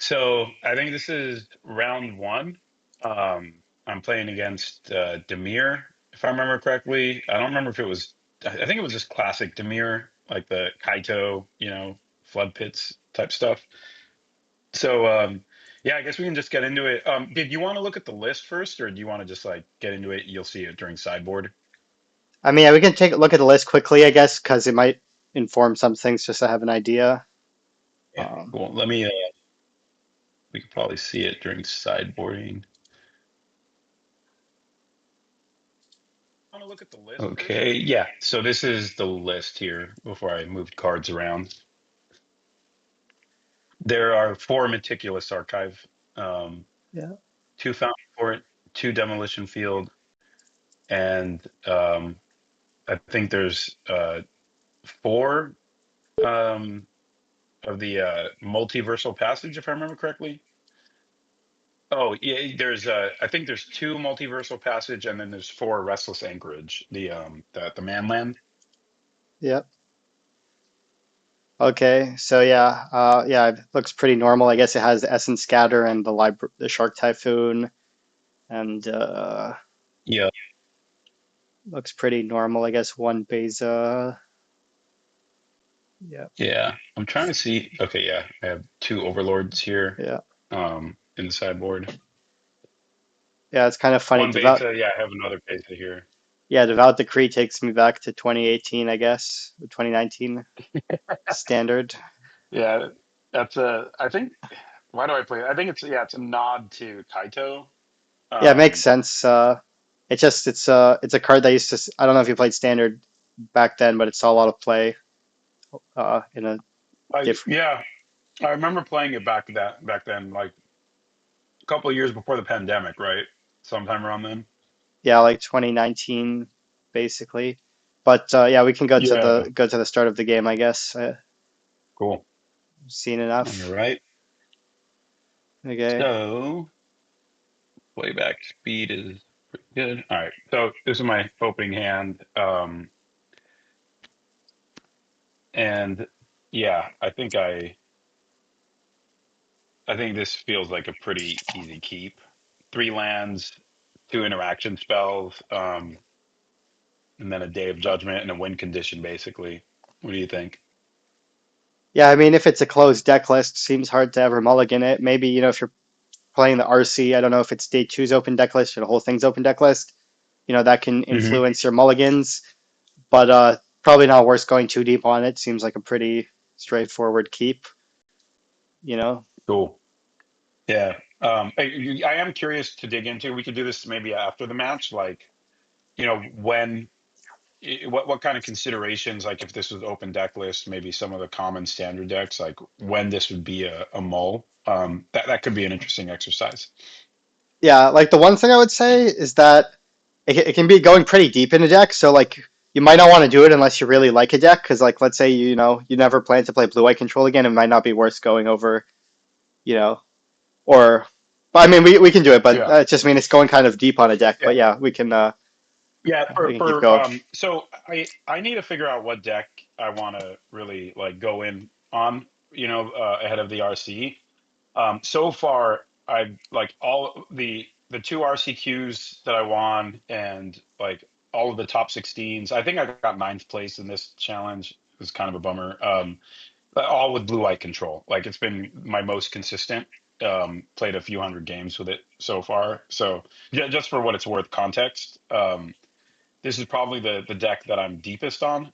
So I think this is round one. I'm playing against Demir, if I remember correctly. I don't remember if it was. I think it was just classic Demir, like the Kaito, flood pits type stuff. So yeah, I guess we can just get into it. Did you want to look at the list first, or do you want to just like get into it? You'll see it during sideboard. I mean, yeah, we can take a look at the list quickly, I guess, because it might inform some things just to have an idea. Yeah, cool. Let me. We could probably see it during sideboarding. Want to look at the list? Okay, yeah. So this is the list here before I moved cards around. There are four Meticulous Archive, um, Yeah. two Fountain Fort, two Demolition Field, and I think there's four of the Multiversal Passage, if I remember correctly. Oh, yeah, I think there's two Multiversal Passage, and then there's four Restless Anchorage, the Manland. Yep. Okay. So yeah, yeah, it looks pretty normal. I guess it has the Essence Scatter and the Shark Typhoon, and Yeah, looks pretty normal. I guess one Beza. Yeah. yeah. I'm trying to see. Okay, yeah, I have two Overlords here Yeah. in the sideboard. Yeah. It's kind of funny. One Beta, yeah, I have another Beta here. Yeah, Devout Decree takes me back to 2018, I guess, 2019 standard. Yeah, I think, why do I play it? I think it's a nod to Kaito. Yeah, it makes Um, sense. It's a card that used to. I don't know if you played standard back then, but it saw a lot of play in a different. yeah, I remember playing it back then, like a couple of years before the pandemic, right? Sometime around then. Yeah, like 2019, basically. But yeah, we can Yeah, go to the start of the game, I guess. cool. Seen All enough. right. Okay. So playback speed is pretty good. All right. So this is my opening hand. And yeah, I think this feels like a pretty easy keep. Three lands, two interaction spells, and then a Day of Judgment and a win condition, basically. What do you think? Yeah, I mean, if it's a closed deck list, seems hard to ever mulligan it. Maybe, if you're playing the RC, I don't know if it's day two's open deck list or the whole thing's open deck list. That can Hmm. influence your mulligans, but probably not worth going too deep on it. Seems like a pretty straightforward keep, you know. Cool. Yeah. I am curious to dig into. We could do this maybe after the match, like when what kind of considerations, like if this was open deck list, maybe some of the common standard decks, like when this would be a mull. That could be an interesting exercise. Yeah, like the one thing I would say is that it can be going pretty deep in a deck. So like you might not want to do it unless you really like a deck, because like let's say you never plan to play blue white control again, it might not be worth going over, you know, or. But I mean, we can do it, but Yeah. it just mean it's going kind of deep on a deck. Yeah. But yeah, Yeah, we can keep for going. so I need to figure out what deck I want to really like go in on, ahead of the RC. So far I like all the two RCQs that I won and like all of the top 16s. I think I got ninth place in this challenge. It was kind of a bummer. But all with blue white control. Like it's been my most consistent. Played a few hundred games with it so far. So yeah, just for what it's worth, context. This is probably the deck that I'm deepest on,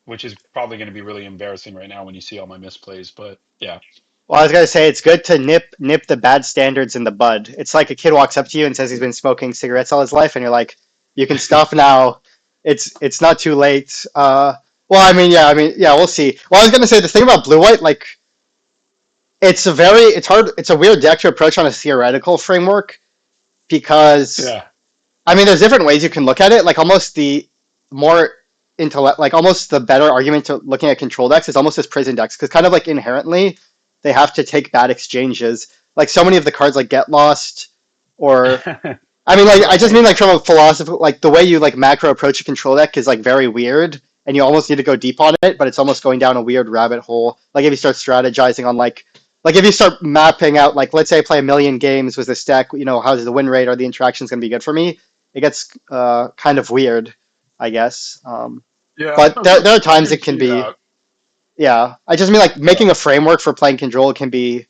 which is probably going to be really embarrassing right now when you see all my misplays. But yeah, Well, I was gonna say it's good to nip the bad standards in the bud. It's like a kid walks up to you and says he's been smoking cigarettes all his life, and you're like, you can stop now. It's not too late. Well, I mean, yeah, we'll see. Well, I was gonna say the thing about blue white, like, it's hard. It's a weird deck to approach on a theoretical framework because yeah, I mean, there's different ways you can look at it. Like almost the more intellect, like almost the better argument to looking at control decks is almost as prison decks because kind of like inherently they have to take bad exchanges. Like so many of the cards like get lost, or I mean, like I just right. mean like from a philosophy, like the way you like macro approach a control deck is like very weird, and you almost need to go deep on it, but it's almost going down a weird rabbit hole. Like if you start strategizing on like like if you start mapping out, like let's say I play a million games with this deck, you know, how's the win rate? Are the interactions going to be good for me? It gets kind of weird, I guess. Yeah, But there are I times can it can see be, that. yeah. I just mean like Yeah, making a framework for playing control can be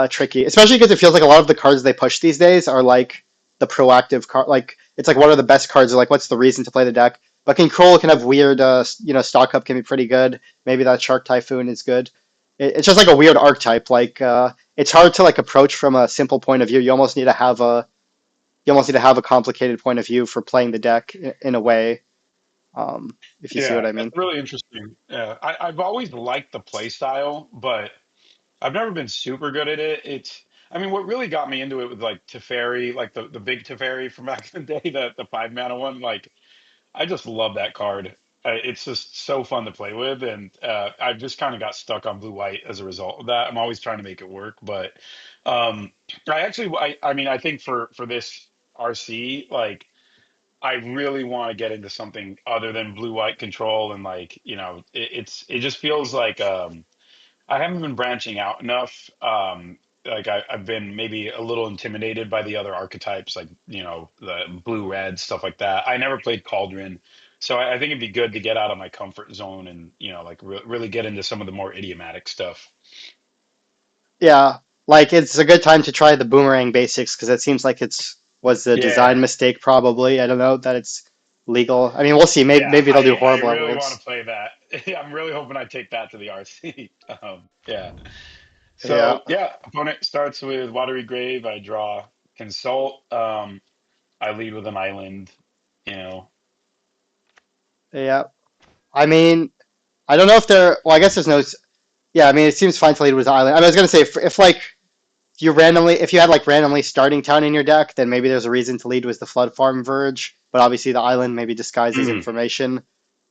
tricky, especially because it feels like a lot of the cards they push these days are like the proactive card. Like it's like what are the best cards? Or like what's the reason to play the deck? But control can have weird, you know, stock up can be pretty good. Maybe that Shark Typhoon is good. It's just like a weird archetype. Like it's hard to like approach from a simple point of view. You almost need to have a complicated point of view for playing the deck in a way. If you see what yeah, I that's mean. really interesting. Yeah, I've always liked the play style, but I've never been super good at it. I mean, what really got me into it was like Teferi, like the big Teferi from back in the day, the 5 mana one. Like, I just love that card. It's just so fun to play with, and I've just kind of got stuck on blue white as a result of that. I'm always trying to make it work, but um, I mean, I think for this RC, like, I really want to get into something other than blue white control, and like, it just feels like I haven't been branching out enough. Like I've been maybe a little intimidated by the other archetypes, like the blue red stuff like that. I never played Cauldron, so I think it'd be good to get out of my comfort zone and like really get into some of the more idiomatic stuff. Yeah, like it's a good time to try the boomerang basics because it seems like it's was a design Yeah, mistake probably. I don't know that it's legal. I mean, we'll see. Maybe yeah, maybe they'll do I horrible at really want Worlds. to play that. I'm really hoping I take that to the RC. Yeah. Yeah, So yeah, opponent starts with Watery Grave. I draw Consult. I lead with an island. You know. yeah. I mean, I don't know if there. Well, I guess there's no. Yeah, I mean, it seems fine to lead with Island. I mean, I was gonna say if like if you had like randomly starting town in your deck, then maybe there's a reason to lead with the Flood Farm Verge. But obviously, the island maybe disguises Mm, information.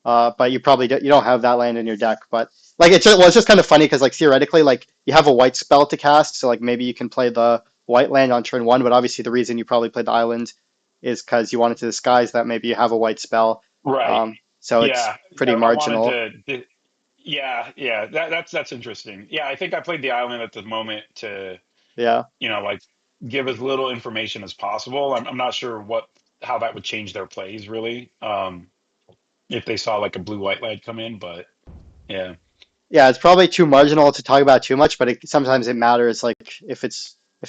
But you don't have that land in your deck. But like it's just kind of funny because like theoretically, like you have a white spell to cast, so like maybe you can play the white land on turn one. But obviously, the reason you probably played the island is because you wanted to disguise that maybe you have a white spell. right. So it's Yeah. pretty I wanted marginal. to. Yeah. Yeah. That's interesting. Yeah. I think I played the island at the moment to Yeah. like give as little information as possible. I'm not sure how that would change their plays really. If they saw like a blue white light come in, but yeah. Yeah, it's probably too marginal to talk about too much, but sometimes it matters, like if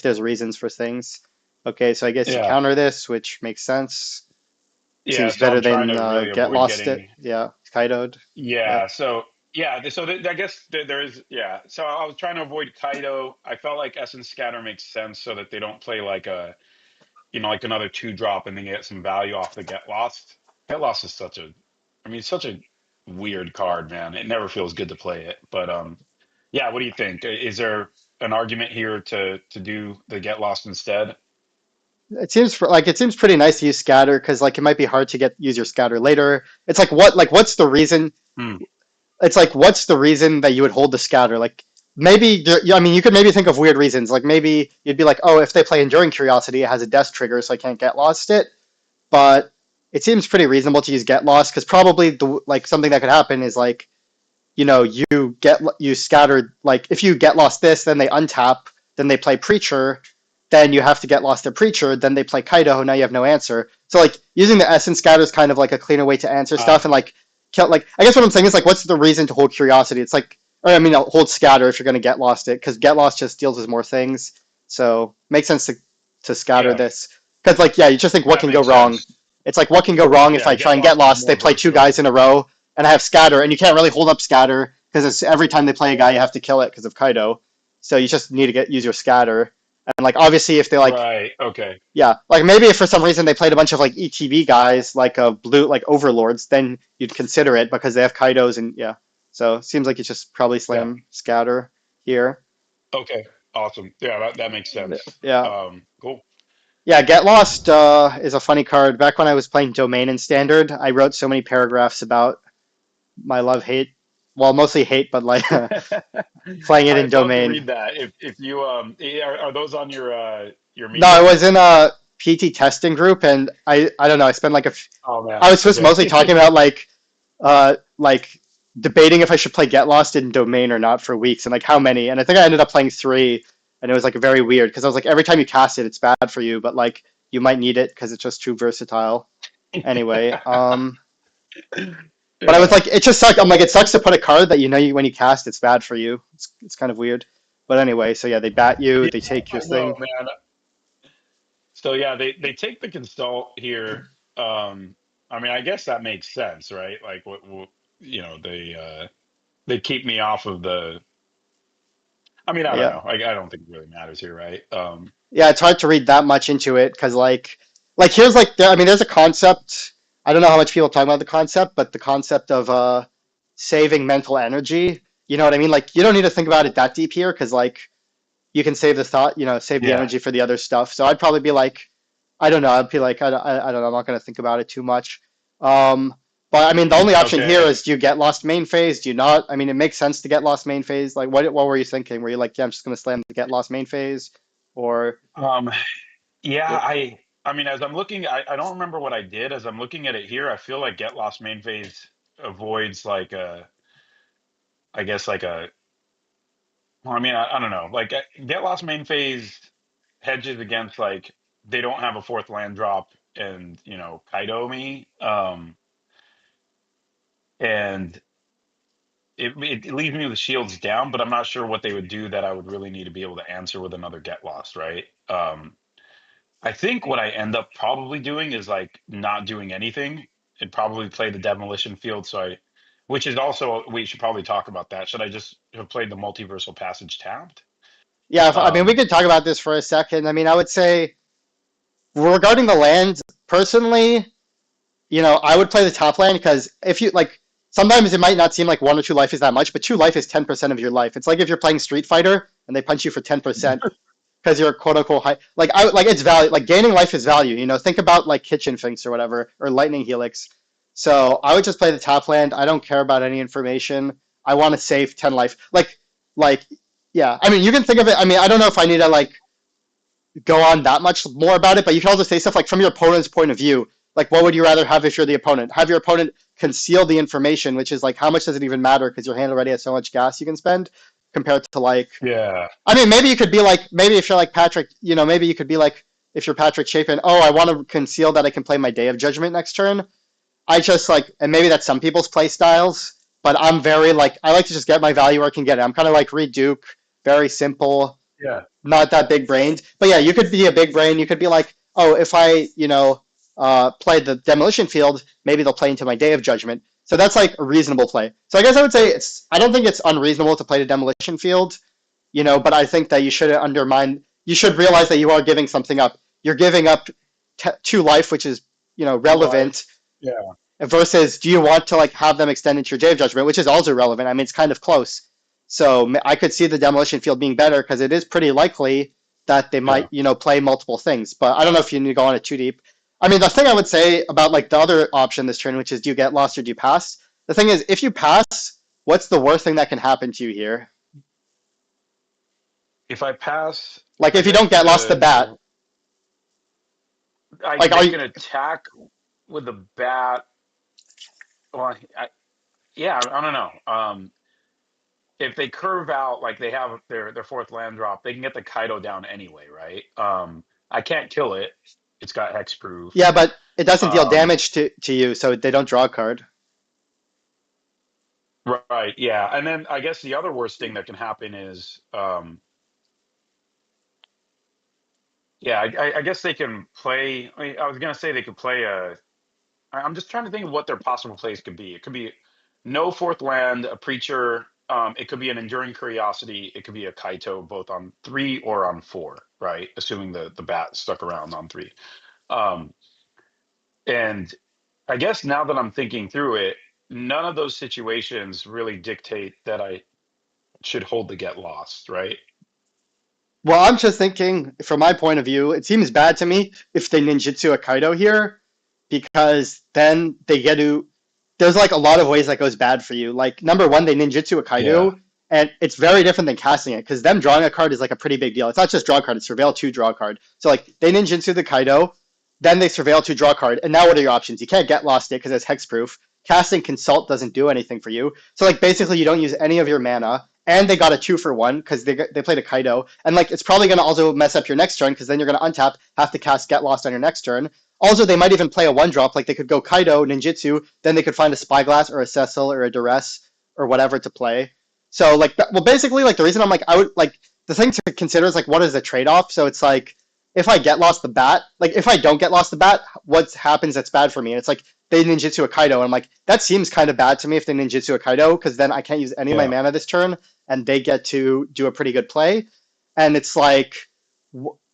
there's reasons for things. Okay, so I guess you Yeah. counter this, which makes sense. Yeah. Seems So better I'm trying than to really get avoid lost it. getting. Yeah, Kaido'd. Yeah, Yeah. So yeah. I guess there is. Yeah. So I was trying to avoid Kaido. I felt like Essence Scatter makes sense so that they don't play like like another 2 drop and then get some value off the Get Lost. Get Lost is I mean, it's such a weird card, man. It never feels good to play it. But yeah. What do you think? Is there an argument here to do the Get Lost instead? it seems pretty nice to use scatter because like it might be hard to use your scatter later. It's like what's the reason? Hmm. It's like what's the reason that you would hold the scatter? Like maybe I mean you could maybe think of weird reasons. Like maybe you'd be like, oh, if they play Enduring Curiosity, it has a death trigger, so I can't get lost it. But it seems pretty reasonable to use get lost because probably something that could happen is like you scattered like if you get lost this then they untap then they play preacher then you have to get lost their preacher then they play Kaido now you have no answer so like using the essence scatter is kind of like a cleaner way to answer Uh, stuff and like I guess what I'm saying is like what's the reason to hold curiosity it's like or I mean hold scatter if you're going to get lost it because get lost just deals with more things so makes sense to scatter yeah, this because like yeah you just think what that can go makes wrong sense. it's like what can go wrong if Yeah, I try Get and get Lost is lost they more play two versatile. guys in a row and I have scatter, and you can't really hold up scatter because it's every time they play a guy, you have to kill it because of Kaido. So you just need to use your scatter, and like obviously if they like Right. Okay. yeah like maybe if for some reason they played a bunch of like ETB guys like a blue like overlords, then you'd consider it because they have Kaidos and yeah. So it seems like you just probably Yeah. slam scatter here. Okay. Awesome. Yeah, that makes sense. Yeah. Cool. Yeah, Get Lost is a funny card. Back when I was playing Domain in Standard, I wrote so many paragraphs about my love hate. Well, mostly hate, but like playing it in I'd love to Domain. read that. If you are those on your No, I Medium? was in a PT testing group, and I don't know. I spent like Oh man. I was just Okay. mostly talking about like debating if I should play Get Lost in Domain or not for weeks, and like how many. And I think I ended up playing three, and it was like very weird because I was like, every time you cast it, it's bad for you, but like you might need it because it's just too versatile. Anyway, but I was Yeah. like, it just sucked. I'm like, it sucks to put a card that you know when you cast, it's bad for you. It's kind of weird. But anyway, so yeah, they bat you, Yeah, they take your I know, thing. man. So yeah, they take the consult here. I mean, I guess that makes sense, right? Like what you know, they keep me off of the. I mean, I don't Yeah, know. I don't think it really matters here, right? yeah, it's hard to read that much into it because like here's like I mean, there's a concept. I don't know how much people talk about the concept, but the concept of saving mental energy. You know what I mean? Like you don't need to think about it that deep here because like you can save the thought, save the Yeah. energy for the other stuff. So I'd probably be like, I don't know. I'd be like, I don't know. I'm not going to think about it too much. Um, but I mean, the only option here Okay. is do you get lost main phase? Do you not? I mean, it makes sense to get lost main phase. Like, what were you thinking? Were you like, yeah, I'm just going to slam the get lost main phase, or Um, yeah, I mean, as I'm looking, I don't remember what I did. As I'm looking at it here, I feel like Get Lost main phase avoids like I guess like well, I mean, I don't know. Like Get Lost main phase hedges against like they don't have a fourth land drop and Kaido me. And it leaves me with shields down, but I'm not sure what they would do that I would really need to be able to answer with another Get Lost, right? I think what I end up probably doing is like not doing anything and probably play the demolition field. Which is also, we should probably talk about that. Should I just have played the multiversal passage tapped? yeah? I mean, we Um, could talk about this for a second. I mean, I would say regarding the land, personally, I would play the top land because if you like, sometimes it might not seem like one or two life is that much, but two life is 10% of your life. It's like if you're playing Street Fighter and they punch you for 10% because you're quote unquote high. Like it's value. Like gaining life is value. Think about like Kitchen Finks or whatever or Lightning Helix. So I would just play the top land. I don't care about any information. I want to save 10 life. Like yeah. I mean, you can think of it. I mean, I don't know if I need to like go on that much more about it, but you can also say stuff like from your opponent's point of view. Like, what would you rather have if you're the opponent? Have your opponent conceal the information, which is like, how much does it even matter? Because your hand already has so much gas you can spend compared to like, yeah, I mean, maybe you could be like, maybe if you're like Patrick, maybe you could be like, if you're Patrick Chapin, oh, I want to conceal that I can play my Day of Judgment next turn. I just like, and maybe that's some people's play styles, but I'm very like, I like to just get my value where I can get it. I'm kind of like Reed Duke, very simple, yeah, not that big brained. But yeah, you could be a big brain. You could be like, oh, if I, play the demolition field, maybe they'll play into my Day of Judgment. So that's like a reasonable play. So I guess I would say I don't think it's unreasonable to play the demolition field, but I think that you shouldn't undermine, you should realize that you are giving something up. You're giving up two life, which is, life, relevant yeah, versus do you want to like have them extend into your Day of Judgment, which is also relevant. I mean, it's kind of close. So I could see the demolition field being better because it is pretty likely that they yeah. might, play multiple things. But I don't know if you need to go on it too deep. I mean, the thing I would say about like the other option this turn, which is do you get lost or do you pass? The thing is, if you pass, what's the worst thing that can happen to you here? If I pass, Like I if you guess don't get lost the bat, I like are make you? an attack with the bat. Well, yeah, I don't know. If they curve out like they have their fourth land drop, they can get the Kaido down anyway, right? I can't kill it. It's got hexproof. Yeah, but it doesn't deal Um, damage to you, so they don't draw a card. right, yeah. And then I guess the other worst thing that can happen is, yeah, I guess they can play. I was gonna say they could play a. I'm just trying to think of what their possible plays could be. It could be no fourth land, a preacher. It could be an enduring curiosity. It could be a Kaito, both on 3 or on 4, right? Assuming the bat stuck around on 3. Um, and I guess now that I'm thinking through it, none of those situations really dictate that I should hold the get lost, right? Well, I'm just thinking, from my point of view, it seems bad to me if they ninjutsu a Kaido here, because then they get to. There's like a lot of ways that goes bad for you. Like number one, they ninjutsu a Yeah. Kaido, and it's very different than casting it because them drawing a card is like a pretty big deal. It's not just draw a card; it's surveil two draw a card. So like they ninjutsu the Kaido, then they surveil two draw a card, and now what are your options? You can't get lost it because it's hexproof. casting Consult doesn't do anything for you. So like basically you don't use any of your mana, and they got a 2-for-1 because they played a Kaido, and like it's probably gonna also mess up your next turn because then you're gonna untap, have to cast Get Lost on your next turn. Also, they might even play a 1-drop, like they could go Kaido, Ninjutsu, then they could find a Spyglass or a Cecil or a Duress or whatever to play. So like, well, basically, like the reason I'm like, I would like the thing to consider is like, what is the trade off? So it's like, if I get lost the bat, like if I don't get lost the bat, what happens that's bad for me? And it's like they ninjutsu a Kaido, and I'm like, that seems kind of bad to me if they ninjutsu a Kaido, because then I can't use any of my Yeah. mana this turn, and they get to do a pretty good play. And it's like,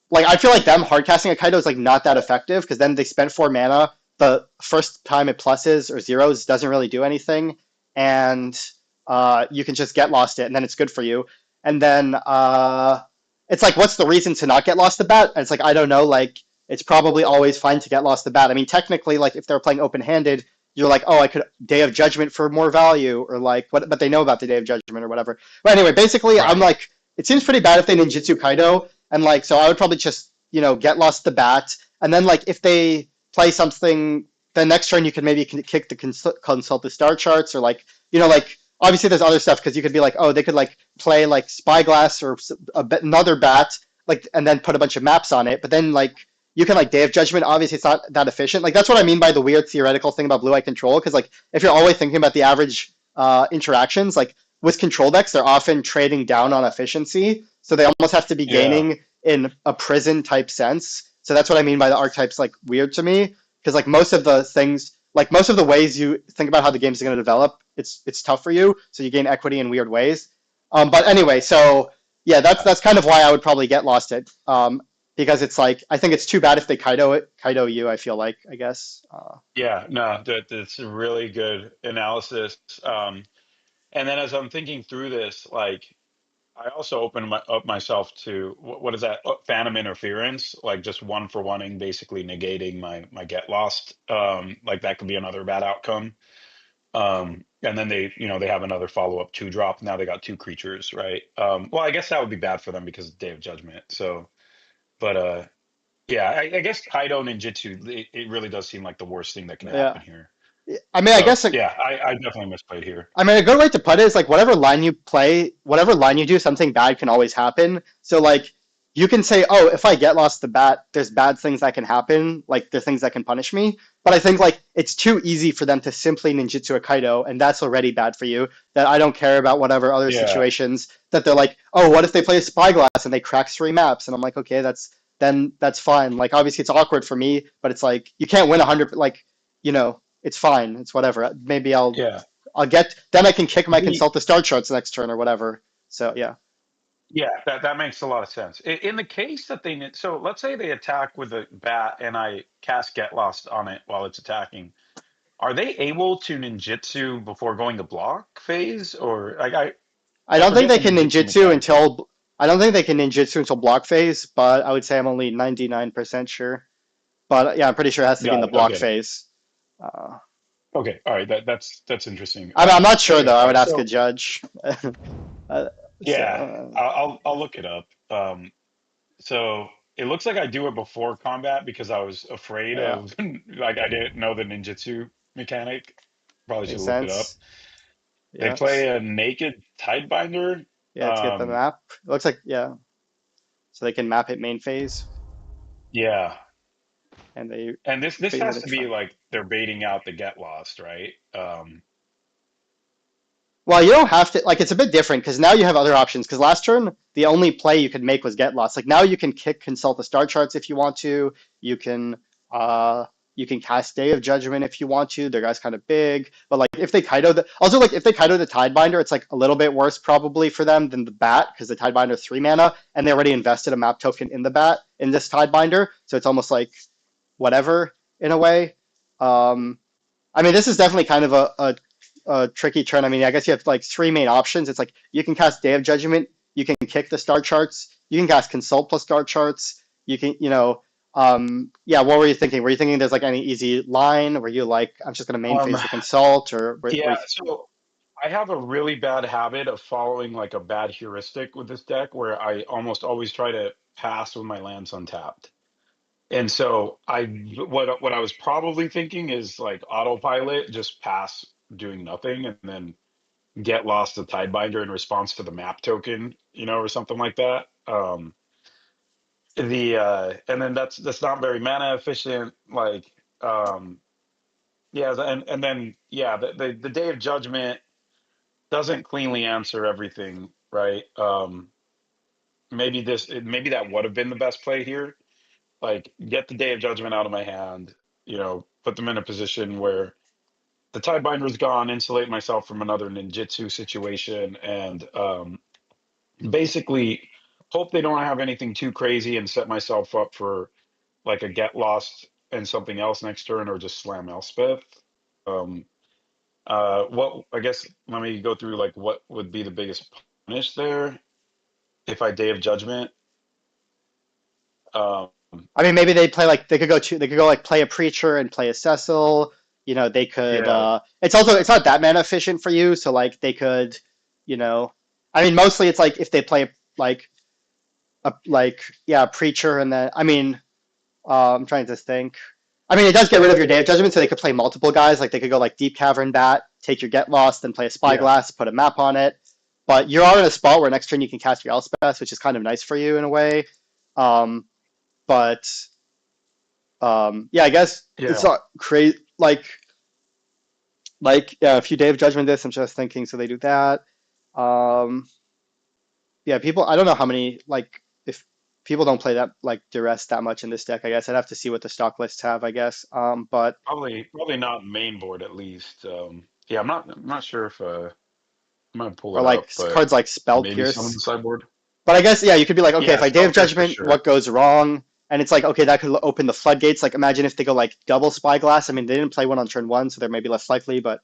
like I feel like them hardcasting a Kaido is like not that effective because then they spent 4 mana. The first time it pluses or zeros doesn't really do anything, and you can just get lost it, and then it's good for you. And then it's like, what's the reason to not get lost the bat? And it's like, I don't know. Like, it's probably always fine to get lost the bat. I mean, technically, like if they're playing open handed, you're like, oh, I could Day of Judgment for more value, or like what? But they know about the Day of Judgment or whatever. But anyway, basically, I'm Right. like, it seems pretty bad if they ninjutsu Kaido, and like, so I would probably just get lost the bat, and then like if they play something, the next turn you can maybe kick the consult the star charts, or like like obviously there's other stuff because you could be like, oh, they could like play like Spyglass or another bat, like, and then put a bunch of maps on it. But then like you can like Day of Judgment. Obviously, it's not that efficient. Like that's what I mean by the weird theoretical thing about Blue Eye Control. Because like if you're always thinking about the average interactions, like with control decks, they're often trading down on efficiency, so they almost have to be Yeah. gaining in a prison type sense. So that's what I mean by the archetypes like weird to me. Because like most of the things, like most of the ways you think about how the game's going to develop, it's tough for you. So you gain equity in weird ways. But anyway, so yeah, that's kind of why I would probably get lost it. Because it's like I think it's too bad if they Kaido you. I feel like I guess. Yeah. No, that's a really good analysis. And then as I'm thinking through this, like I also open up myself to what is that? Phantom interference, like just one for oneing, basically negating my get lost. Like that could be another bad outcome. And then they have another follow up 2-drop. Now they got 2 creatures, right? Well, I guess that would be bad for them because of Day of Judgment. So, but yeah, I guess Kaido Ninjutsu, it really does seem like the worst thing that can Yeah, happen here. I mean, I So guess like, yeah, I definitely misplayed here. I mean, a good way to put it is like whatever line you play, whatever line you do, something bad can always happen. So like you can say, oh, if I get lost the bat, there's bad things that can happen, like there's things that can punish me. But I think like it's too easy for them to simply ninjutsu a Kaido, and that's already bad for you. That I don't care about whatever other Yeah, situations that they're like, oh, what if they play a Spyglass and they crack 3 maps? And I'm like, okay, that's fine. Like obviously it's awkward for me, but it's like you can't win 100. Like it's fine. It's whatever. Maybe yeah. I'll get then I can kick my The consult the star charts next turn or whatever. So yeah. Yeah, that makes a lot of sense. In the case that so let's say they attack with a bat and I cast Get Lost on it while it's attacking. Are they able to ninjutsu before going to block phase, or like I I don't think forget they the can ninjutsu ninjutsu mechanic here. until I don't think they can ninjutsu until block phase, but I would say I'm only 99% sure. But yeah, I'm pretty sure it has to be in Got the it. block Okay. phase. Uh, Okay. All right. That's interesting. I'm not sure Okay. though. I All would right. ask a So judge. uh, so yeah, I'll look it up. So it looks like I do it before combat because I was afraid yeah, of like I didn't know the ninjutsu mechanic. Probably should makes have looked it up. sense. They Yeah, play a naked Tidebinder. yeah. To get the Um, map, it looks like yeah. So they can map it main phase, yeah, and they and this figure has to to try. be like they're baiting out the get lost, right? Well, you don't have to like it's a bit different because now you have other options. Because last turn, the only play you could make was get lost. Like now you can kick consult the star charts if you want to. You can uh you can cast Day of Judgment if you want to. Their guy's kind of big. But like if they Kaido the also like if they Kaido the Tidebinder, it's like a little bit worse probably for them than the bat because the Tidebinder 3 mana and they already invested a map token in the bat in this Tidebinder. So it's almost like whatever in a way. Um I mean, this is definitely kind of a tricky turn. I mean, I guess you have like 3 main options. It's like you can cast Day of Judgment, you can kick the star charts, you can cast Consult plus star charts. You can, yeah. What were you thinking? Were you thinking there's like any easy line? Were you like, I'm just gonna main Um, phase the Consult, or were yeah. you, So I have a really bad habit of following like a bad heuristic with this deck, where I almost always try to pass with my lands untapped. And so what I was probably thinking is like autopilot, just pass doing nothing, and then get lost the Tidebinder in response to the map token, or something like that. And then that's not very mana efficient. Like, yeah, and then yeah, the Day of Judgment doesn't cleanly answer everything, right? Maybe that would have been the best play here. Like, get the Day of Judgment out of my hand, put them in a position where the Tidebinder's gone, insulate myself from another ninjutsu situation, and basically hope they don't have anything too crazy and set myself up for like a get lost and something else next turn, or just slam Elspeth. Um, what I guess let me go through like what would be the biggest punish there if I Day of Judgment. Um, I mean, maybe they could go like play a preacher and play a Cecil. You know, they could. yeah, It's not that mana efficient for you, so like they could, you know, I mean, mostly it's like if they play like a preacher and then I mean, I'm trying to think. I mean, it does get rid of your Day of Judgment, so they could play multiple guys. Like they could go like Deep Cavern Bat, take your Get Lost, then play a yeah, Spyglass, put a map on it. But you are in a spot where next turn you can cast your Elspeth, which is kind of nice for you in a way. Um, but yeah, I guess it's yeah. not crazy. Yeah, a few Day of Judgment this. I'm just thinking, so they do that. Um, yeah, people. I don't know how many like if people don't play that like duress that much in this deck. I guess I'd have to see what the stock lists have. I guess. But Probably not main board at least. Yeah, I'm not sure if I'm gonna pull or it like up, but cards like Spell maybe some of the Pierce. sideboard. But I guess yeah, you could be like, okay, Yeah, if I Day spell of pierce for Judgment, sure. what goes wrong? And it's like, okay, that could open the floodgates. Like imagine if they go like double Spyglass. I mean, they didn't play one on turn one, so they're maybe less likely, but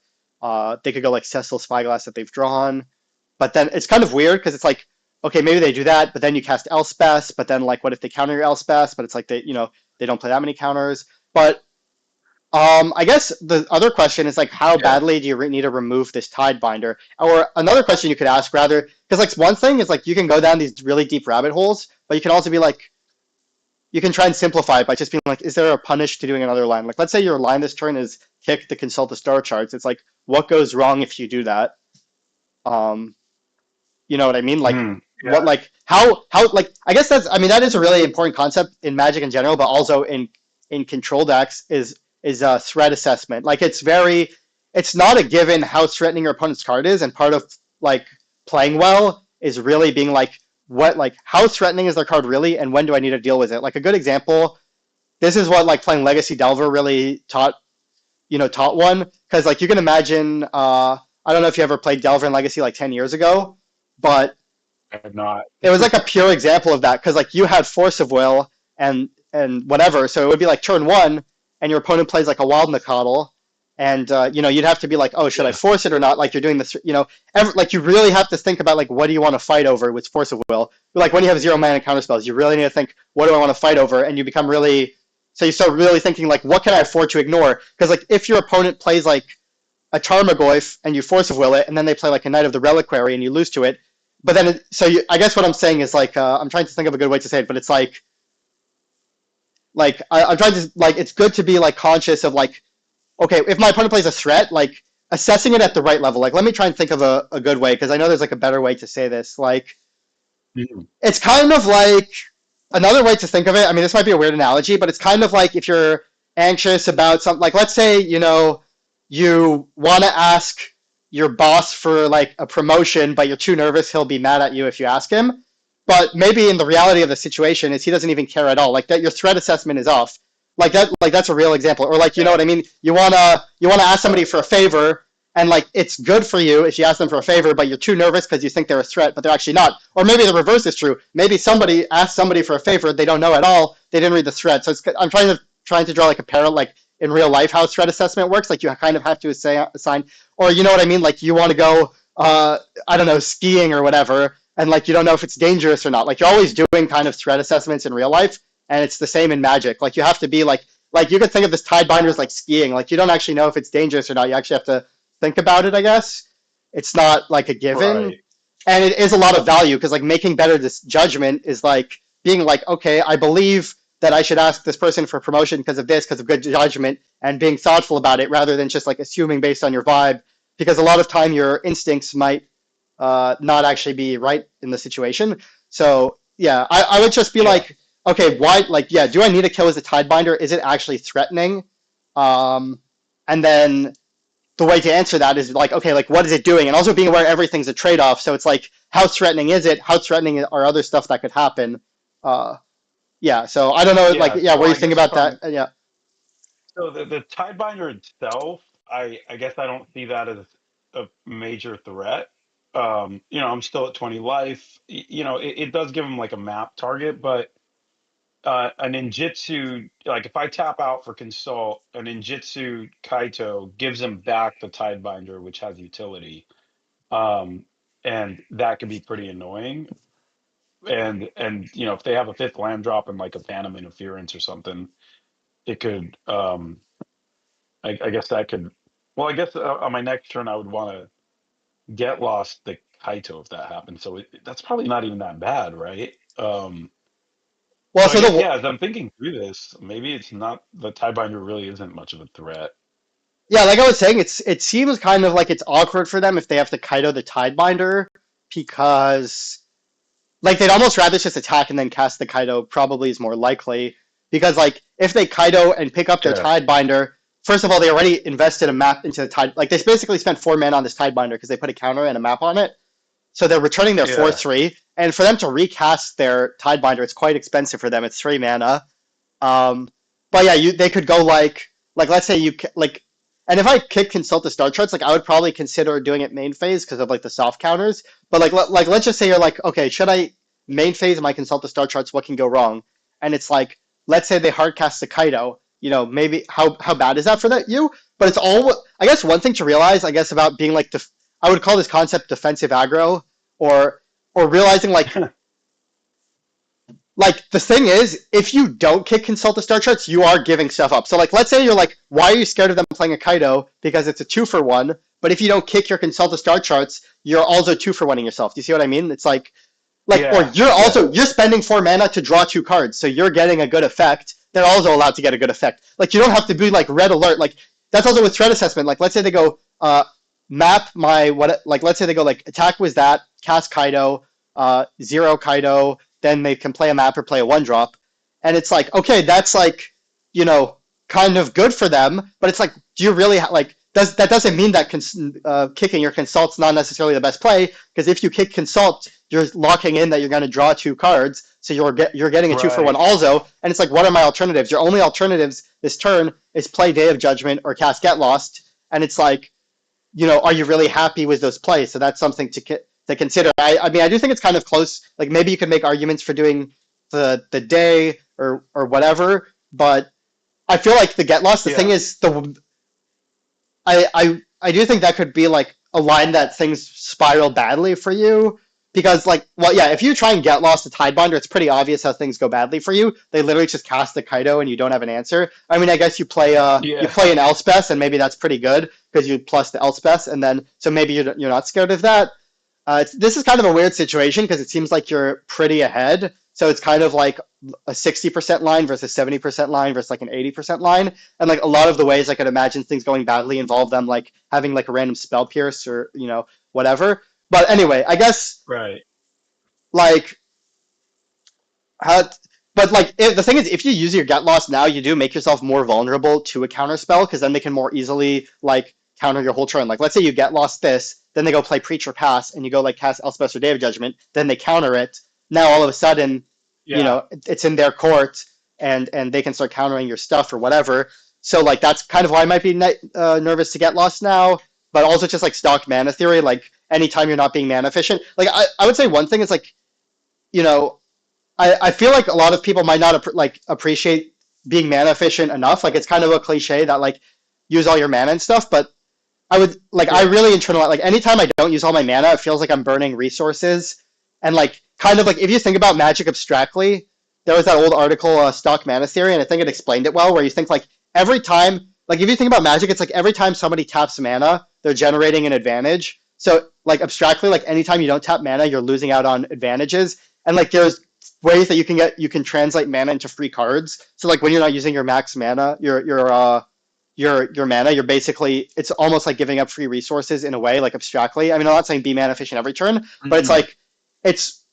they could go like Cecil Spyglass that they've drawn. But then it's kind of weird because it's like, okay, maybe they do that, but then you cast Elspeth, but then like what if they counter your Elspeth? But it's like they don't play that many counters. But I guess the other question is like, how Yeah. badly do you need to remove this Tidebinder? Or another question you could ask rather, because like one thing is like you can go down these really deep rabbit holes, but you can also be like, you can try and simplify it by just being like, is there a punish to doing another line? Like, let's say your line this turn is kick to consult the star charts. It's like, what goes wrong if you do that? Um, you know what I mean? Like, Mm, what, yeah. like, how, like, I guess that's, I mean, that is a really important concept in Magic in general, but also in control decks is a threat assessment. Like, it's not a given how threatening your opponent's card is, and part of like playing well is really being like, how threatening is their card really, and when do I need to deal with it? Like a good example, this is what like playing Legacy Delver really taught one, because like you can imagine, I don't know if you ever played Delver in Legacy like 10 years ago, but I have not. it was like a pure example of that because like you had Force of Will and whatever, so it would be like turn one, and your opponent plays like a Wild Nacatl, and you'd have to be like, oh, should I Yeah. force it or not? Like you're doing this, like you really have to think about like what do you want to fight over with Force of Will. Like when you have 0 mana counter spells, you really need to think what do I want to fight over, and you become really so you start really thinking like what can I afford to ignore? Because like if your opponent plays like a Tarmogoyf and you Force of Will it, and then they play like a Knight of the Reliquary and you lose to it. But then, I guess what I'm saying is like I'm trying to think of a good way to say it, but it's I'm trying to like it's good to be like conscious of like okay, if my opponent plays a threat, like assessing it at the right level. Like let me try and think of a good way because I know there's like a better way to say this. Like Mhm. it's kind of like another way to think of it. I mean, this might be a weird analogy, but it's kind of like if you're anxious about something, like let's say, you want to ask your boss for like a promotion, but you're too nervous, he'll be mad at you if you ask him. But maybe in the reality of the situation is he doesn't even care at all. Like that your threat assessment is off. Like that's a real example. Or like, you know Yeah. what I mean? You wanna ask somebody for a favor, and like it's good for you if you ask them for a favor, but you're too nervous because you think they're a threat, but they're actually not. Or maybe the reverse is true. Maybe somebody asked somebody for a favor they don't know at all. They didn't read the threat. So I'm trying to draw like a parallel, like in real life how threat assessment works. Like you kind of have to assign, or you know what I mean? Like you want to go, I don't know, skiing or whatever, and like you don't know if it's dangerous or not. Like you're always doing kind of threat assessments in real life, and it's the same in Magic. Like you have to be like you could think of this Tidebinder as like skiing. Like you don't actually know if it's dangerous or not. You actually have to think about it, I guess. It's not like a given. Right. And it is a lot of value because like making better this judgment is like being like, okay, I believe that I should ask this person for promotion because of this, because of good judgment, and being thoughtful about it rather than just like assuming based on your vibe. Because a lot of time your instincts might not actually be right in the situation. So yeah, I would just be Yeah. like, okay, why? Like, yeah, do I need to kill as a Tidebinder? Is it actually threatening? And then the way to answer that is like, okay, like what is it doing? And also being aware everything's a trade-off. So it's like, how threatening is it? How threatening are other stuff that could happen? Uh, yeah. So I don't know, like, Yeah. yeah, what So do I you think guess about from that? Yeah. so the Tidebinder itself, I guess I don't see that as a major threat. You know, I'm still at 20 life. You know, it does give him like a map target, but a ninjutsu, like if I tap out for consult, a ninjutsu kaito gives him back the Tidebinder, which has utility. Um, and that can be pretty annoying. And you know, if they have a fifth land drop and like a Phantom Interference or something, it could I guess that could well, I guess on my next turn I would want to get lost the Kaito if that happens. So that's probably not even that bad, right? Well, So I so guess the yeah, as I'm thinking through this, maybe it's not the Tiebinder really isn't much of a threat. yeah, like I was saying, it seems kind of like it's awkward for them if they have to Kaido the Tidebinder because like they'd almost rather just attack and then cast the Kaido probably is more likely because like if they Kaido and pick up their Yeah, Tidebinder, first of all they already invested a map into the Tide, like they basically spent 4 mana on this Tidebinder because they put a counter and a map on it, so they're returning their yeah, 4/3, and for them to recast their Tidebinder, it's quite expensive for them. It's 3 mana. Um, but yeah, they could go like let's say you like, and if I kick consult the star charts, like I would probably consider doing it main phase because of like the soft counters. But like let's just say you're like, okay, should I main phase my consult the star charts? What can go wrong? And it's like, let's say they hardcast the Kaido. You know, maybe how bad is that for that you? But it's all, I guess one thing to realize, I guess about being like I would call this concept defensive aggro, or realizing like the thing is, if you don't kick consult the star charts, you are giving stuff up. So like let's say you're like, why are you scared of them playing a Kaido? Because it's a 2-for-1. But if you don't kick your consult the star charts, you're also 2-for-1ing yourself. Do you see what I mean? It's like or yeah, you're yeah, also you're spending 4 mana to draw 2 cards, so you're getting a good effect. They're also allowed to get a good effect. Like you don't have to be like red alert. Like that's also with threat assessment. Like let's say they go map my what, like let's say they go like attack was that, cast Kaido, 0 Kaido, then they can play a map or play a 1-drop. And it's like, okay, that's like, you know, kind of good for them, but it's like, do you really like, that doesn't mean that kicking your consult's not necessarily the best play, because if you kick consult, you're locking in that you're going to draw 2 cards, so you're getting a 2-for-1 right. also. And it's like, what are my alternatives? Your only alternatives this turn is play Day of Judgment or cast Get Lost, and it's like, you know, are you really happy with those plays? So that's something to consider. I mean, I do think it's kind of close. Like maybe you could make arguments for doing the day or whatever, but I feel like the Get Lost. The thing Yeah, is, I do think that could be like a line that things spiral badly for you because like, well, yeah, if you try and Get Lost to Tidebinder, it's pretty obvious how things go badly for you. They literally just cast the Kaido and you don't have an answer. I mean, I guess you play yeah, an Elspeth and maybe that's pretty good because you plus the Elspeth, and then so maybe you're not scared of that. This is kind of a weird situation because it seems like you're pretty ahead. So it's kind of like a 60% line versus 70% line versus like an 80% line. And like a lot of the ways I could imagine things going badly involve them like having like a random spell pierce or, you know, whatever. But anyway, I guess right. like how, but like the thing is, if you use your Get Lost now, you do make yourself more vulnerable to a counter spell because then they can more easily like counter your whole turn. Like let's say you Get Lost this, then they go play Preach or Pass, and you go like cast Elspeth or Day of Judgment, then they counter it. Now all of a sudden, you Yeah, know, it's in their court, and they can start countering your stuff or whatever. So like that's kind of why I might be nervous to Get Lost now, but also just like stock mana theory. Like anytime you're not being mana efficient, like I would say one thing is like, you know, I feel like a lot of people might not appreciate being mana efficient enough. Like it's kind of a cliche that like use all your mana and stuff, but I would like I yeah, really internalize like anytime I don't use all my mana, it feels like I'm burning resources. And like kind of like if you think about Magic abstractly, there was that old article, Stock Mana Theory, and I think it explained it well, where you think like every time, like if you think about Magic, it's like every time somebody taps mana, they're generating an advantage. So like abstractly, like anytime you don't tap mana, you're losing out on advantages. And like there's ways that you can translate mana into free cards. So like when you're not using your max mana, your mana, you're basically it's almost like giving up free resources in a way, like abstractly. I mean, I'm not saying be mana efficient every turn, but Mhm. it's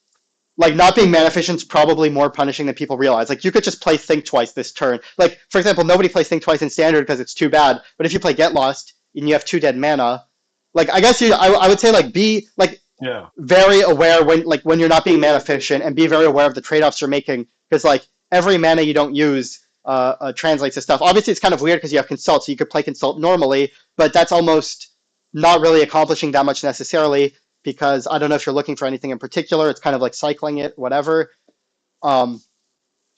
like not being mana efficient is probably more punishing than people realize. Like you could just play Think Twice this turn. Like for example, nobody plays Think Twice in Standard because it's too bad. But if you play Get Lost and you have two dead mana, like I guess I would say like be like Yeah. very aware when you're not being mana efficient and be very aware of the trade-offs you're making because like every mana you don't use translates to stuff. Obviously, it's kind of weird because you have consult, so you could play consult normally, but that's almost not really accomplishing that much necessarily because I don't know if you're looking for anything in particular. It's kind of like cycling it, whatever. Um,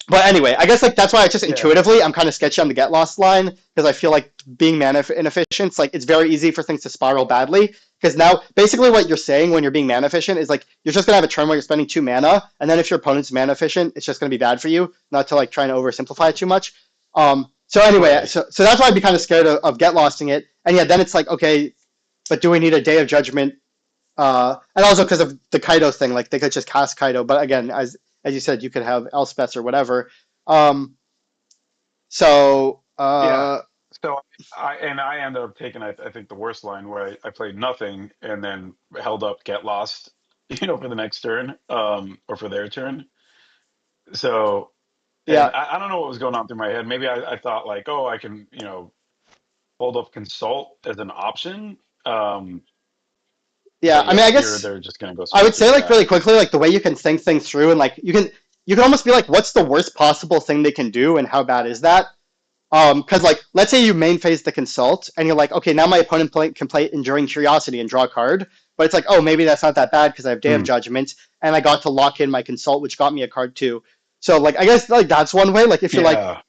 but anyway, I guess like that's why I just Yeah. intuitively I'm kind of sketchy on the get lost line because I feel like being mana inefficient, it's like it's very easy for things to spiral badly. Because now basically what you're saying when you're being mana efficient is like you're just gonna have a turn where you're spending two mana, and then if your opponent's mana efficient, it's just gonna be bad for you. Not to like try and oversimplify it too much. So anyway, Right. so that's why I'd be kind of scared of get losting it. And yeah, then it's like okay, but do we need a Day of Judgment and also because of the Kaido thing, like they could just cast Kaido, but again, as you said, you could have Elspeth or whatever. Um, so Yeah. So I ended up taking I think the worst line where I played nothing and then held up get lost, for the next turn, or for their turn. So, and yeah, I don't know what was going on through my head. Maybe I thought like, oh, I can, hold up consult as an option. Um, yeah. but I mean, yeah, I here guess they're just gonna go I would straight to say like really attack. quickly, like the way you can think things through, and like you can almost be like, what's the worst possible thing they can do, and how bad is that? Because like let's say you main phase the consult, and you're like, okay, now my opponent can play Enduring Curiosity and draw a card, but it's like, oh, maybe that's not that bad because I have Day of Hmm. Judgment, and I got to lock in my consult, which got me a card too. So like I guess like that's one way. Like if you're Yeah.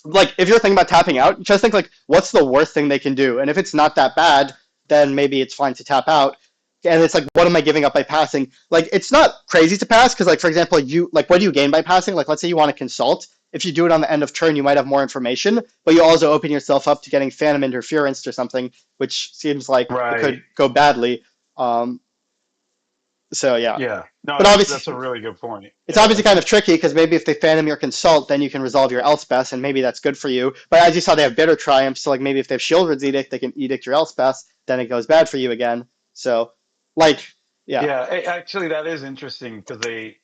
like if you're thinking about tapping out, just think like what's the worst thing they can do, and if it's not that bad, then maybe it's fine to tap out. And it's like, what am I giving up by passing? Like it's not crazy to pass because like for example, you like what do you gain by passing? Like let's say you want to consult. If you do it on the end of turn, you might have more information, but you also open yourself up to getting Phantom Interference or something, which seems like it Right. could go badly. Um, so yeah, Yeah. No, but that's a obviously really good point. it's Yeah. obviously kind of tricky because maybe if they Phantom your Consult, then you can resolve your Elspeth, and maybe that's good for you. But as you saw, they have Bitter Triumph, so like maybe if they have Shieldred's Edict, they can edict your Elspeth, then it goes bad for you again. So, like, yeah. Yeah. Actually, that is interesting because they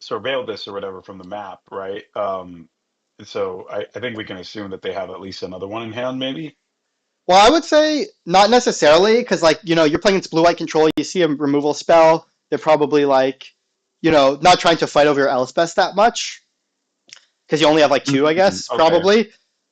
surveilled this or whatever from the map, right? So I think we can assume that they have at least another one in hand, maybe. Well, I would say not necessarily because, like, you're playing against Blue White Control, you see a removal spell, they're probably like, not trying to fight over your Elspeth that much because you only have like two, I Mhm. guess, Okay. probably.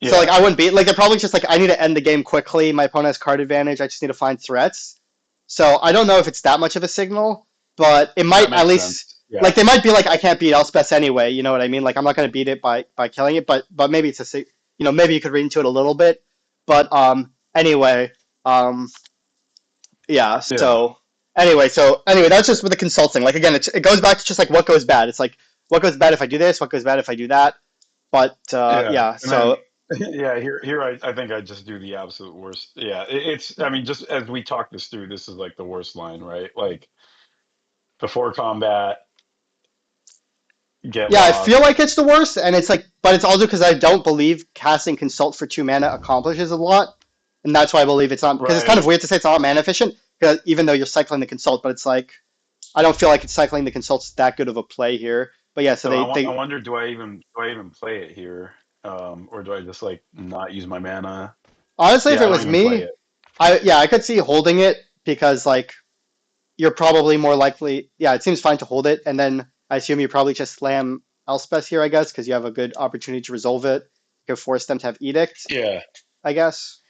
So like Yeah. I wouldn't be like they're probably just like I need to end the game quickly. My opponent has card advantage. I just need to find threats. So I don't know if it's that much of a signal, but it That might at makes least sense. Yeah. like they might be like I can't beat Elspeth anyway. You know what I mean? Like I'm not gonna beat it by killing it, but maybe it's maybe you could read into it a little bit. But anyway um yeah Yeah. so anyway that's just with the consulting. Like again it goes back to just like what goes bad. It's like what goes bad if I do this, what goes bad if I do that. But Yeah. yeah And then, so yeah, here I think I just do the absolute worst. Yeah. I mean, just as we talk this through, this is like the worst line, right? Like before combat, get yeah, I feel lost. like it's the worst, and it's like, but it's also because I don't believe casting consult for two mana accomplishes a lot, and that's why I believe it's not. Because it's kind of Right. weird to say it's not mana efficient, because even though you're cycling the consult, but it's like I don't feel like it's cycling the consult's that good of a play here. But yeah, so So I they wonder, do I even play it here? Or do I just like not use my mana? honestly, if Yeah, it I don't was even play me, it. I could see holding it because like you're probably more likely. Yeah, it seems fine to hold it, and then I assume you probably just slam Elspeth here, I guess, because you have a good opportunity to resolve it. You could force them to have edict, Yeah. I guess.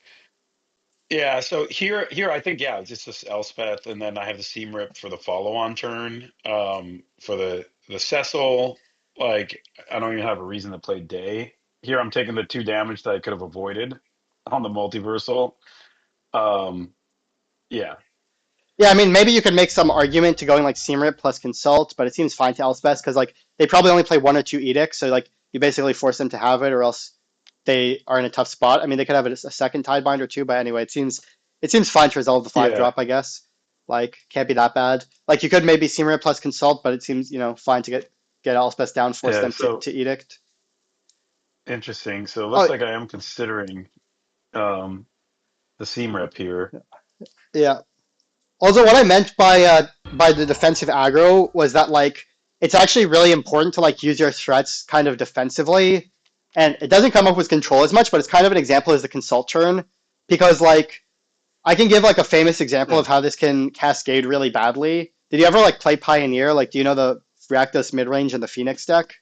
Yeah, so here I think yeah, it's just this Elspeth, and then I have the Seam Rip for the follow-on turn. For the Cecil, like I don't even have a reason to play Day. Here I'm taking the 2 damage that I could have avoided on the multiversal. Um, yeah, Yeah, I mean, maybe you could make some argument to going like Seamrip plus Consult, but it seems fine to Elspeth because like they probably only play one or two edicts, so like you basically force them to have it, or else they are in a tough spot. I mean, they could have a second Tidebind or two, but anyway, it seems fine to resolve the five yeah, drop, I guess. Like, can't be that bad. Like, you could maybe Seamrip plus Consult, but it seems, fine to get Elspeth down, force Yeah. them So to Edict. interesting. So it looks Oh, like I am considering um, the seam rep here. yeah. Also, what I meant by the defensive aggro was that like it's actually really important to like use your threats kind of defensively, and it doesn't come up with control as much, but it's kind of an example as the consult turn because like I can give like a famous example Hmm. of how this can cascade really badly. Did you ever like play Pioneer? Like, do you know the Rakdos mid range and the Phoenix deck?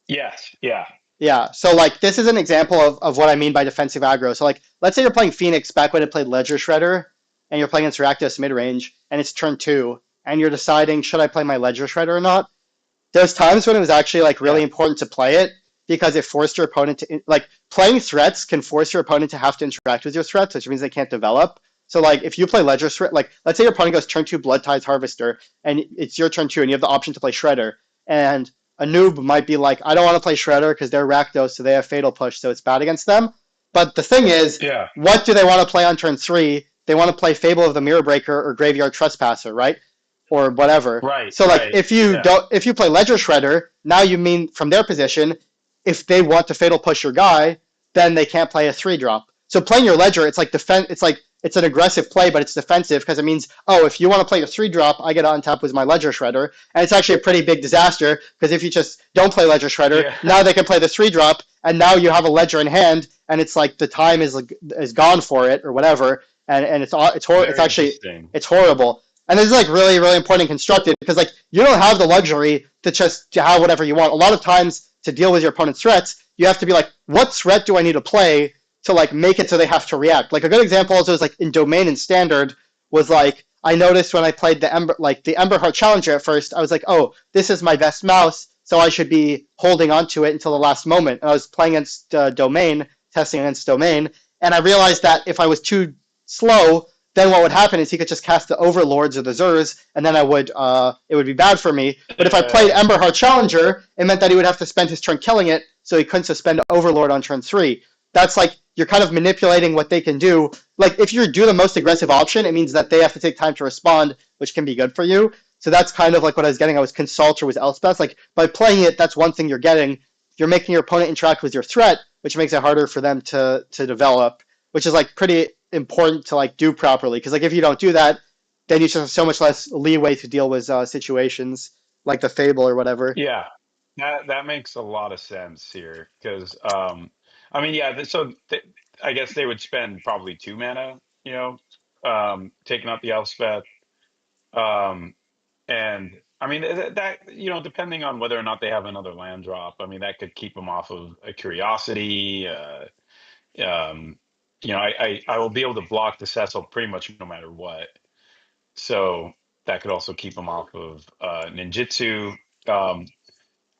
Yes. Yeah. Yeah, so like this is an example of what I mean by defensive aggro. So like let's say you're playing Phoenix back when it played Ledger Shredder and you're playing against Rakdos midrange and it's turn two and you're deciding should I play my Ledger Shredder or not? There's times when it was actually like really Yeah. important to play it because it forced your opponent to like playing threats can force your opponent to have to interact with your threats, which means they can't develop. So like if you play Ledger Shredder, like let's say your opponent goes turn two Blood Tides Harvester and it's your turn two and you have the option to play Shredder and a noob might be like, I don't want to play Shredder because they're Rakdos, so they have Fatal Push, so it's bad against them. But the thing is, Yeah. what do they want to play on turn three? They want to play Fable of the Mirror Breaker or Graveyard Trespasser, right? Or whatever. Right. So like Right. Yeah. if you play Ledger Shredder, now you mean from their position, if they want to Fatal Push your guy, then they can't play a three drop. So playing your Ledger, it's like it's an aggressive play, but it's defensive because it means, oh, if you want to play a three drop, I get on top with my Ledger Shredder. And it's actually a pretty big disaster because if you just don't play Ledger Shredder, Yeah. now they can play the three drop, and now you have a Ledger in hand, and it's like the time is gone for it or whatever, and it's Very actually interesting. it's horrible. And this is like really really important and constructed because like you don't have the luxury to have whatever you want. A lot of times to deal with your opponent's threats, you have to be like, what threat do I need to play to like make it so they have to react. Like a good example also is like in Domain and Standard was like I noticed when I played the Emberheart Challenger at first, I was like, oh, this is my best mouse, so I should be holding onto it until the last moment. And I was playing against Domain, testing against Domain, and I realized that if I was too slow, then what would happen is he could just cast the Overlords or the Zers, and then it would be bad for me. But if I played Emberheart Challenger, it meant that he would have to spend his turn killing it, so he couldn't suspend Overlord on turn three. That's like you're kind of manipulating what they can do. Like if you do the most aggressive option, it means that they have to take time to respond, which can be good for you. So that's kind of like what I was getting. I was Consult or with Elspeth. Like by playing it, that's one thing you're getting. You're making your opponent interact with your threat, which makes it harder for them to develop, which is like pretty important to like do properly. Because like if you don't do that, then you just have so much less leeway to deal with situations like the Fable or whatever. Yeah. That makes a lot of sense here because I mean yeah. I guess they would spend probably 2 mana. Taking out the Elspeth. Um, and I mean depending on whether or not they have another land drop. I mean that could keep them off of a Curiosity. Um, I will be able to block the Cecil pretty much no matter what. So that could also keep them off of ninjutsu. Um,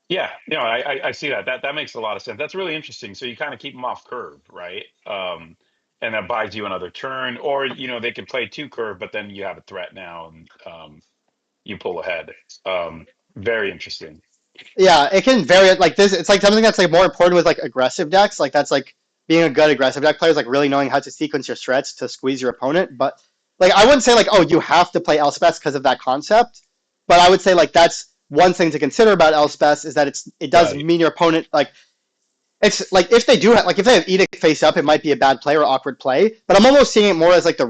yeah, I see that. That makes a lot of sense. That's really interesting. So you kind of keep them off curve, right? And that buys you another turn, or they could play two curve, but then you have a threat now, and you pull ahead. Very interesting. Yeah, it can vary like this. It's like something that's like more important with like aggressive decks. Like that's like being a good aggressive deck player is like really knowing how to sequence your threats to squeeze your opponent. But like I wouldn't say like, oh, you have to play Elspeth because of that concept. But I would say like that's one thing to consider about Elspeth is that it does Right. mean your opponent like it's like if they do have, like if they have Edict face up, it might be a bad play or awkward play. But I'm almost seeing it more as like the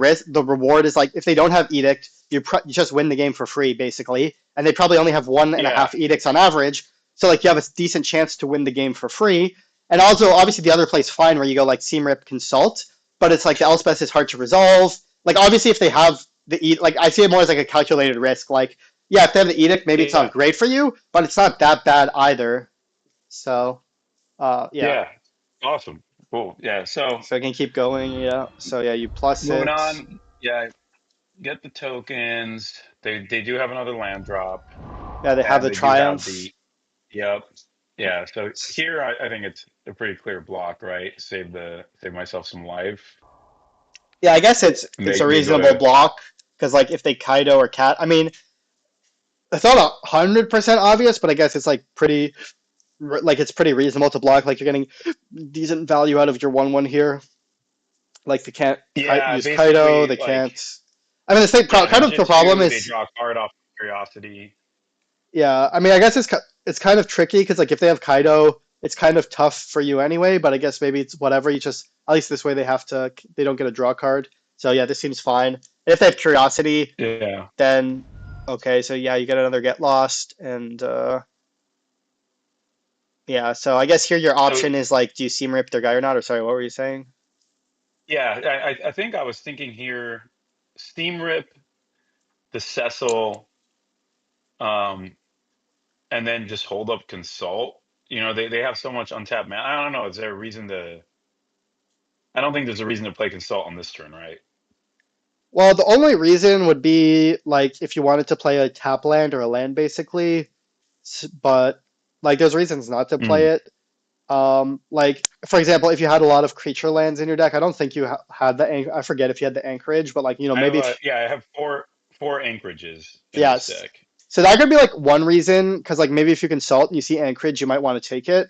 reward is like if they don't have Edict, you just win the game for free basically, and they probably only have one and a Yeah. half edicts on average. So like you have a decent chance to win the game for free. And also obviously the other play's fine where you go like Seamrip Consult, but it's like the Elspeth is hard to resolve. Like obviously if they have like I see it more as like a calculated risk. Like yeah, if they have the Edict, maybe it's Yeah. not great for you, but it's not that bad either. So yeah. Yeah. Awesome. Cool. Yeah. So So I can keep going, yeah. So yeah, you plus moving it. on. Yeah. Get the tokens. They do have another land drop, Yeah, they have and the they do have triumph. the. Yep. Yeah. So here, I think it's a pretty clear block, right? Save myself some life. Yeah, I guess it's a They go reasonable to. block because like if they Kaido or Cat, I mean, it's not 100% obvious, but I guess it's like it's pretty reasonable to block. Like you're getting decent value out of your 1/1 here. Like they can't Yeah. use Kaido, Basically, they like can't. I mean, the same Yeah, kind of the problem ninjutsu, they is, draw a card off curiosity. yeah. I mean, I guess it's kind of tricky because like if they have Kaido, it's kind of tough for you anyway. But I guess maybe it's whatever. You just at least this way they don't get a draw card. So yeah, this seems fine. And if they have curiosity, Yeah. then okay. So yeah, you get another get lost, and yeah. So I guess here your So option is like, do you seam rip their guy or not? Or sorry, what were you saying? yeah, I think I was thinking here, Steam Rip, the Cecil, um, and then just hold up Consult. They have so much untapped man. I don't know. Is there a reason to? I don't think there's a reason to play Consult on this turn, right? Well, the only reason would be like if you wanted to play a tap land or a land, basically. But like, there's reasons not to play Mm. it. Like for example, if you had a lot of creature lands in your deck, I don't think you had I forget if you had the anchorage, but like maybe if Yeah, I have four anchorages in this yes. deck. So that could be like one reason, because like maybe if you consult and you see anchorage, you might want to take it.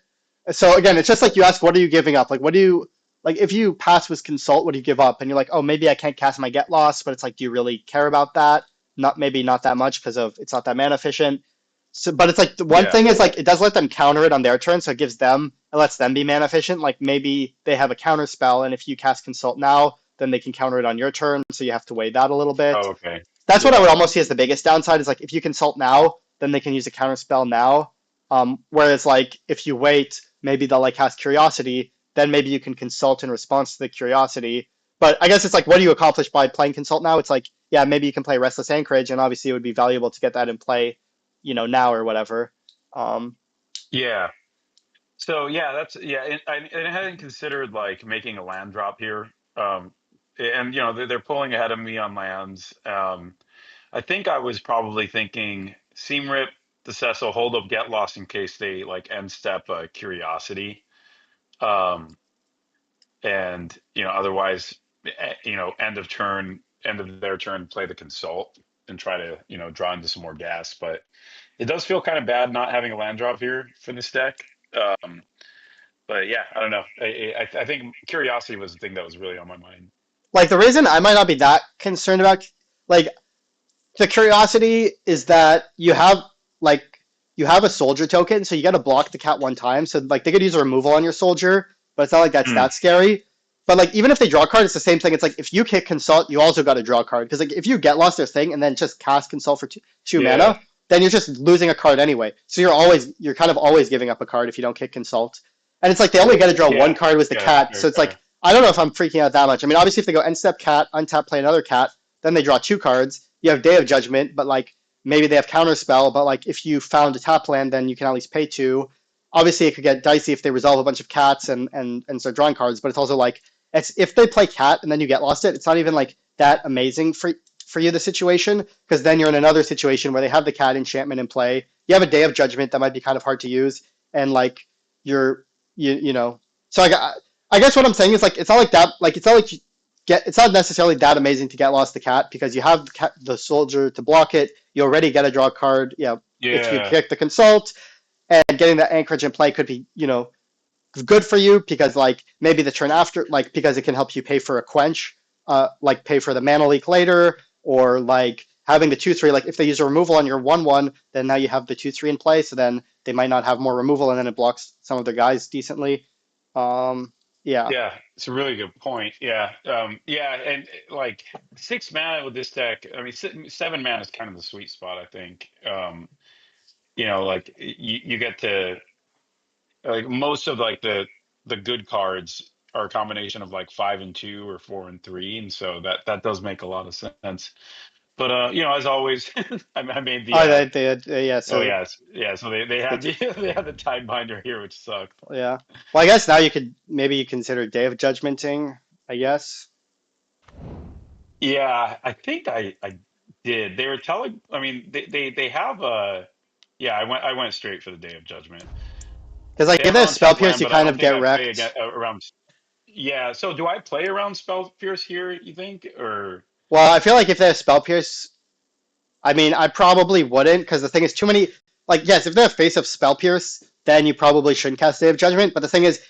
So again, it's just like you ask, what are you giving up? Like, what do you like if you pass with consult, what do you give up? And you're like, oh, maybe I can't cast my get lost, but it's like, do you really care about that? Not maybe not that much because of it's not that mana efficient. So, but it's like the one Yeah, thing is like it does let them counter it on their turn, so it lets them be mana efficient. Like maybe they have a counter spell, and if you cast consult now, then they can counter it on your turn. So you have to weigh that a little bit. oh, okay. That's what I would Yeah, almost see as the biggest downside is like if you consult now, then they can use a counter spell now. Whereas like if you wait, maybe they'll like cast curiosity, then maybe you can consult in response to the curiosity. But I guess it's like what do you accomplish by playing consult now? It's like, yeah, maybe you can play restless anchorage, and obviously it would be valuable to get that in play, now or whatever. Um, yeah. So yeah, that's yeah. And I hadn't considered like making a land drop here. And they're pulling ahead of me on lands. I think I was probably thinking Seam Rip, the Cecil, hold up, get lost in case they like end step Curiosity. Um, and otherwise, end of turn, end of their turn, play the Consult and try to draw into some more gas. But it does feel kind of bad not having a land drop here for this deck. Um, but yeah, I don't know. I think Curiosity was the thing that was really on my mind. like the reason I might not be that concerned about like the curiosity is that like you have a soldier token, so you got to block the cat one time. So like they could use a removal on your soldier, but it's not like that's Mm, that scary. But like even if they draw a card, it's the same thing. It's like if you kick consult, you also got to draw a card because like if you get lost their thing and then just cast consult for two yeah, mana, then you're just losing a card anyway. So you're kind of always giving up a card if you don't kick consult. And it's like they only got to draw one yeah, card with the yeah. That's cat, so very it's like fair. I don't know if I'm freaking out that much. I mean, obviously if they go end step cat, untap, play another cat, then they draw two cards. You have Day of Judgment, but like maybe they have Counterspell, but like if you found a tap land, then you can at least pay two. Obviously, it could get dicey if they resolve a bunch of cats and start drawing cards, but it's also like it's if they play cat and then you get lost it, it's not even like that amazing for you the situation because then you're in another situation where they have the cat enchantment in play. You have a Day of Judgment that might be kind of hard to use, and like you're you know. So I guess what I'm saying is like it's not like that. Like it's not like it's not necessarily that amazing to get lost the cat because you have the soldier to block it. You already get a draw card. Yeah, if you Yeah, kick the consult and getting that anchorage in play could be good for you because like maybe the turn after like because it can help you pay for a quench, like pay for the mana leak later or like having the 2/3 like if they use a removal on your 1/1 then now you have the 2/3 in play so then they might not have more removal and then it blocks some of their guys decently. Um, yeah. yeah. It's a really good point. Yeah, yeah, and like 6 mana with this deck. I mean, 7 mana is kind of the sweet spot. I think. Like you get to like most of like the good cards are a combination of like 5 and 2 or 4 and 3, and so that does make a lot of sense. But as always, I made the Oh, yeah. oh So yes, yeah. So they the have they have the time binder here, which sucked. yeah. Well, I guess now you could maybe you consider Day of Judgmenting. I guess Yeah, I think I did. They were telling. I mean, they have a. Yeah, I went straight for the Day of Judgment. because like They if have an they have Spell untapped Pierce, land, you but I kind don't of think get I play wrecked. again around. Yeah, so do I play around Spell Pierce here? You think or Well, I feel like if they have Spell Pierce, I mean, I probably wouldn't because the thing is too many. Like, yes, if they have face of Spell Pierce, then you probably shouldn't cast Day of Judgment. But the thing is,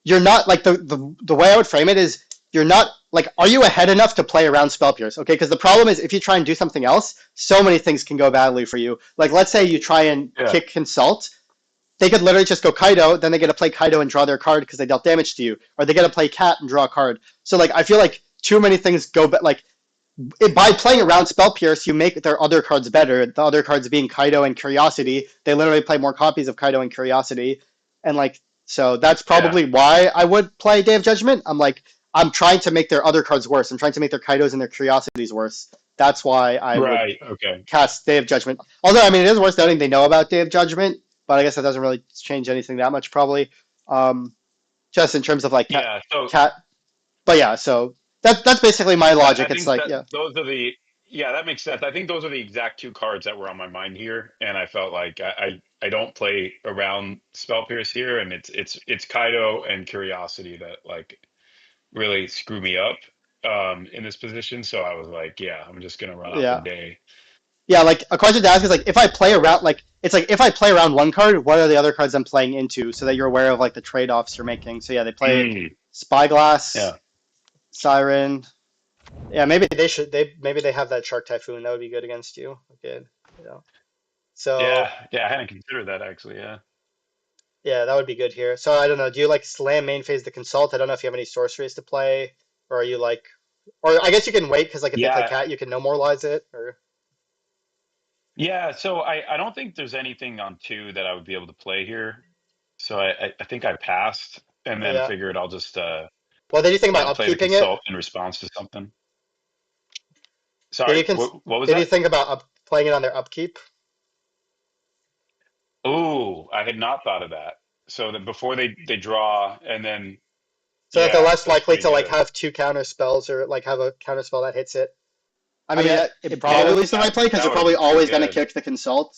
you're not like the way I would frame it is you're not like, are you ahead enough to play around Spell Pierce? Okay, because the problem is if you try and do something else, so many things can go badly for you. Like let's say you try and Yeah. kick Consult, they could literally just go Kaido, then they get to play Kaido and draw their card because they dealt damage to you, or they get to play Cat and draw a card. So like I feel like too many things go, but like by playing around Spell Pierce, you make their other cards better. The other cards being Kaido and Curiosity. They literally play more copies of Kaido and Curiosity, and like so that's probably why I would play Day of Judgment. I'm trying to make their other cards worse. I'm trying to make their Kaidos and their Curiosities worse. That's why I would Right. Okay. cast Day of Judgment. Although I mean, it is worth noting they know about Day of Judgment, but I guess that doesn't really change anything that much probably. Just in terms of like Yeah. So cat, but yeah, so that's basically my logic. I It's think like that those are the yeah, that makes sense. I think those are the exact two cards that were on my mind here, and I felt like I don't play around Spell Pierce here, and it's Kaido and Curiosity that like really screw me up in this position. So I was like, yeah, I'm just gonna run out the yeah. day. Yeah, like a question to ask is like if I play around like it's like if I play around one card, what are the other cards I'm playing into so that you're aware of like the trade-offs you're making. So yeah, they play Mm, Spyglass, yeah. Siren. Yeah, maybe they should maybe they have that Shark Typhoon. That would be good against you. Good. You know. So Yeah, yeah, I hadn't considered that actually. Yeah, yeah, that would be good here. So I don't know, do you like slam main phase the consult? I don't know if you have any sorceries to play, or are you like or I guess you can wait because like if they play yeah, cat you can no moralize it or yeah. So I don't think there's anything on two that I would be able to play here. So I think I passed and then yeah. figured I'll just Well, did you think about play the upkeeping it? consult in response to something. Did Sorry, you cons what was did you that? think about playing it on their upkeep? Oh, I had not thought of that. So that before they draw and then So that they're yeah, less that's likely pretty to like good. have two counter spells or like have a counter spell that hits it. I mean, it Yeah, probably is the right play because that you're would have been probably pretty always going to good. kick the consult,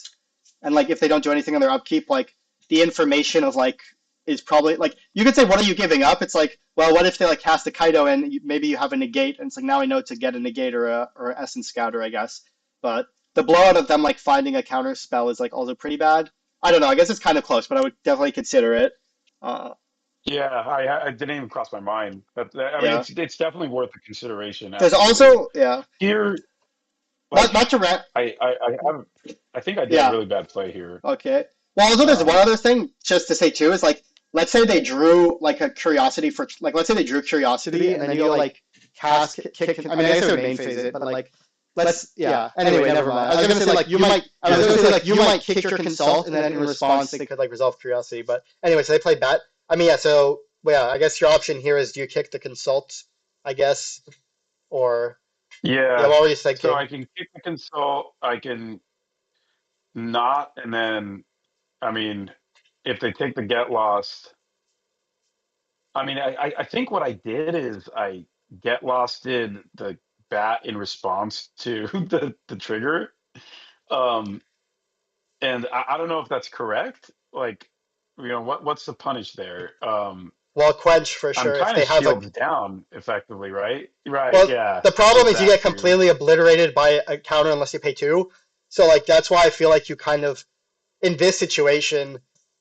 and like if they don't do anything on their upkeep, like the information of like is probably like you could say, what are you giving up? It's like, well, what if they like cast a Kaido and maybe you have a negate, and it's like now I know to get a negate or a Essence Scouter, I guess. But the blowout of them like finding a counter spell is like also pretty bad. I don't know. I guess it's kind of close, but I would definitely consider it. Uh, Yeah, I didn't even cross my mind. I mean, yeah. it's definitely worth the consideration. There's Absolutely. also yeah. Here, Not like not to rant. I have I think I did a Yeah. really bad play here. Okay. Well, also there's one Um, other thing just to say too is like let's say they drew like a curiosity for like let's say they drew curiosity and then you like cast kick. I mean, I guess it would main phase it, but like let's yeah. Anyway, never mind. I was gonna say like you might. I was gonna say like you might kick your consult and then in response they could like resolve curiosity. But anyway, so they played that. I mean, yeah. So well, yeah. I guess your option here is do you kick the consult? I guess or yeah. yeah, What were you so thinking? I can kick the consult, I can not, and then I mean, if they take the get lost, I mean, I think what I did is I get lost did the bat in response to the trigger. Um, and I don't know if that's correct. Like, what's the punish there? Well, quench for I'm sure if kind they of have a shields down effectively, right? Right, well, yeah. the problem There's is you get that too. completely obliterated by a counter unless you pay two. So like that's why I feel like you kind of in this situation,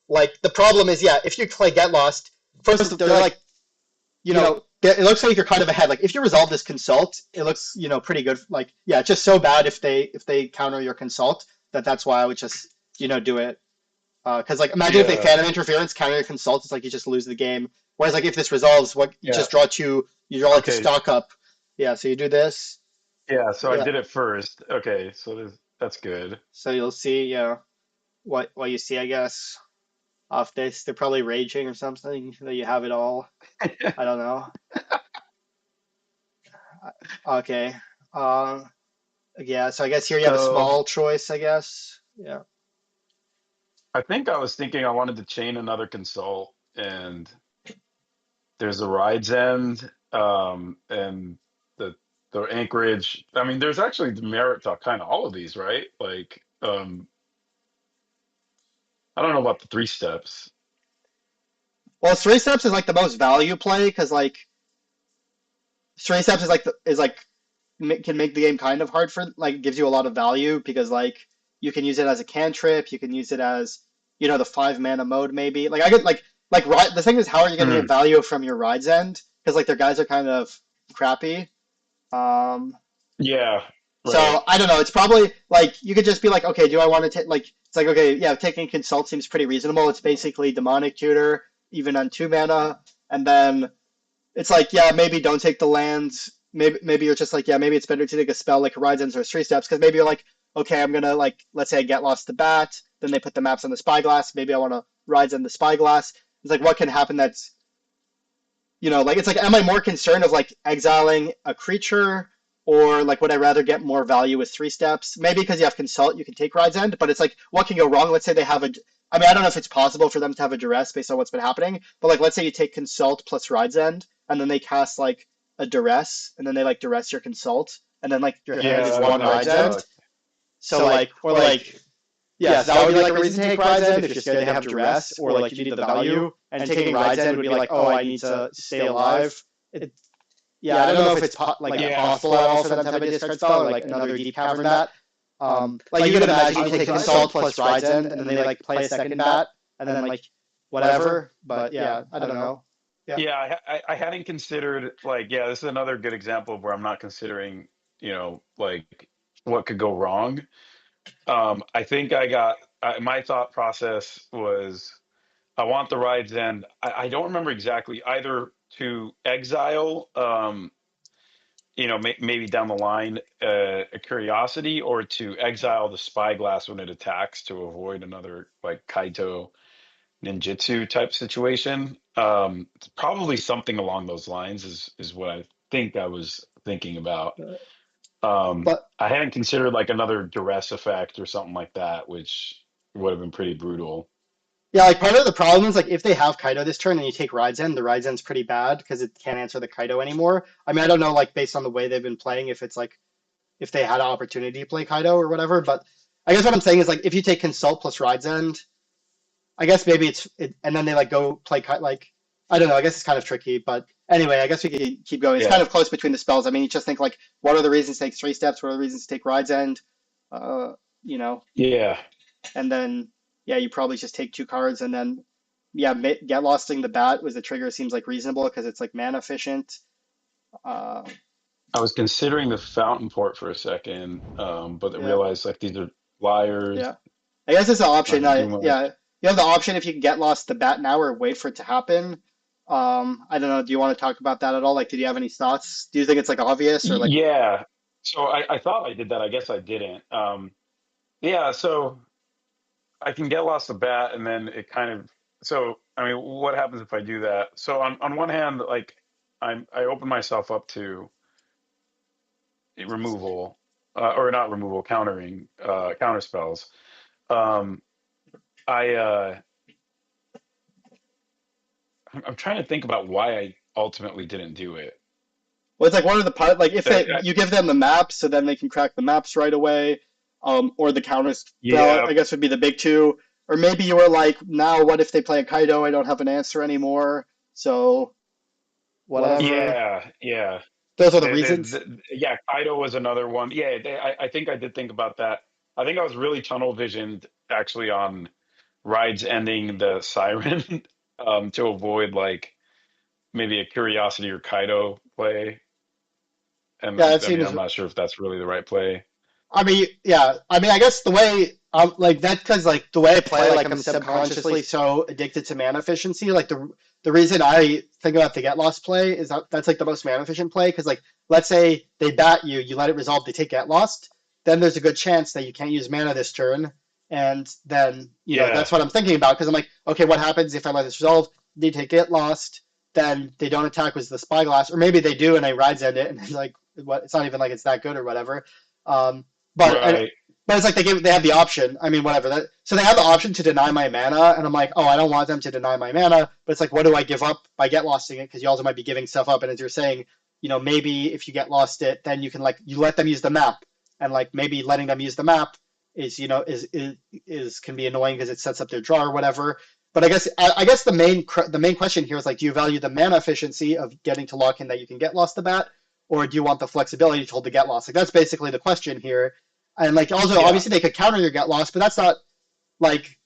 like the problem is yeah, if you play Get Lost, first they're like it looks like you're kind of ahead. Like if you resolve this consult, it looks pretty good. Like yeah, it's just so bad if they counter your consult that's why I would just do it. Because like imagine if they Yeah, Phantom Interference counter your consult, it's like you just lose the game. Whereas like if this resolves, what you yeah. just draw two, you draw like a Okay, stock up. Yeah, so you do this. yeah. So I Yeah, did it first. Okay, so that's good. so you'll see. Yeah, what you see, I guess. Off this, they're probably raging or something. That you have it all. I don't know. Okay. Uh, yeah. So I guess here you have a So small choice. I guess. Yeah. I think I was thinking I wanted to chain another consult, and there's a ride's end, and the the anchorage. I mean, there's actually merit to kind of all of these, right? Like, I don't know about the three steps. Well, three steps is like the most value play because like three steps is like can make the game kind of hard for like gives you a lot of value because like you can use it as a cantrip, you can use it as the 5 mana mode maybe. Like I could the thing is how are you going to get Hmm. value from your ride's end because like their guys are kind of crappy. Um, Yeah. Right. so I don't know. It's probably like you could just be like, okay, do I want to take like it's like okay, yeah, taking consult seems pretty reasonable. It's basically demonic tutor even on 2 mana, and then it's like yeah, maybe don't take the lands. Maybe you're just like yeah, maybe it's better to take a spell like Horizons or 3 steps because maybe you're like okay, I'm gonna like let's say I get lost the bat, then they put the maps on the spyglass. Maybe I want to Rise on the spyglass. It's like what can happen that's like it's like, am I more concerned of like exiling a creature or like would I rather get more value with 3 steps? Maybe because you have consult, you can take Ride's End, but it's like what can go wrong? Let's say they have a, I mean, I don't know if it's possible for them to have a duress based on what's been happening, but like let's say you take consult plus Ride's End and then they cast like a duress and then they like duress your consult and then like your hand Yeah, is one that would Ride's End. suck. So like, or like, yes, that would be like a reason to take Ride's End if you're scared they have duress or like you need the value. And taking Ride's End would be like, oh, I need to stay alive. It, yeah, I don't know if it's like possible at all for them to have a discard spell or like another deep cavern bat. Like you could imagine you take consult plus Ride's End and then they like play a second bat and then like whatever. But yeah, I don't know. Yeah. Yeah, I hadn't considered like yeah, this is another good example of where I'm not considering, like what could go wrong. I think my thought process was I want the Ride's End. I don't remember exactly either to exile, maybe down the line, a curiosity, or to exile the spyglass when it attacks to avoid another like Kaito ninjutsu type situation. It's probably something along those lines is what I think I was thinking about. But I hadn't considered like another duress effect or something like that, which would have been pretty brutal. yeah, like part of the problem is like if they have Kaido this turn and you take Ride's End, the Ride's End's pretty bad because it can't answer the Kaido anymore. I mean, I don't know like based on the way they've been playing if it's like if they had an opportunity to play Kaido or whatever, but I guess what I'm saying is like if you take Consult plus Ride's End, I guess maybe and then they like go play like I don't know. I guess it's kind of tricky, but anyway, I guess we could keep going. It's kind Yeah. of close between the spells. I mean, you just think like, what are the reasons to take 3 steps? What are the reasons to take Ride's End? Uh, you know, Yeah. and then yeah, you probably just take 2 cards, and then yeah, get losting the bat was the trigger. Seems like reasonable because it's like mana efficient. Uh, I was considering the fountain port for a second, but I yeah, realized like these are liars. yeah. I guess it's an Not option. gonna do Yeah, much. you have the option if you can get lost the bat now or wait for it to happen. I don't know. Do you want to talk about that at all? Like, did you have any thoughts? Do you think it's like obvious or like, Yeah. So I thought I did that. I guess I didn't. Yeah. So I can get lost the bat, and then it kind of. So I mean, what happens if I do that? So on one hand, like I open myself up to removal, or not removal, countering, counter spells. Um, I I'm trying to think about why I ultimately didn't do it. well, it's like what are the part like if Uh, they you give them the maps so then they can crack the maps right away, or the counter spell yeah, I guess would be the big two, or maybe you were like, now what if they play a Kaido? I don't have an answer anymore, so whatever. yeah. Those are the reasons. Yeah, Kaido was another one. Yeah, I think I did think about that. I think I was really tunnel visioned actually on rides ending the siren, to avoid like maybe a curiosity or Kaido play. And Yeah, it I mean, seems. I'm not sure if that's really the right play. I mean, yeah. I mean, I guess the way like that because like the way I play, like I'm subconsciously so addicted to mana efficiency. Like the reason I think about the get lost play is that's like the most mana efficient play because like let's say they bat you, you let it resolve, they take get lost, then there's a good chance that you can't use mana this turn, and then Yeah, that's what I'm thinking about because I'm like, okay, what happens if I let this resolve? They take get lost, then they don't attack with the spyglass, or maybe they do and I rides end it, and it's like what? It's not even like it's that good or whatever. Um, but right. but it's like they have the option. I mean, whatever. So they have the option to deny my mana, and I'm like, oh, I don't want them to deny my mana. But it's like, what do I give up by get losting it? Because you also might be giving stuff up. And as you're saying, maybe if you get lost it, then you can like you let them use the map, and like maybe letting them use the map is is can be annoying because it sets up their draw or whatever. But I guess the main question here is like, do you value the mana efficiency of getting to lock in that you can get lost the bat, or do you want the flexibility to hold the get lost? Like that's basically the question here. And like also Yeah, obviously they could counter your get lost, but that's not like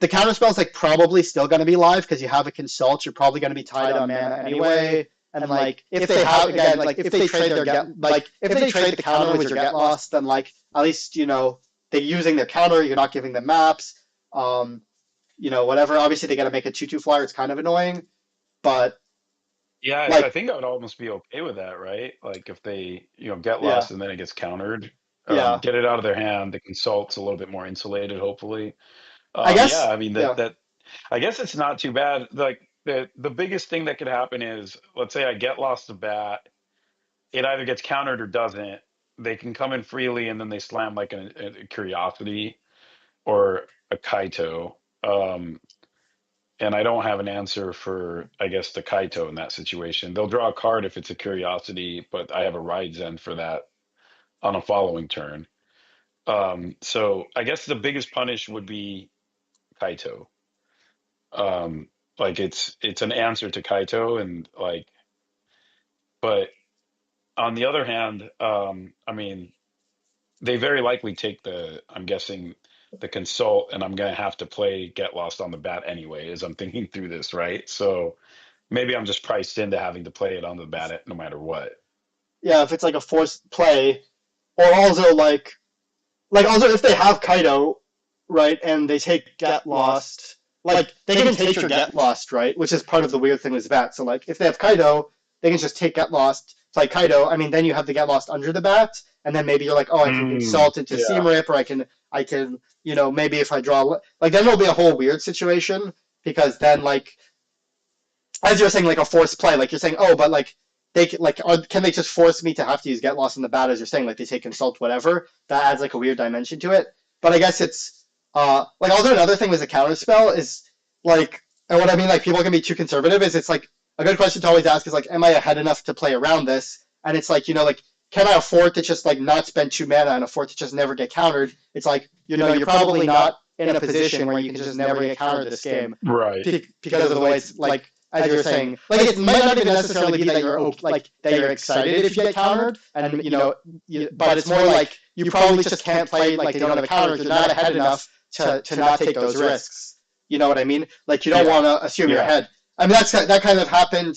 the counter spell is like probably still going to be live because you have a consult. You're probably going to be tied on mana anyway, And like if they have again, like if they trade their get like if they trade the counter with your get lost, then like at least they're using their counter. You're not giving them maps. Whatever. Obviously they got to make a 2/2 flyer. It's kind of annoying, but Yeah, I like think I would almost be okay with that, right? Like if they, get yeah, lost and then it gets countered, yeah. get it out of their hand. The consult's a little bit more insulated, hopefully. I Yeah, guess I mean yeah. I guess it's not too bad. Like the biggest thing that could happen is, let's say I get lost a bat, it either gets countered or doesn't. They can come in freely and then they slam like a curiosity or a Kaito. Um, and I don't have an answer for, I guess, the Kaito in that situation. They'll draw a card if it's a curiosity, but I have a ride Zen for that on a following turn. So I guess the biggest punish would be Kaito. Like it's an answer to Kaito, and like, but on the other hand, I mean, they very likely take I'm guessing, the consult, and I'm gonna have to play Get Lost on the bat anyway, as I'm thinking through this, right? So maybe I'm just priced into having to play it on the bat no matter what. Yeah, if it's like a forced play, or also like also if they have Kaido, right, and they take Get Lost, like they can take your Get Lost, right, which is part of the weird thing with bat. So like if they have Kaido, they can just take Get Lost, play Kaido. I mean, then you have the Get Lost under the bat, and then maybe you're like, oh, I can consult into Yeah. Seam Rip, or I can maybe if I draw like then it'll be a whole weird situation because then like as you're saying like a forced play, like you're saying, oh, but like can they just force me to have to use Get Lost in the bat as you're saying, like they take consult whatever, that adds like a weird dimension to it. But I guess it's like also another thing with a counter spell is like, and what I mean like people can be too conservative is it's like a good question to always ask is like, am I ahead enough to play around this? And it's like like can I afford to just like not spend 2 mana and afford to just never get countered? It's like you're probably not in a position where you can just never get countered this game, Right. because of the way it's like as you're saying, like it might not even necessarily be that you're excited if you get countered, and but it's more like you probably just can't play like they don't have a counter. You're not ahead enough to not take those risks. You know what I mean? Like you don't want to assume you're ahead. I mean that kind of happened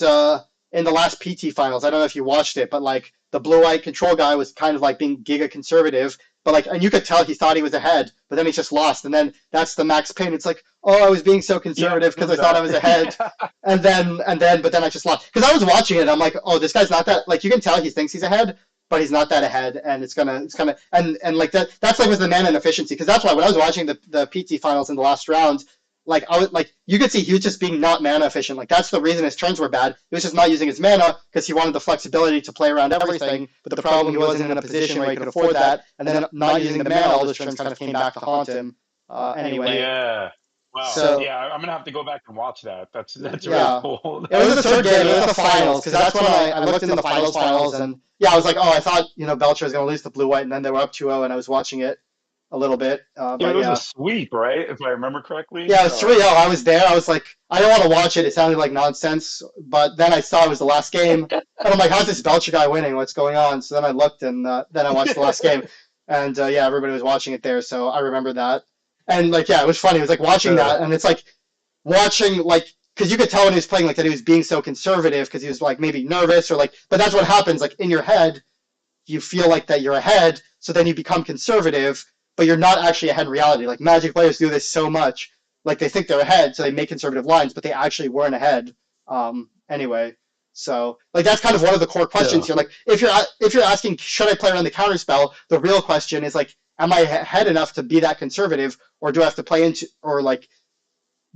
in the last PT finals. I don't know if you watched it, but like the blue-white control guy was kind of like being giga conservative, but like, and you could tell he thought he was ahead, but then he just lost, and then that's the max pain. It's like, oh, I was being so conservative because I thought I was ahead, but then I just lost because I was watching it. I'm like, oh, this guy's not that. Like you can tell he thinks he's ahead, but he's not that ahead, and it's gonna and like that's like with the mana inefficiency, because that's why when I was watching the PT finals in the last round, like I was like you could see he was just being not mana efficient. Like that's the reason his turns were bad. He was just not using his mana because he wanted the flexibility to play around everything. But the problem, he wasn't in a position where he could afford that, and then not using the mana, all those turns kind of came back to haunt him. Anyway. Yeah. Wow. So yeah, I'm gonna have to go back and watch that. That's yeah. really cool. It was the third game. It was the finals because that's when I looked in the finals, and yeah, I was like, oh, I thought Belcher was gonna lose to blue white, and then they were up 2-0, and I was watching it a little bit. But it was a sweep, right? If I remember correctly. Yeah, it was 3-0. I was there. I was like, I don't want to watch it. It sounded like nonsense. But then I saw it was the last game. And I'm like, how's this Belcher guy winning? What's going on? So then I looked, and then I watched the last game. And yeah, everybody was watching it there. So I remember that. And like, yeah, it was funny. It was like watching that. And it's like watching, like, because you could tell when he was playing like that he was being so conservative because he was like maybe nervous or like, but that's what happens. Like in your head, you feel like that you're ahead. So then you become conservative, but you're not actually ahead in reality. Like Magic players do this so much. Like they think they're ahead, so they make conservative lines, but they actually weren't ahead. Anyway, so like that's kind of one of the core questions here. Like if you're asking, should I play around the counter spell? The real question is like, am I ahead enough to be that conservative, or do I have to play into, or like,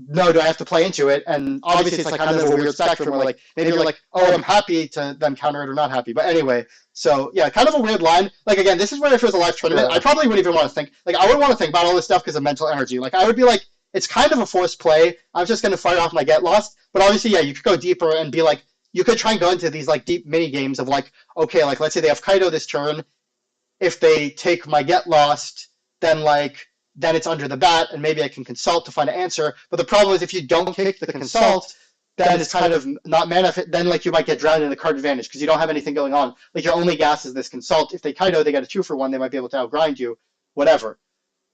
no, do I have to play into it? And obviously it's like kind of a weird spectrum where like maybe you're like, oh, I'm happy to them counter it or not happy. But anyway, so yeah, kind of a weird line. Like again, this is where if it was a live tournament, I probably wouldn't even want to think. Like I would want to think about all this stuff because of mental energy. Like I would be like, it's kind of a forced play. I'm just gonna fire off my Get Lost. But obviously, yeah, you could go deeper and be like, you could try and go into these like deep mini games of like, okay, like let's say they have Kaido this turn. If they take my Get Lost, then it's under the bat, and maybe I can consult to find an answer. But the problem is if you don't take the consult, then it's kind of not mana. Then like you might get drowned in the card advantage because you don't have anything going on. Like your only gas is this consult. If they Kaido, they get a 2-for-1. They might be able to outgrind you, whatever.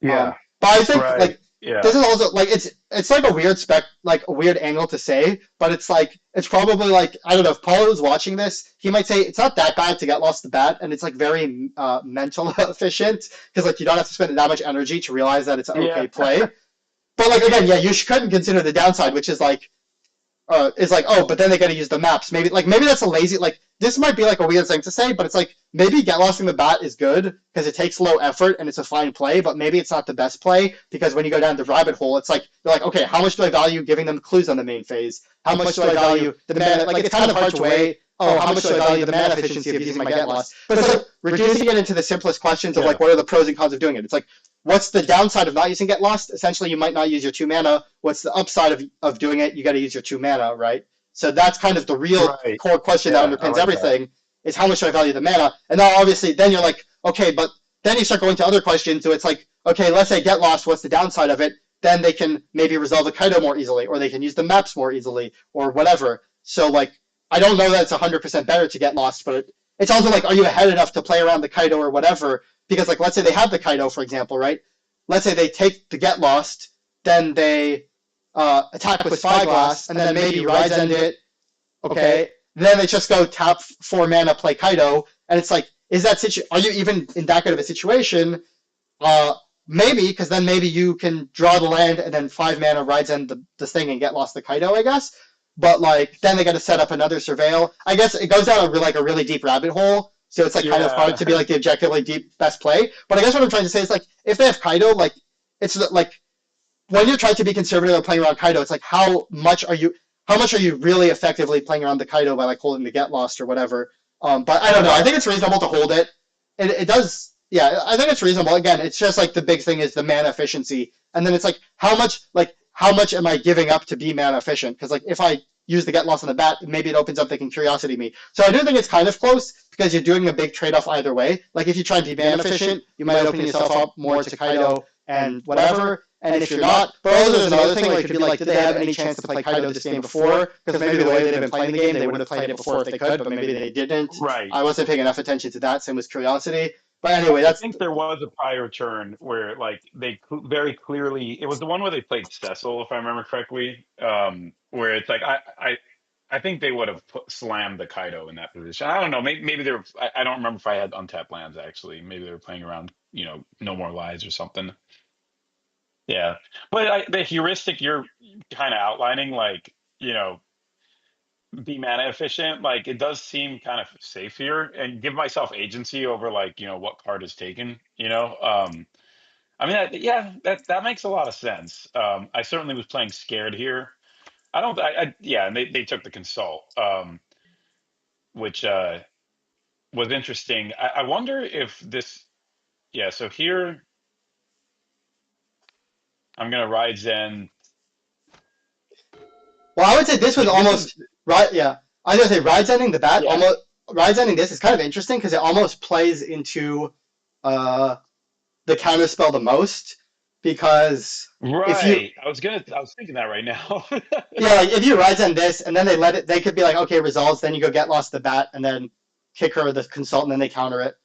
Yeah. But I think like Yeah. this is also like it's like a weird spec like a weird angle to say, but it's like it's probably like I don't know if Paul was watching this, he might say it's not that bad to get lost the bat, and it's like very mental efficient because like you don't have to spend that much energy to realize that it's an Yeah. okay play. But like again, yeah, you couldn't consider the downside, which is like, oh, but then they got to use the maps. Maybe that's a lazy like this might be like a weird thing to say, but it's like maybe get lost in the bat is good because it takes low effort and it's a fine play, but maybe it's not the best play because when you go down the rabbit hole, it's like you're like, okay, how much do I value giving them clues on the main phase? How much do I value the mana? Like it's kind of hard to weigh. Oh, how much do I value the mana efficiency of using my get lost? But it's like reducing it into the simplest questions of Yeah. like what are the pros and cons of doing it. It's like what's the downside of not using get lost? Essentially, you might not use your 2 mana. What's the upside of doing it? You got to use your 2 mana, right? So that's kind of the real Right. core question that Yeah. I underpins like that. everything is how much do I value the mana? And now obviously then you're like, okay, but then you start going to other questions. So it's like, okay, let's say get lost, what's the downside of it? Then they can maybe resolve the Kaido more easily, or they can use the maps more easily, or whatever. So like I don't know that it's 100% better to get lost, but it's also like, are you ahead enough to play around the Kaido or whatever? Because like let's say they have the Kaido, for example, right? Let's say they take the get lost, then they attack with Spyglass, and then maybe Rise End it. Okay, then they just go tap 4 mana, play Kaido, and it's like, is that are you even in that good of a situation? Uh, maybe because then maybe you can draw the land and then 5 mana Rise End the thing and get lost the Kaido, I guess. But like then they got to set up another surveil. I guess it goes down like a really deep rabbit hole. So it's like kind of hard Yeah. to be like the objectively deep best play. But I guess what I'm trying to say is like if they have Kaido, like it's like when you're trying to be conservative and playing around Kaido, it's like how much are you really effectively playing around the Kaido by like holding the get lost or whatever. But I don't know. I think it's reasonable to hold it. It does. Yeah, I think it's reasonable. Again, it's just like the big thing is the mana efficiency, and then it's like how much am I giving up to be mana efficient? Because like if I use the get lost on the bat, maybe it opens up thinking curiosity me. So I do think it's kind of close because you're doing a big trade off either way. Like if you try and be mana efficient, you might open yourself up more to Kaido and whatever. And if you're not, but also there's another thing where you could be like, did they have any chance to play Kaido this game before? Because maybe the way they've been playing the game, they would have played it before if they could, but maybe they didn't. Right. I wasn't paying enough attention to that. Same with curiosity. But anyway, I that's think there was a prior turn where like very clearly it was the one where they played Cecil, if I remember correctly. Where it's like I think they would have slammed the Kaido in that position. I don't know. Maybe they were. I don't remember if I had untapped lands actually. Maybe they were playing around, No More Lies or something. Yeah, but the heuristic you're kind of outlining, like be mana efficient, like it does seem kind of safe here, and give myself agency over like what card is taken. I mean, yeah, that makes a lot of sense. I certainly was playing scared here. I don't. Yeah, and they took the consult, which was interesting. I wonder if this. Yeah, so here I'm gonna ride Zen. well, I would say this was This is almost right. Yeah, I was gonna say Rides ending the bat. yeah. Almost Rides ending this is kind of interesting because it almost plays into uh, the counterspell the most because if you Right. I was thinking that right now. yeah, like if you rise on this and then they let it, they could be like, okay, resolves. Then you go get lost the bat and then kick her the consult and then they counter it.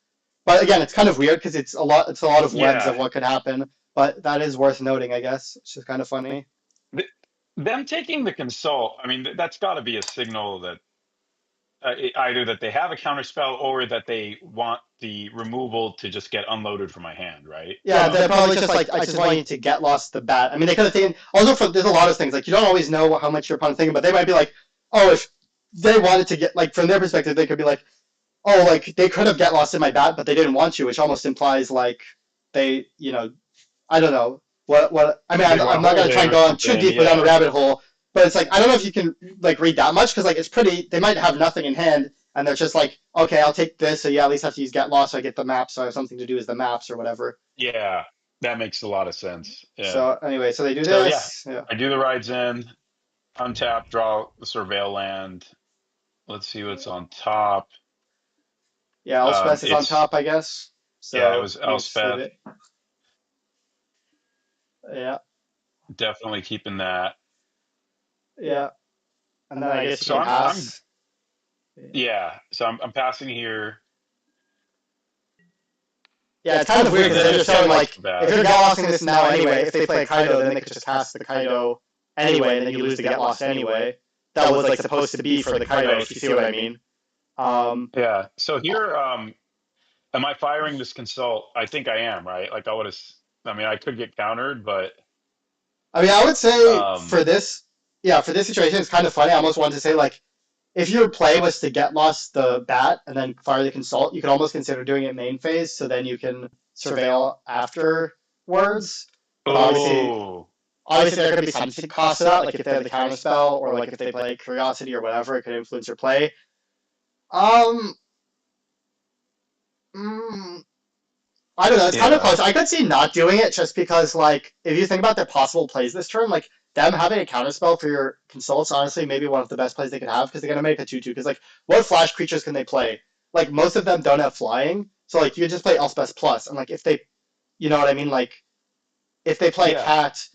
But again, it's kind of weird because it's a lot. It's a lot of webs of Yeah. what could happen. But that is worth noting, I guess. It's just kind of funny. Th- Them taking the consult, I mean, that's got to be a signal that either that they have a counterspell or that they want the removal to just get unloaded from my hand, right? Yeah, they're probably just like, I just want you to get lost the bat. I mean, they could have taken. Also, there's a lot of things like you don't always know how much your opponent's thinking, but they might be like, oh, if they wanted to get like from their perspective, they could be like, oh, like they could have get lost in my bat, but they didn't want to, which almost implies like they, I don't know what. I mean, They want I'm to not gonna hold try it and or go on too something. deep down the Yeah. rabbit hole, but it's like I don't know if you can like read that much because like it's pretty. They might have nothing in hand, and they're just like, okay, I'll take this. So yeah, at least I have to use get lost, so I get the maps, so I have something to do with the maps or whatever. Yeah. That makes a lot of sense. Yeah. So anyway, so they do So yeah, this. Yeah, I do the rides in, untap, draw the surveil land. Let's see what's on top. yeah. Elspeth is on It's top, I guess. Yeah, it So was you just leave Elspeth. it. Yeah, Definitely keeping that. yeah. And then I guess you So can I'm pass. yeah. So I'm passing here. Yeah, it's kind of weird because they're just showing like if bad. you're get losing this now anyway, if they play Kaido, then they could just cast the Kaido anyway, and then you lose the get lost anyway. That was like supposed to be for the Kaido, if you see what I mean. Yeah. So here, am I firing this consult? I think I am, right? Like I would have. I mean, I could get countered, but I mean, I would say um, for this, yeah, for this situation, it's kind of funny. I almost wanted to say like if your play was to get lost the bat and then fire the consult, you could almost consider doing it main phase, so then you can surveil afterwards. But oh, obviously there could be some cost to that, like if they have the counter spell or like if they play curiosity or whatever, it could influence your play. Um, mm, I don't know. It's kind of yeah, close. I could see not doing it just because, like, if you think about the possible plays this turn, like them having a counterspell for your consults, honestly, maybe one of the best plays they could have because they're gonna make a 2/2. Because like, what flash creatures can they play? Like, most of them don't have flying, so like you can just play Elspeth plus, and like if they, you know what I mean, like if they play yeah, cat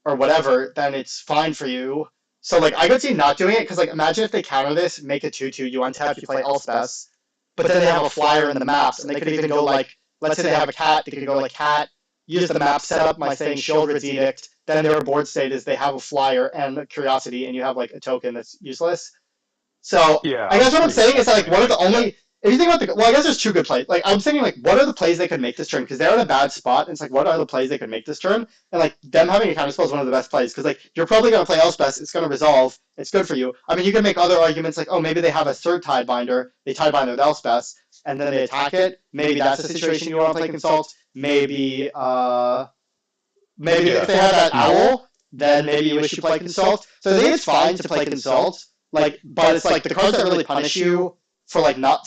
or whatever, then it's fine for you. So like, I could see not doing it because like, imagine if they counter this, make a 2/2, you untap, you play Elspeth, but then they have a flyer in the maps, and they could even go like, let's say they have a cat, they could go like cat, use the map setup by saying Shieldred's Edict, then their board state is they have a flyer and a curiosity, and you have like a token that's useless. So yeah. I I guess what I'm see. saying I is that see like what you're one of the saying. Yeah, only if you think about the well, I guess there's two good plays. Like I'm thinking like what are the plays they could make this turn because they're in a bad spot. And it's like what are the plays they could make this turn? And like them having a counterspell is one of the best plays because like you're probably gonna play Elspeth. It's gonna resolve. It's good for you. I mean you can make other arguments like oh maybe they have a third Tidebinder. They Tidebinder with Elspeth and then they attack it. Maybe that's a situation you want to play Consult. Maybe if yeah, they have that owl, then maybe you wish you play Consult. So I think it's fine to play Consult. Like, but it's like the cards that really punish you for like not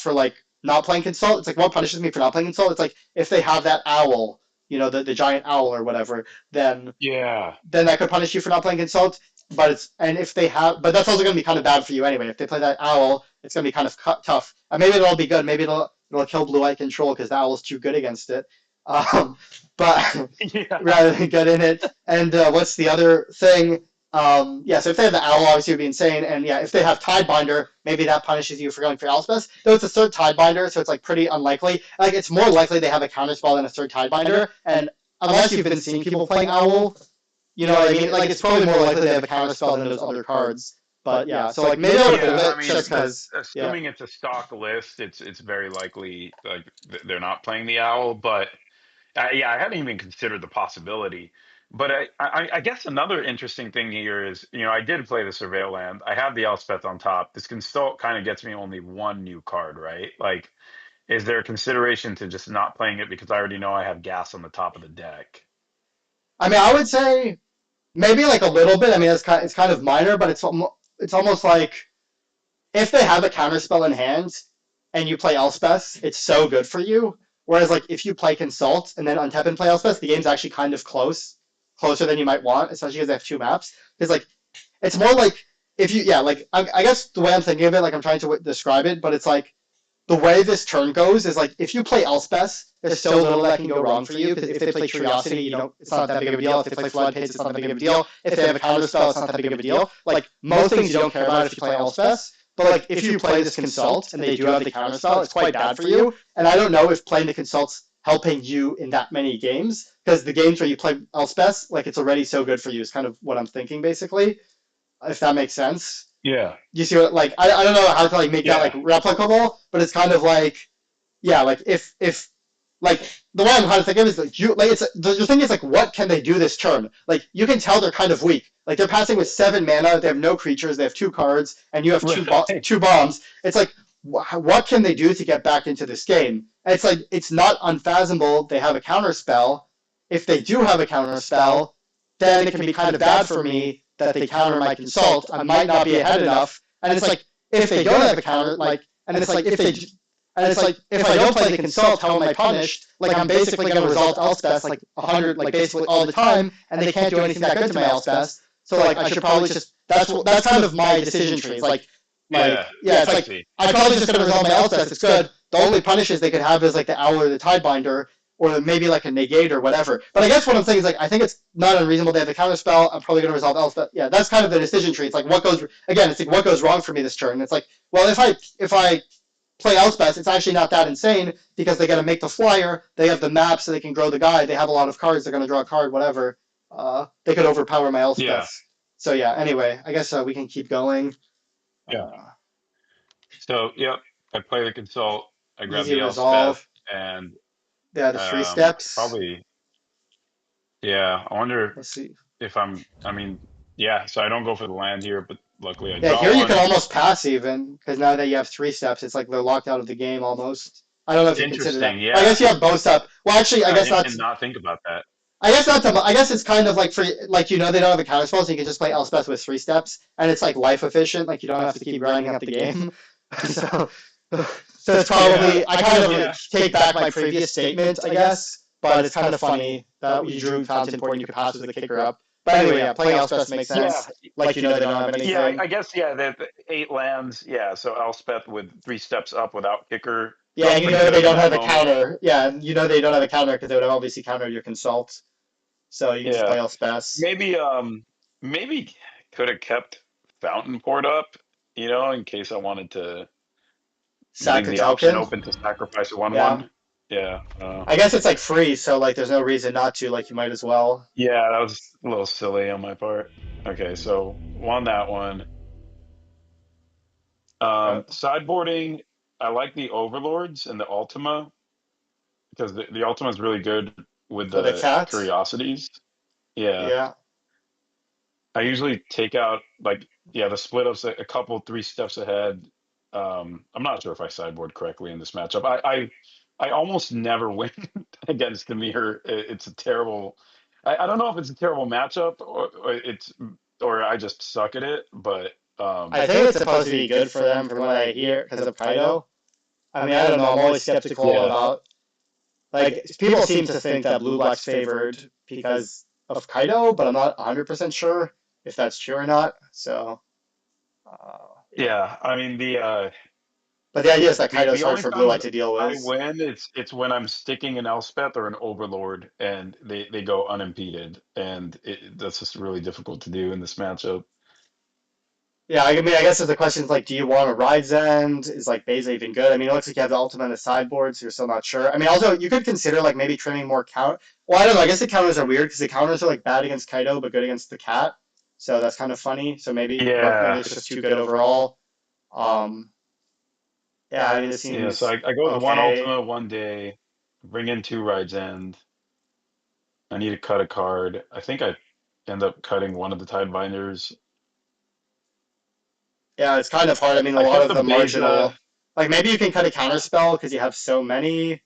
playing Consult. It's like what punishes me for not playing Consult. It's like if they have that owl, you know, the giant owl or whatever, then yeah, that could punish you for not playing Consult. But it's and if they have, but that's also going to be kind of bad for you anyway. If they play that owl, it's going to be kind of tough. And maybe it'll be good. Maybe it'll kill Blue Eye Control because the owl's too good against it. But yeah, rather than get in it. And what's the other thing? Yeah, so if they have the owl, obviously it would be insane. And yeah, if they have Tidebinder, maybe that punishes you for going for Elspeth. Though it's a third Tidebinder, so it's like pretty unlikely. Like it's more likely they have a counterspell than a third Tidebinder. And unless you've been seeing people playing owl, you know what I mean? Like it's probably more likely they have a counterspell than those other cards. But yeah, so like maybe I would yeah. hold I it mean, just because yeah. assuming it's a stock list, it's very likely like they're not playing the owl. But yeah, I hadn't even considered the possibility. But I guess another interesting thing here is, I did play the Surveil Land. I have the Elspeth on top. This Consult kind of gets me only one new card, right? Like, is there a consideration to just not playing it because I already know I have gas on the top of the deck? I mean, I would say maybe like a little bit. I mean, it's kind of minor, but it's almost like if they have a counterspell in hand and you play Elspeth, it's so good for you. Whereas like if you play Consult and then untap and play Elspeth, the game's actually kind of closer than you might want, especially because they have two maps. Because like it's more like if you yeah like I guess the way I'm thinking of it, like I'm trying to describe it, but it's like the way this turn goes is like if you play Elspeth, there's so little that can go wrong for you because if they play Curiosity, it's not that big of a deal. If they play Flood Haze, it's not that big of a deal. If they have a counterspell, it's not that big of a deal. Like most things you don't care about if you play Elspeth. But like if you play this Consult and they do have the counterspell, it's quite bad for you. And I don't know if playing the Consult's helping you in that many games because the games where you play Elspeth, like it's already so good for you. Is kind of what I'm thinking basically, if that makes sense. Yeah, You see what like I don't know how to like make that like yeah, replicable, but it's kind of like yeah, like if like the way I'm kind of thinking of is like you like it's the thing is like what can they do this turn? Like you can tell they're kind of weak. Like they're passing with 7 mana, they have no creatures, they have 2 cards, and you have right. two bombs. It's like what can they do to get back into this game? And it's like it's not unfathomable they have a counter spell. If they do have a counter spell, then it can be kind of bad for me that they counter my Consult. I might not be ahead enough. And it's like if they don't have a counter, like and it's like if I don't play the Consult, how am I punished? Like I'm basically going to result Elspeth like 100, like basically all the time, and they can't do anything that good to my Elspeth. So like I should probably just that's kind of my decision tree. It's Yeah, yeah, it's I like see. I probably just going to resolve my Elspeth. It's good. The only punishes they could have is like the Owl or the Tidebinder, or maybe like a negate or whatever. But I guess what I'm saying is like I think it's not unreasonable they have a counter spell. I'm probably going to resolve Elspeth. Yeah, that's kind of the decision tree. It's like what goes again. It's like what goes wrong for me this turn. It's like well if I play Elspeth, it's actually not that insane because they got to make the flyer. They have the map, so they can grow the guy. They have a lot of cards. They're going to draw a card, whatever. They could overpower my Yeah. Elspeth. So yeah. Anyway, I guess we can keep going. Yeah. Uh, So, yep, I play the consult. I grab Easy the Elspeth, resolve. and Yeah, the three steps. probably, yeah. I wonder Let's see. if I mean, yeah. So I don't go for the land here, but luckily I Yeah, draw here you can one. almost pass even because now that you have three steps, it's like they're locked out of the game almost. I don't know if you consider that. Interesting. I Yeah. guess you have both up. Well, actually, I I guess didn't that's. not think about that. I guess that's. I guess it's kind of like for like they don't have a counter spell, so you can just play Elspeth with three steps, and it's like life efficient. Like you don't have to keep grinding up the game. so, so it's Yeah. probably. I kind of Yeah. take back my previous statement, I guess, but it's kind of funny that you drew Fountain Port and you could pass with the kicker up. But anyway, yeah, playing Elspeth makes Yeah. sense. Like they don't have Yeah. anything. I guess, yeah, the 8 lands. Yeah. So Elspeth with 3 steps up without kicker Yeah, felt and pretty good they in don't that have a moment. counter. Yeah, and they don't have a counter because they would have obviously countered your consult. So you can just Yeah. play Elspeth. Maybe could have kept Fountain Port up, in case I wanted to Sack leave a the option token. open to sacrifice a 1 Yeah. 1. Yeah. I guess it's like free, so like there's no reason not to. Like you might as well. Yeah, that was a little silly on my part. Okay, so won that one. Uh, Sideboarding, I like the Overlords and the Ultima because the Ultima is really good with for the the cat. curiosities. Yeah. Yeah. I usually take out like, yeah, the split ups a couple 3 steps ahead. I'm not sure if I sideboard correctly in this matchup. I almost never win against the mirror. It's a terrible. I don't know if it's a terrible matchup or I just suck at it, but I think it's supposed to be good for them from what I hear because of Kaido. I mean, I don't know. I'm always skeptical yeah, about like people seem to think that Blue Black's favored because of Kaido, but I'm not 100% sure if that's true or not. So, yeah. yeah. I mean But the idea is that the Kaido's the hard only for Blue times White to deal I with. win, it's when I'm sticking an Elspeth or an Overlord and they go unimpeded, and that's just really difficult to do in this matchup. Yeah, I mean, I guess the question is like, do you want a Ride's End? Is like Beza even good? I mean, it looks like you have the Ultimate and the sideboard, so you're still not sure. I mean, also you could consider like maybe trimming more count. Well, I don't know. I guess the counters are weird because the counters are like bad against Kaido but good against the cat. So that's kind of funny. So maybe Yeah, it's just too good overall. Um, yeah, I mean, it yeah. So seems I go with one okay. Ultima one day, bring in 2 Rides End. I need to cut a card. I think I end up cutting one of the Tidebinders. Yeah, it's kind of hard. I mean, a I lot kept of the the Beza. marginal, like maybe you can cut a counter spell because you have so many,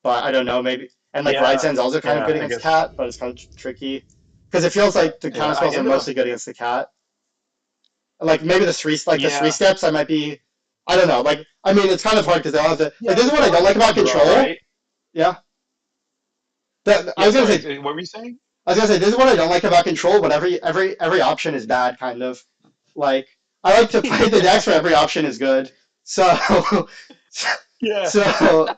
but I don't know. Maybe and like Ride's Yeah, End's also kind of yeah. good I against guess. cat, but it's kind of tricky because it feels like the Yeah, counter I spells are ended up. mostly good against the cat. Like maybe the three Yeah, steps I might be. I don't know. Like I mean, it's kind of hard because they all have the like. yeah. This is what The I don't rest like of them about draw, control. right? Yeah, I Yeah. was gonna Sorry. say. What were you saying? I was gonna say this is what I don't like about control. But every option is bad, kind of. Like I like to play the decks where every option is good. So Yeah. so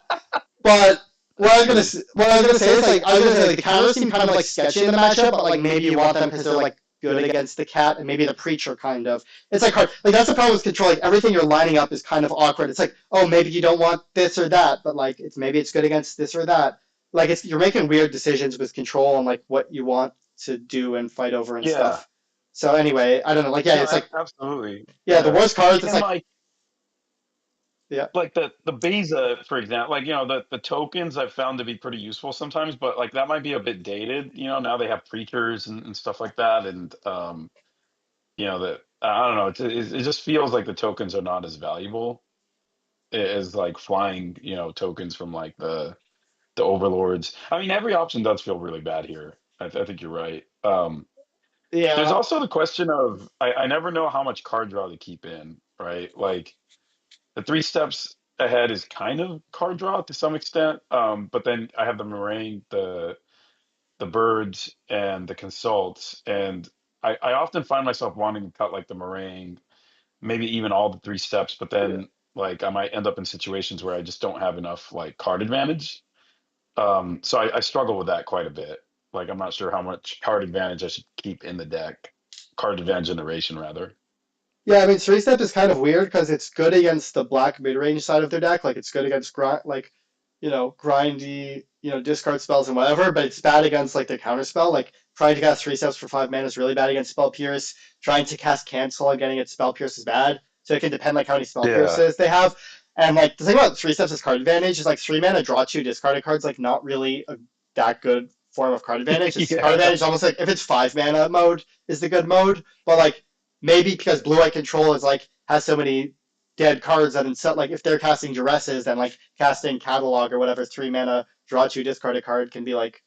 but what I was gonna say is like I was gonna say like the counters seem kind of like sketchy in the matchup, but like maybe you want them because they're like good against the cat and maybe the preacher kind of. It's like hard. Like that's the problem with control. Like everything you're lining up is kind of awkward. It's like oh maybe you don't want this or that, but like it's good against this or that. Like it's you're making weird decisions with control and like what you want to do and fight over and Yeah. stuff. So anyway, I don't know. Like yeah, No, it's like absolutely. yeah, the Yeah. worst cards. It's And like like yeah, the Beza, for example, like the tokens I've found to be pretty useful sometimes, but like that might be a bit dated. Now they have preachers and stuff like that, and that I don't know. It just feels like the tokens are not as valuable as like flying, tokens from like the overlords. I mean, every option does feel really bad here. I think you're right. There's yeah, also the question of I never know how much card draw to keep in, right? Like the 3 steps ahead is kind of card draw to some extent, but then I have the meringue, the birds, and the consults, and I often find myself wanting to cut like the meringue, maybe even all the 3 steps, but yeah. then like I might end up in situations where I just don't have enough like card advantage. So I struggle with that quite a bit. Like I'm not sure how much card advantage I should keep in the deck. Card advantage generation rather. Yeah, I mean, three step is kind of weird because it's good against the black mid range side of their deck. Like it's good against like grindy discard spells and whatever. But it's bad against like the counter spell. Like trying to cast three steps for 5 mana is really bad against spell pierce. Trying to cast cancel and getting its spell pierce is bad. So it can depend like how many spell Yeah. pierces they have. And like the thing about three steps is card advantage is like 3 mana draw two discarded cards like not really that good form of card advantage. It's card Yeah. advantage is almost like if it's 5 mana mode is the good mode, but like maybe because blue white control is like has so many dead cards that instead like if they're casting duresses, then like casting catalog or whatever 3 mana draw two discarded card can be like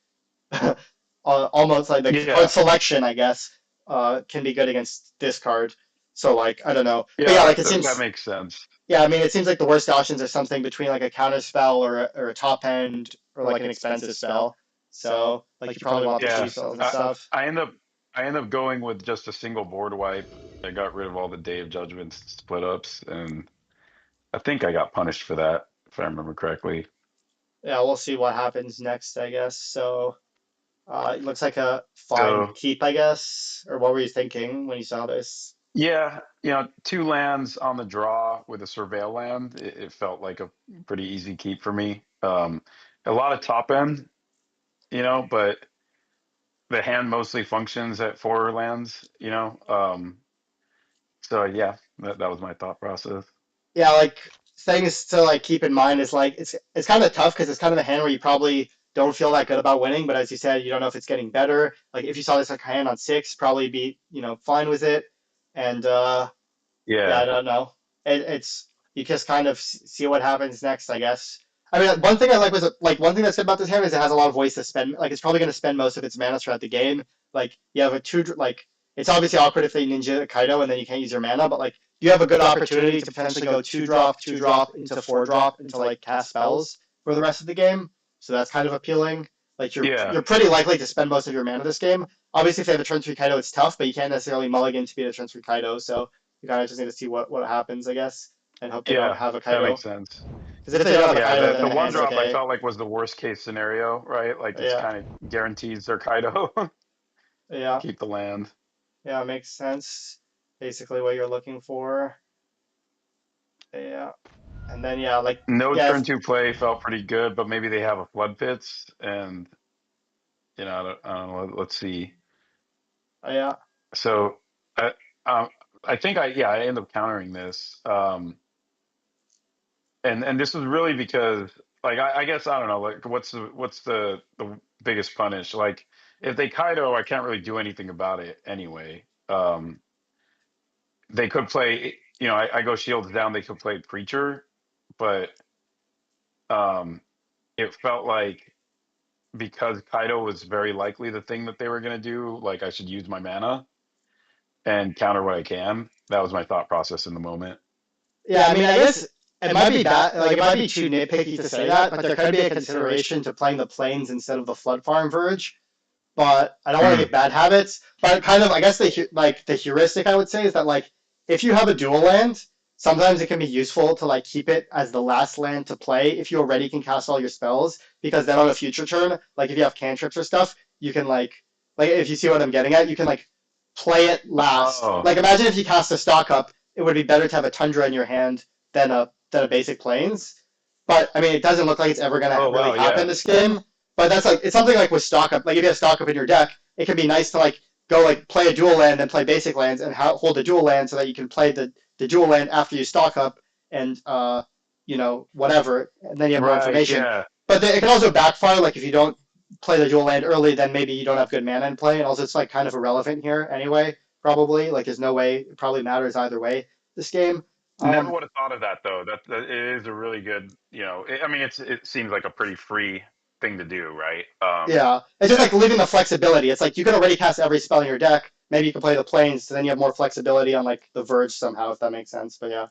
almost like the card Yeah. selection I guess can be good against this card. So like I don't know, but yeah, Yeah, like it that seems makes sense. yeah, I mean, it seems like the worst options are something between like a counter spell or a top end or like an expensive spell. So like you probably want the cheap Yeah. spells and I, stuff. I end up I end up going with just a single board wipe. I got rid of all the Day of Judgments split ups, and I think I got punished for that, if I remember correctly. Yeah, we'll see what happens next, I guess. So it looks like a fine So keep, I guess. Or what were you thinking when you saw this? yeah, 2 lands on the draw with a surveil land. It felt like a pretty easy keep for me. A lot of top end, but the hand mostly functions at 4 lands. So yeah, that was my thought process. Yeah, like things to like keep in mind is like it's kind of tough because it's kind of a hand where you probably don't feel that good about winning, but as you said, you don't know if it's getting better. Like if you saw this like hand on six, probably be fine with it. And yeah, I Yeah. don't know. It's you just kind of see what happens next, I guess. I mean, one thing I like was like one thing that's good about this hand is it has a lot of ways to spend. Like it's probably going to spend most of its mana throughout the game. Like you have a two like it's obviously awkward if they ninja Kaido and then you can't use your mana, but like you have a good opportunity to potentially go two drop into four drop into like cast spells for the rest of the game. So that's kind of appealing. Like Yeah. you're pretty likely to spend most of your mana this game. Obviously, if they have a turn three Kaido, it's tough, but you can't necessarily mulligan to beat a turn three Kaido. So you kind of just need to see what happens, I guess, and hope they don't Yeah, have a that Kaido. makes sense. Because if they don't have a Yeah, Kaido, the then the one hand's drop I okay. felt like was the worst case scenario, right? Like it's Yeah, kind of guarantees their Kaido. yeah, Keep the land. yeah. Makes sense. Basically, what you're looking for. Yeah, and then yeah, like No yeah, turn two play felt pretty good, but maybe they have a flood pits, and I don't know. Let's see. yeah, So, I, um, I think I end up countering this, and this was really because like I guess I don't know like what's the biggest punish like if they Kaido I can't really do anything about it anyway. They could play I go shields down. They could play preacher, but um, it felt like because Kaido was very likely the thing that they were gonna do, like I should use my mana and counter what I can. That was my thought process in the moment. yeah. I mean, I guess it might be bad. Like it might be too nitpicky to say that, but there could be a consideration to playing the plains instead of the flood farm verge. But I don't want to Mm, get bad habits. But kind of, I guess the heuristic I would say is that like if you have a dual land, sometimes it can be useful to like keep it as the last land to play if you already can cast all your spells, because then on a future turn, like if you have cantrips or stuff, you can like if you see what I'm getting at, you can like play it last. oh, Like imagine if you cast a stock up, it would be better to have a tundra in your hand than a basic plains. But I mean, it doesn't look like it's ever gonna oh really wow, happen yeah, this game. But that's like it's something like with stock up. Like if you have stock up in your deck, it can be nice to like go like play a dual land and play basic lands and hold a dual land so that you can play the dual land after you stock up and whatever, and then you have more right, information. yeah, But it can also backfire. Like if you don't play the dual land early, then maybe you don't have good mana in play, and also it's like kind of irrelevant here anyway. Probably like there's no way it probably matters either way this game. never Um, would have thought of that though. That it is a really good, I mean, it seems like a pretty free thing to do, right? Yeah, it's just like leaving the flexibility. It's like you can already cast every spell in your deck. Maybe you can play the planes, so then you have more flexibility on like the verge somehow, if that makes sense. But yeah,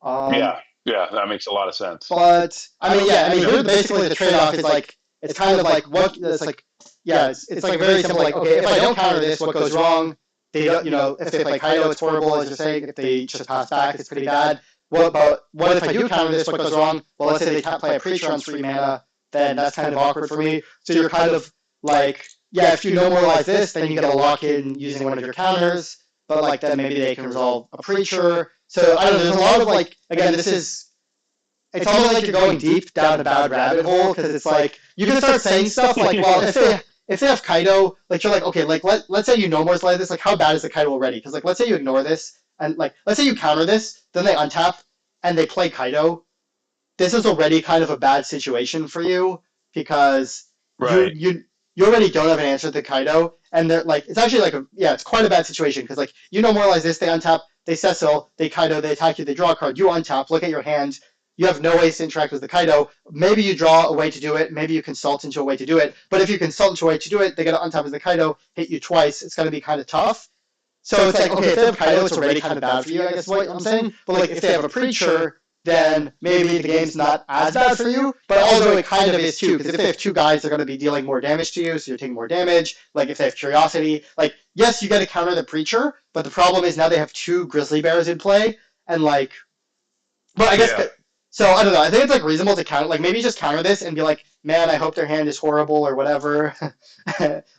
um, Yeah, yeah, that makes a lot of sense. but I mean, yeah, I mean, here basically the trade-off is like it's kind of like what it's like. Yeah, it's like very simple. Like, okay, if I don't counter this, what goes wrong? They don't, if they play Kaido, it's horrible, as you're saying. If they just pass back, it's pretty bad. But what if I do counter this? What goes wrong? Well, let's say they can't play a preacher on 3 mana, then that's kind of awkward for me. So you're kind of like, yeah, if you normalize this, then you get a lock in using one of your counters. but like then maybe they can resolve a Preacher. So I don't know. There's a lot of like again, this is it's almost like you're going deep down a bad rabbit hole because it's like you can start saying stuff like, well, if they have Kaido, like you're like, okay, like let's say you know more like this, like how bad is the Kaido already? Because like let's say you ignore this and like let's say you counter this, then they untap and they play Kaido. This is already kind of a bad situation for you because Right. you already don't have an answer to Kaido, and they're like it's actually like it's quite a bad situation because like you know more like this, they untap, they Cecil, they Kaido, they attack you, they draw a card, you untap, look at your hand. You have no ways to interact with the Kaido. Maybe you draw a way to do it. Maybe you consult into a way to do it. But if you consult into a way to do it, they get to untap as the Kaido, hit you twice. It's going to be kind of tough. So it's like, okay, if they have Kaido, it's already kind of bad for you, I guess what I'm saying. But like if they have a Preacher, then maybe the game's not as bad for you. But also it kind of is too, because if they have two guys, they're going to be dealing more damage to you, so you're taking more damage. Like if they have Curiosity, like yes, you get to counter the Preacher, but the problem is now they have two Grizzly Bears in play, and like, but I guess. Yeah. So I don't know. I think it's like reasonable to counter. Like maybe just counter this and be like, "Man, I hope their hand is horrible" or whatever.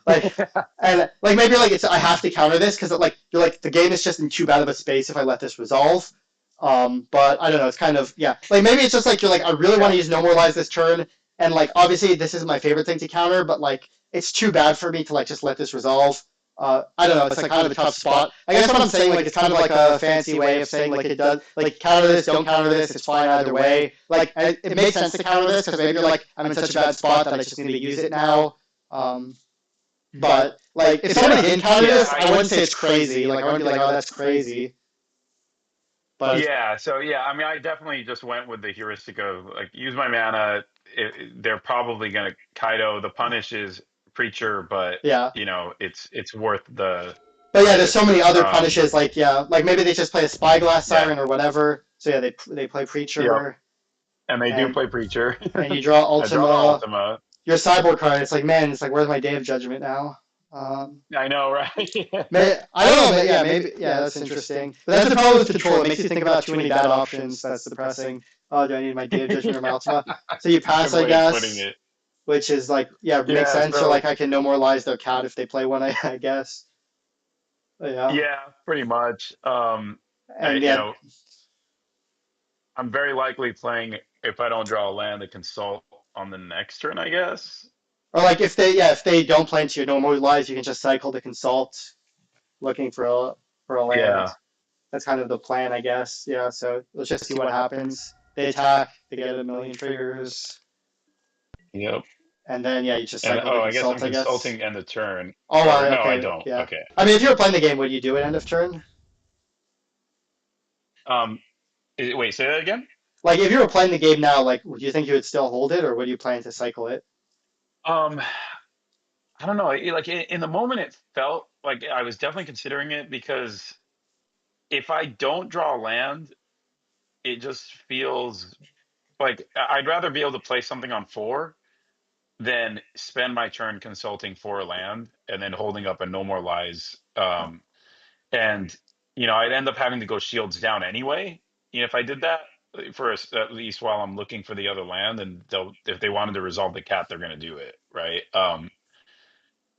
Like, and like maybe like it's I have to counter this because like you're like the game is just in too bad of a space if I let this resolve. But I don't know. It's kind of Like maybe it's just like you're like I really want to use No More Lies this turn, and like obviously this isn't my favorite thing to counter, but like it's too bad for me to like just let this resolve. I don't know. It's like kind of a tough spot. I guess what I'm saying, like, it's kind of like a fancy way of saying, like, it does, like, counter this, don't counter this, it's fine either way. Like, it makes sense to counter this because maybe you're like, I'm in such a bad spot that I just need to use it now. But like, if somebody didn't counter this, I wouldn't say it's crazy. Like, I wouldn't be like, oh, that's crazy. But Yeah. So yeah, I mean, I definitely just went with the heuristic of like use my mana. They're probably gonna Kaido. The punish is Preacher, but yeah. it's worth But the yeah, there's so risk. many other punishes. Like like maybe they just play a Spyglass Yeah. Siren or whatever. So yeah, they play Preacher. Yep. And they do and play Preacher. and you draw I draw the Ultima. Ultima. Your sideboard card. It's like, man, it's like, where's my Day of Judgment now? I know, right? I don't know, but yeah, maybe, that's interesting. But that's the problem with control. It makes you think about too many bad options. That's depressing. Oh, do I need my Day of Judgment or my Ultima? So you pass, I Good way of putting guess, it. which is like, makes Yeah. sense. So Or like, I can No More Lies their cat if they play one, I guess. But, yeah. yeah, pretty much. And I'm very likely playing if I don't draw a land to consult on the next turn, I guess. or like if they don't play into your No More Lies, you can just cycle to consult, looking for a land. Yeah. That's kind of the plan, I guess. Yeah. So let's just see what happens. They attack. They get a million triggers. Yep. And then you just And cycle to I guess I'm consult, I guess. consulting end of turn. Oh, Or, no, okay, I don't. yeah. Okay. I mean, if you were playing the game, would you do it end of turn? Um, wait, say that again. Like, if you were playing the game now, like, would you think you would still hold it, or would you plan to cycle it? Um, I don't know. Like in the moment, it felt like I was definitely considering it because if I don't draw land, it just feels like I'd rather be able to play something on 4 than spend my turn consulting for a land and then holding up a No More Lies. And I'd end up having to go shields down anyway. If I did that for at least while I'm looking for the other land, and if they wanted to resolve the cat, they're going to do it, right?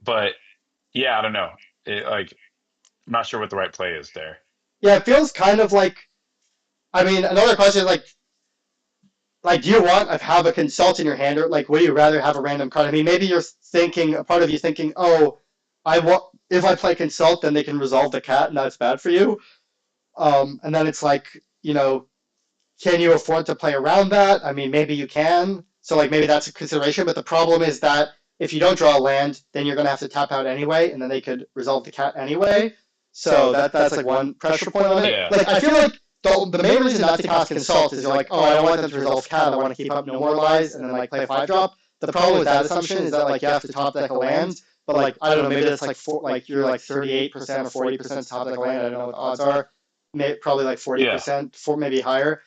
But yeah, I don't know. Like, I'm not sure what the right play is there. Yeah, it feels kind of like. I mean, another question is like, do you want to have a consult in your hand, or like, would you rather have a random card? I mean, maybe you're thinking, a part of you thinking, oh, if I play consult, then they can resolve the cat, and that's bad for you. And then it's like, can you afford to play around that? I mean, maybe you can. So like maybe that's a consideration. But the problem is that if you don't draw a land, then you're gonna have to tap out anyway, and then they could resolve the cat anyway. So that's like one pressure point on it. Yeah. Like I feel like the main reason not to cast consult is you're like, oh, I don't want them to resolve cat. I want to keep up No More Lies and then like play 5-drop. The problem with that assumption is that like you have to top deck a land. But like I don't know, maybe that's like you're like 38% or 40% top deck a land. I don't know what the odds are. Probably like 40%, for maybe higher.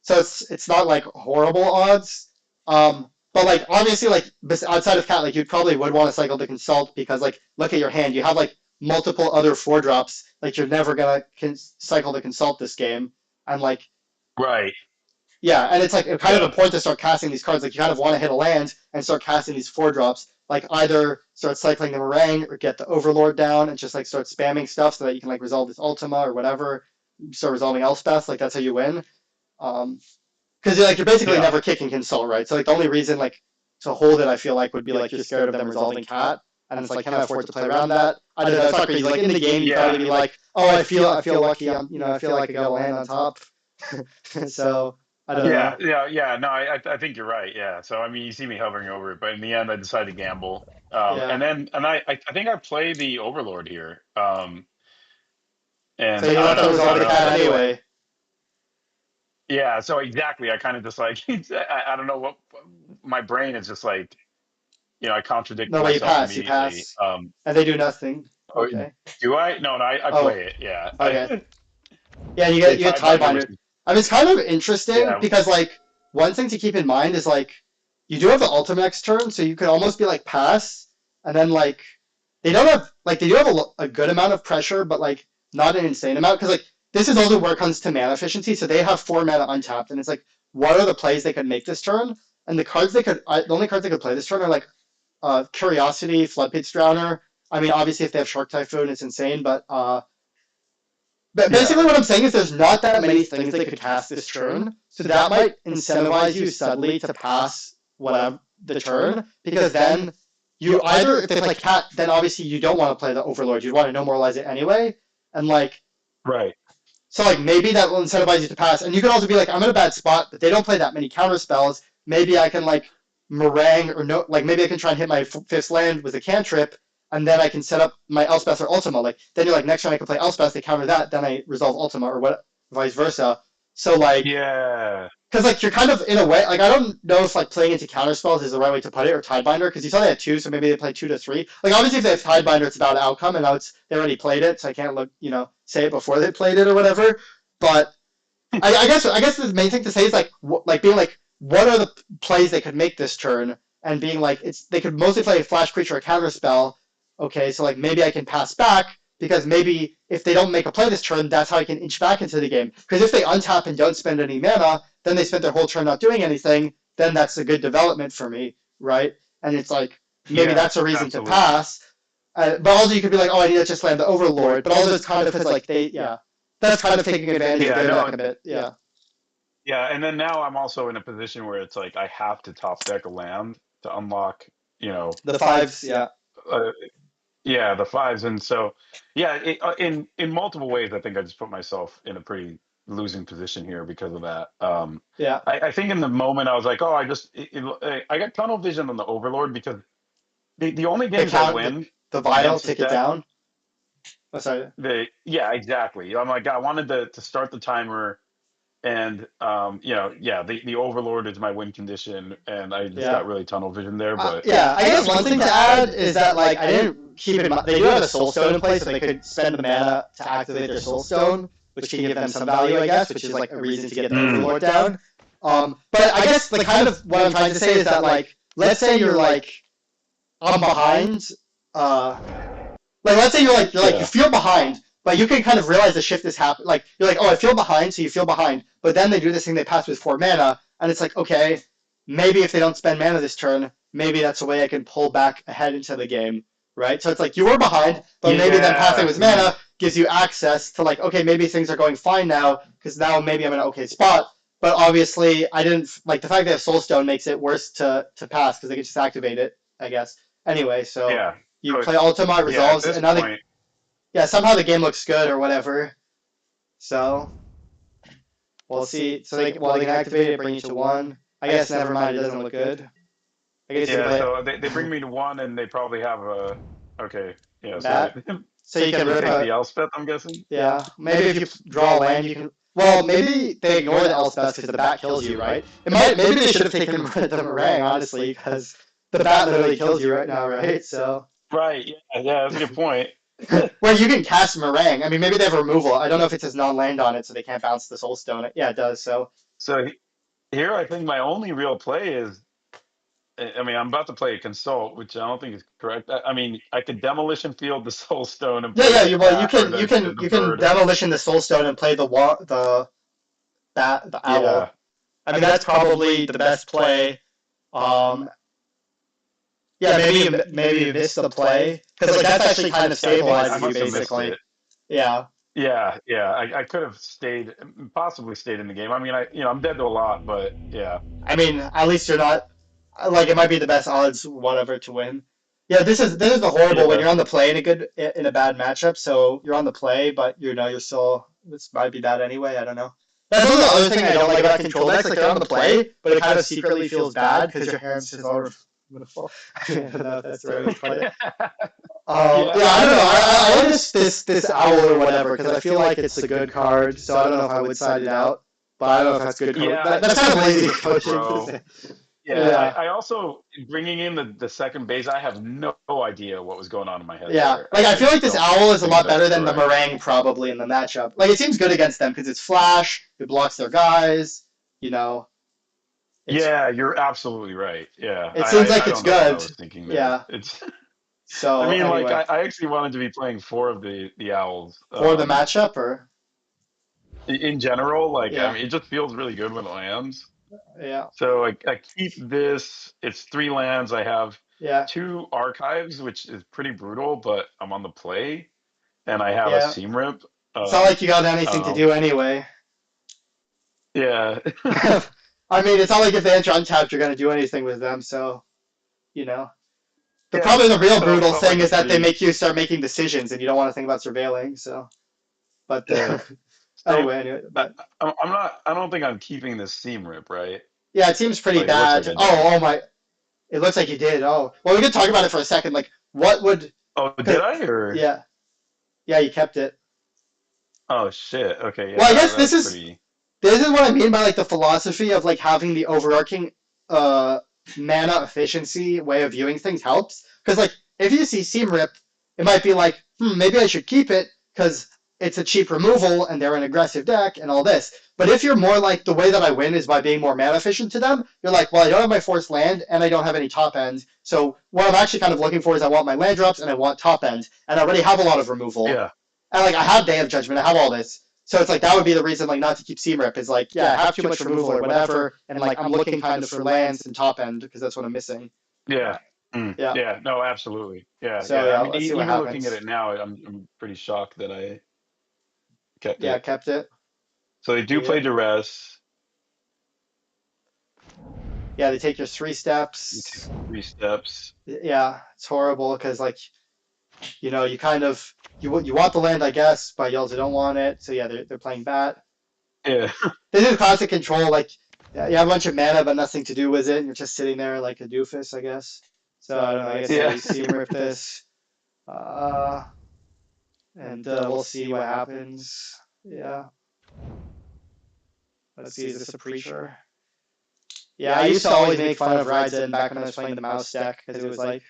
So it's not like horrible odds. But like obviously like outside of cat, like you probably would want to cycle to consult because like look at your hand, you have like multiple other 4-drops. Like you're never gonna cycle to consult this game, and like Right. yeah, and it's like kind of important to start casting these cards. Like you kind of want to hit a land and start casting these 4-drops. like either start cycling the Meringue or get the Overlord down and just like start spamming stuff so that you can like resolve this Ultima or whatever. Start resolving Elspeth, like that's how you win. Because you're basically Yeah. never kicking Consult, right? So like the only reason like to hold it, I feel like would be like you're scared of them resolving Cat, and it's like can I afford to play around that? I don't know. It's not crazy. Like in the game, you probably be like, oh, I feel lucky. I feel like I got a land on top. So I don't know. Yeah. No, I think you're right. Yeah. So I mean, you see me hovering over it, but in the end, I decided to gamble. Yeah. I think I play the Overlord here. So And you I left don't the know. I resolving don't know. Cat anyway. Yeah. So exactly, I kind of just like I don't know what my brain is just like. I contradict No, but you myself pass. You immediately. pass, and they do nothing. Oh, Okay. do I? No, I Oh, play it. Yeah. okay. Yeah, The you get tie binder, which Tidebinder. is I mean, it's kind of interesting yeah, because like one thing to keep in mind is like you do have the ultimate next turn, so you could almost be like pass, and then like they do have a good amount of pressure, but like not an insane amount because like this is also where it comes to mana efficiency. So they have 4 mana untapped, and it's like what are the plays they could make this turn? And the only cards they could play this turn are like Curiosity, Floodpits Drowner. I mean, obviously if they have Shark Typhoon, it's insane, but yeah, basically, what I'm saying is there's not that many things they could cast this turn, so that might incentivize you suddenly to pass whatever the turn, because then you either if they play Cat, then obviously you don't want to play the Overlord, you'd want to normalize it anyway, and like right. so like maybe that will incentivize you to pass, and you could also be like I'm in a bad spot, but they don't play that many counter spells. Maybe I can like meringue or no, like maybe I can try and hit my fifth land with a cantrip, and then I can set up my Elspeth or Ultima. Like then you're like next turn I can play Elspeth, they counter that, then I resolve Ultima or what, vice versa. So like Yeah, because like you're kind of in a way like I don't know if like playing into counter spells is the right way to put it or Tidebinder because you saw they had two, so maybe they play 2 to 3. Like obviously if they have Tidebinder, it's about outcome, and now they already played it, so I can't say it before they played it or whatever. But I guess the main thing to say is like being like what are the plays they could make this turn, and being like they could mostly play a flash creature or counter spell. Okay, so like maybe I can pass back because maybe if they don't make a play this turn, that's how I can inch back into the game. Because if they untap and don't spend any mana, then they spent their whole turn not doing anything. Then that's a good development for me, right? And it's like maybe yeah, that's a reason to absolutely. pass. But also you could be like, oh, I need to just land the Overlord. But also it's kind of because like that's kind of taking advantage of Yeah, I their know. deck a bit. Yeah. Yeah, and then now I'm also in a position where it's like I have to top deck a land to unlock, The fives, yeah. uh, yeah, the fives, and so yeah, in multiple ways, I think I just put myself in a pretty losing position here because of that. Yeah. I think in the moment I was like, oh, I got tunnel vision on the Overlord because the only The games I count win the vial, against this take it deck, down. Oh, sorry. yeah, exactly. I'm like, I wanted to start the timer. And yeah, the Overlord is my win condition, and I just Yeah. got really tunnel vision there. But Yeah, I guess one thing to add is that like I didn't keep in mind they do have a soul stone in place, so they could spend the mana to activate their soul stone, which can give them some value, I guess, which is like a reason to get the Overlord down. But I guess the kind of what I'm trying to say is that like let's say you're like I'm behind, like let's say you feel behind, but you can kind of realize the shift is happening. Like you're like, oh, I feel behind, so you feel behind. But then they do this thing, they pass with 4 mana, and it's like, okay, maybe if they don't spend mana this turn, maybe that's a way I can pull back ahead into the game, right? So it's like you were behind, but maybe then passing with mana gives you access to like, okay, maybe things are going fine now because now maybe I'm in an okay spot. But obviously, I didn't like the fact they have Soulstone makes it worse to pass because they can just activate it, I guess. Anyway, so yeah, you so play Ultima, yeah, at resolves, this and now point, somehow the game looks good or whatever. So we'll see. So they can activate it, bring you to 1. I guess never mind, it doesn't look good. I guess you yeah. play So they bring me to 1, and they probably have a okay. Yeah, so that. So you can they rip take a the Elspeth, I'm guessing. yeah. Maybe if you draw a land, you can. Well, maybe they ignore the Elspeth because the bat kills you, right? Maybe they should have taken the meringue, honestly, because the bat literally kills you right now, right? So. Right. Yeah, that's a good point. Well, you can cast meringue. I mean, maybe they have removal. I don't know if it says non-land on it, so they can't bounce the soul stone. Yeah, it does. So. So here, I think my only real play is. I mean, I'm about to play a consult, which I don't think is correct. I mean, I could demolition field the soul stone and play Yeah. the Well, cat or the you can bird. demolition the soul stone and play the owl. Yeah. I mean, that's probably the best play. Um, Yeah, maybe you missed the play because like that's actually kind of Yeah, I stabilizes you must have missed basically. it. Yeah, Yeah. I could have stayed, possibly stayed in the game. I mean, I'm dead to a lot, but yeah. I mean, at least you're not like it might be the best odds whatever to win. Yeah, this is the horrible when Yeah. you're on the play in a bad matchup. So you're on the play, but you're still this might be bad anyway. I don't know. That's also the other thing I don't like about control decks. Like they're on the play, but it kind of secretly feels bad because your hand's just all. I'm gonna fall. I don't know if that's the right way to put it. Yeah, I don't know. I like this owl or whatever because I feel like it's a good card. So I don't know if I would side it out, but I don't know if that's good. Yeah, That's kind of lazy coaching. bro. Yeah, Yeah. I also bringing in the second base. I have no idea what was going on in my head. Yeah, there. like I feel like this don't owl is a think lot that's better than the correct. meringue probably in the matchup. Like it seems good against them because it's flash, it blocks their guys. You know, it's Yeah, you're absolutely right. Yeah, it seems like I it's don't know what I good. was thinking there. Yeah. It's. I So mean, like anyway, I actually wanted to be playing four of the owls. for the matchup or In general, like I yeah, mean, it just feels really good when it lands. yeah, So I keep this. It's three lands. I have yeah, two archives, which is pretty brutal, but I'm on the play, and I have a yeah. seam rip. It's not like you got I anything don't to know. do anyway. Yeah. I mean, it's not like if they enter untapped, you're gonna do anything with them. So you know. Yeah. Probably the real So it brutal felt thing like a is that they pretty. make you start making decisions and you don't want to think about surveilling. So, but Yeah. So anyway, I, but I'm not. I don't think I'm keeping this seam rip, right? yeah, it seems pretty Like it looks like bad. I don't. Oh my, it looks like you did. Oh, well, we could talk about it for a second. Like, what would? Oh, did I or? Yeah, yeah, you kept it. Oh shit. Okay. Well, I Yeah, guess that's pretty. this is what I mean by like the philosophy of like having the overarching uh mana efficiency way of viewing things helps. Because like if you see Seam Rip, it might be like, maybe I should keep it because it's a cheap removal and they're an aggressive deck and all this. But if you're more like the way that I win is by being more mana efficient to them, you're like, well, I don't have my forced land and I don't have any top end. So what I'm actually kind of looking for is I want my land drops and I want top end. And I already have a lot of removal. Yeah. And like I have Day of Judgment, I have all this. So it's like that would be the reason like not to keep Seam Rip is like, yeah, I have too much removal or whatever, and like I'm looking kind of for lands and top end because that's what I'm missing. Yeah. Yeah. Yeah. No, absolutely. Yeah. So Yeah. yeah, I mean, let's see what even looking happens. at it now, I'm pretty shocked that I kept Yeah, it. kept it. So they do Yeah. play duress. Yeah, they take your 3 You steps. take 3 steps. Yeah, it's horrible because like you kind of you want the land, I guess, but you also don't want it. So yeah, they're playing bat. Yeah. This is classic control. Like you have a bunch of mana, but nothing to do with it. And you're just sitting there like a doofus, I guess. So I don't know. I guess Yeah. you Seam Rip this. And we'll see what happens. Yeah. Let's see, is this a preacher? Yeah, I used to always make fun of Ryzen back when I was playing the mouse deck because it was like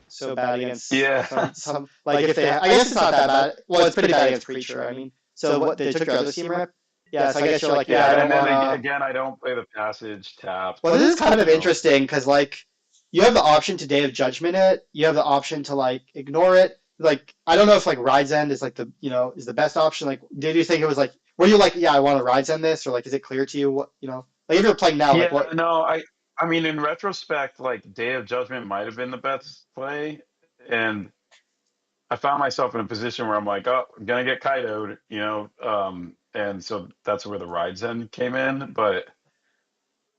so bad against Yeah. some like if they I guess it's not that bad. Well, it's pretty bad against preacher. I mean, so what they took your other Seam Rip? Yeah, so I guess you're like, yeah, I Yeah. don't And then want to. again, I don't play the passage tap. Well, this is kind of You know. interesting because like you have the option to Day of Judgment it. You have the option to like ignore it. Like I don't know if like Ride's End is like the is the best option. Like did you think it was like were you like yeah I want to Ride's End this or like is it clear to you what like if you're playing now like Yeah. what No. I mean, in retrospect, like Day of Judgment might have been the best play, and I found myself in a position where I'm like, oh, I'm gonna get Kaido'd, and so that's where the rides end came in. But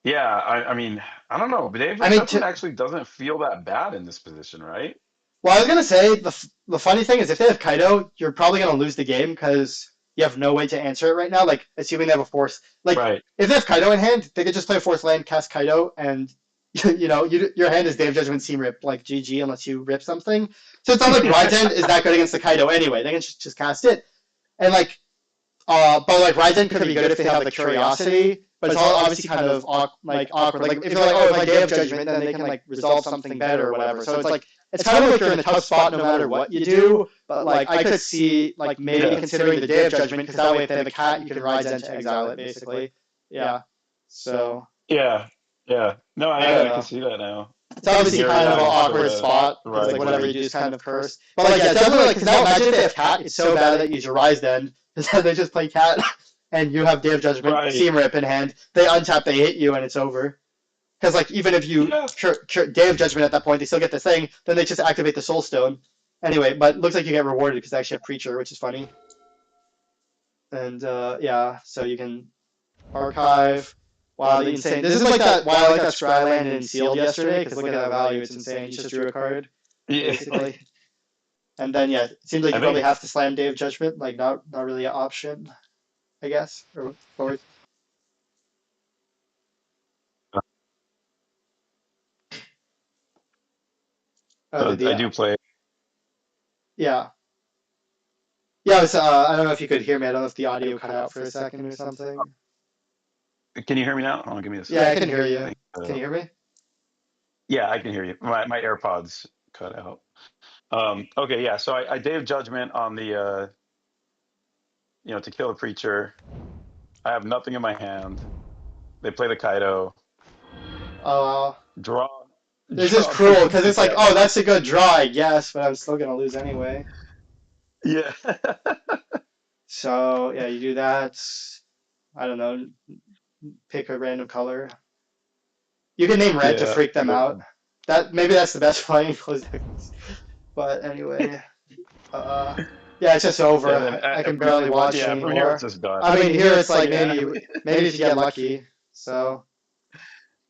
yeah, I mean, I don't know. But Day of I mean Judgment actually doesn't feel that bad in this position, right? well I was gonna say the funny thing is if they have Kaido you're probably gonna lose the game because you have no way to answer it right now. Like assuming they have a force like Right. if they have Kaido in hand they could just play a force land cast Kaido and your hand is Day of Judgment Seam Rip, like GG, unless you rip something. So it's not like Ryzen is that good against the Kaido anyway. They can just cast it. And like, but like Ryzen could be good if they have the Curiosity, but it's all obviously kind of awkward. Like if you're like, oh, if I Day of Judgment, then they can like resolve something better or whatever. So it's like, it's kind of like you're in a tough spot no matter what you do. But like, I could see like maybe considering the Day of Judgment, because that way if they have a cat, you can Ryzen to exile it basically. Yeah. So. Yeah. Yeah. No, I don't I know. can see that now. It's obviously You're kind of an right, awkward sort of, spot. It's right. like whatever you do is kind of cursed. But like, yeah, definitely like, because now imagine if they have cat, it's so bad that you use your Rise then, because they just play cat, and you have Day of Judgment, Right. Seam Rip in hand. They untap, they hit you, and it's over. Because like even if you Yeah. cure Day of Judgment at that point, they still get this thing. Then they just activate the Soul Stone. Anyway, but it looks like you get rewarded because they actually have Preacher, which is funny. And yeah, so you can archive. Wow, the insane. This is like that. Why I like that Scry land in Sealed yesterday because look at that value. It's insane. You just drew a card Yeah. basically. And then yeah, it seems like you probably have to slam Day of Judgment. Like not really an option, I guess. Or forward. Oh, I do play. yeah. Yeah, I don't know if you could hear me. I don't know if the audio cut out for a second or something. Can you hear me now? Hold on, give me a Yeah, I second. can hear you. I think, Can you hear me? yeah, I can hear you. My AirPods cut out. Okay, yeah. So I Day of Judgment on the to kill a creature. I have nothing in my hand. They play the Kaido. Oh, Draw. this is Draw cruel because it's like, yeah. oh, that's a good draw, I guess, but I'm still gonna lose anyway. Yeah. So yeah, you do that. I don't know. Pick a random color. You can name red to Yeah. freak them out. That maybe that's the best playing close. But anyway, uh, yeah, it's just over. I can barely watch from here anymore. it's just done. I mean, here it's like maybe if you get lucky. So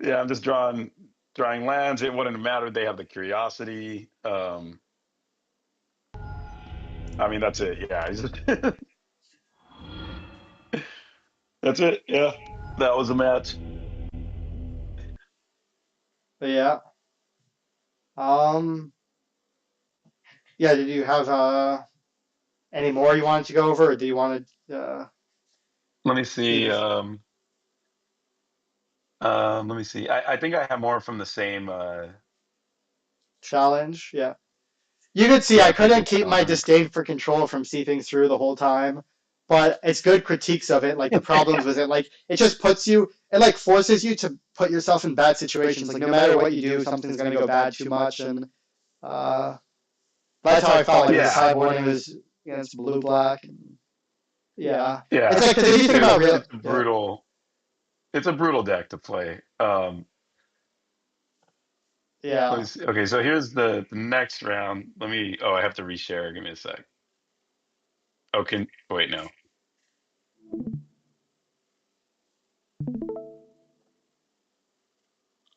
Yeah, I'm just drawing lands. It wouldn't have mattered. They have the curiosity. I mean, that's it. Yeah, that's it. Yeah, that was a match. but yeah. Um. Yeah. Did you have any more you wanted to go over, or do you want to Let me see. this Let me see. I think I have more from the same. challenge? Yeah. You could see I Yeah, couldn't preacher keep my challenge. disdain for control from seeping through the whole time, but it's good critiques of it. Like the problems with it, like it just puts you, it like forces you to put yourself in bad situations. Like no matter what you do, something's gonna go bad too much, and uh, that's how I felt. Like the Yeah, sideboarding was against blue black. Yeah, yeah. it's like because if you think about real, It's brutal. It's a brutal deck to play. yeah. Okay, so here's the next round. Let me. Oh, I have to reshare. Give me a sec. Oh, wait? No.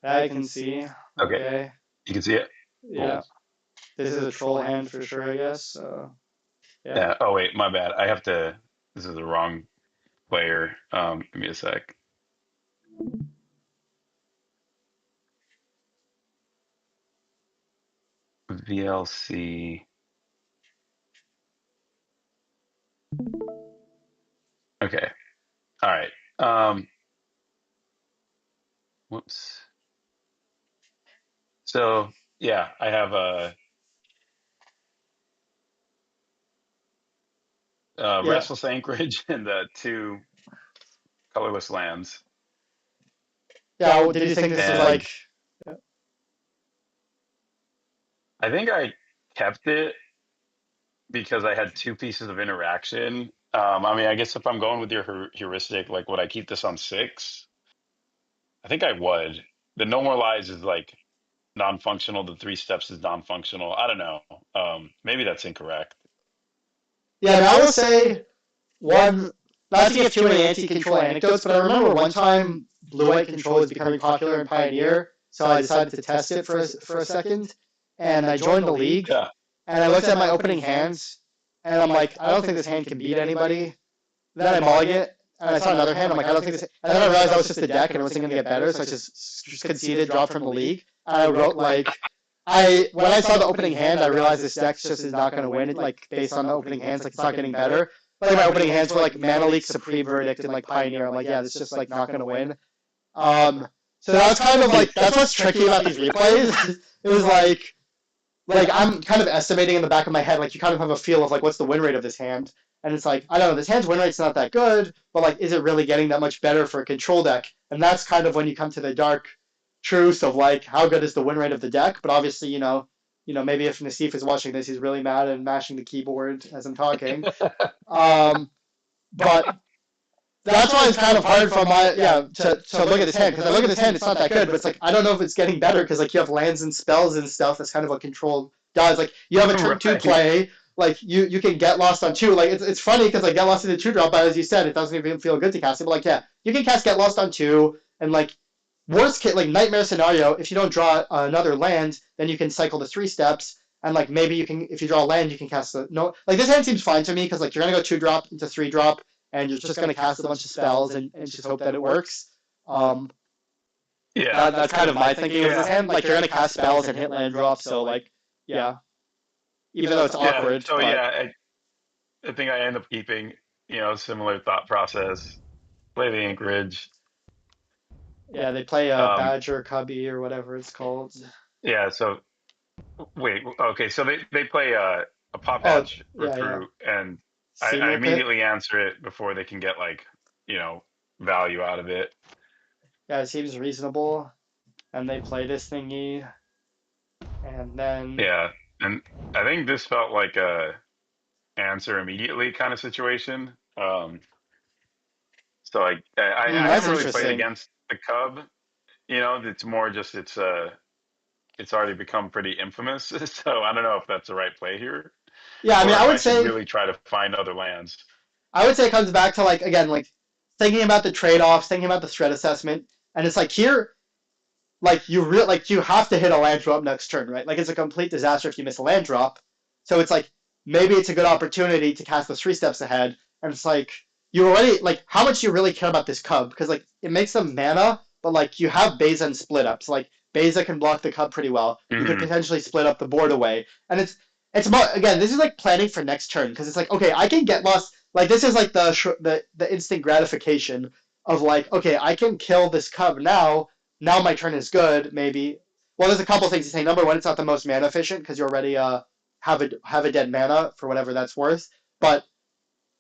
I can see. Okay, Okay, you can see it. yeah. Cool. This is a troll hand for sure, I guess. Yeah. Yeah. Oh wait, my bad. I have to. This is the wrong player. Give me a sec. VLC. Okay. All right. Whoops. So yeah, I have a Yeah. Restless Anchorage and the two colorless lands, Yeah. Well, did you think this was and like? I think I kept it because I had two pieces of interaction. I mean, I guess if I'm going with your heuristic, like, would I keep this on 6? I think I would. The No More Lies is like non-functional. The 3 steps is non-functional. I don't know. Maybe that's incorrect. Yeah, and I will say one, not to give too many anti-control anecdotes, but I remember one time blue-white control was becoming popular in Pioneer, so I decided to test it for a second, and I joined the league, Yeah. and I looked at my opening hands, and I'm like, I don't think this hand can beat anybody. Then I mulligan it, and I saw another hand. I'm like, I don't think this. And then I realized that was just a deck, and it wasn't going to get better, so I just conceded, dropped from the league. And I wrote like, when I saw the opening hand, I realized this deck just is not going to win. It like based on the opening hands, like it's not getting better. Like my opening hands were like Mana Leak, Supreme Verdict, and like Pioneer. I'm like, yeah, this is just like not going to win. So that was kind of like that's what's tricky about these replays. It was like I'm kind of estimating in the back of my head, like you kind of have a feel of like what's the win rate of this hand, and it's like I don't know, this hand's win rate's not that good, but like is it really getting that much better for a control deck? And that's kind of when you come to the dark truth of like how good is the win rate of the deck. But obviously, maybe if Nassif is watching this, he's really mad and mashing the keyboard as I'm talking. But that's why it's kind of hard for my to look at this hand because I look at this hand, it's not that good, but it's like I don't know if it's getting better because like you have lands and spells and stuff that's kind of a controlled dodge. Like you have a turn two Right. play, like you can get lost on two. Like it's funny because like get lost in the two drop, but as you said, it doesn't even feel good to cast it. But like yeah, you can cast get lost on two, and like worst case like nightmare scenario, if you don't draw another land, then you can cycle the 3 steps. And like maybe you can, if you draw a land, you can cast the no. Like this hand seems fine to me because like you're gonna go 2 drop into 3 drop, and you're just going to cast a bunch of spells and just hope that it works. Um, Yeah. that's kind of my thinking with this Yeah. hand. Like you're going to cast spells and hit land drops, so like yeah, even though it's Yeah. awkward, So but yeah, I think I end up keeping, similar thought process. Play the Anchorage. yeah, they play a Um, Badger Cubby or whatever it's called. yeah. So wait. Okay. So they play a Pop Oh Hatch yeah, yeah, recruit, and I Senior Pit. immediately answer it before they can get like you know value out of it. Yeah, it seems reasonable, and they play this thingy, and then Yeah. And I think this felt like a answer immediately kind of situation. So I that's haven't really played interesting. against the Cub. It's more just it's already become pretty infamous. So I don't know if that's the right play here, Yeah, I mean, or if I should really try to find other lands. I would say it comes back to like again like thinking about the trade offs, thinking about the threat assessment, and it's like here like you have to hit a land drop next turn, right? Like it's a complete disaster if you miss a land drop. So it's like maybe it's a good opportunity to cast those 3 steps ahead. And it's like you already like how much you really care about this cub because like it makes them mana, but like you have Beza and split up. So like Beza can block the cub pretty well. You could Hmm. potentially split up the board away, and it's more again. This is like planning for next turn because it's like okay, I can get lost. Like this is like the instant gratification of like okay, I can kill this cub now my turn is good, maybe. Well, there's a couple things to say. Number one, it's not the most mana efficient because you already have a dead mana for whatever that's worth. But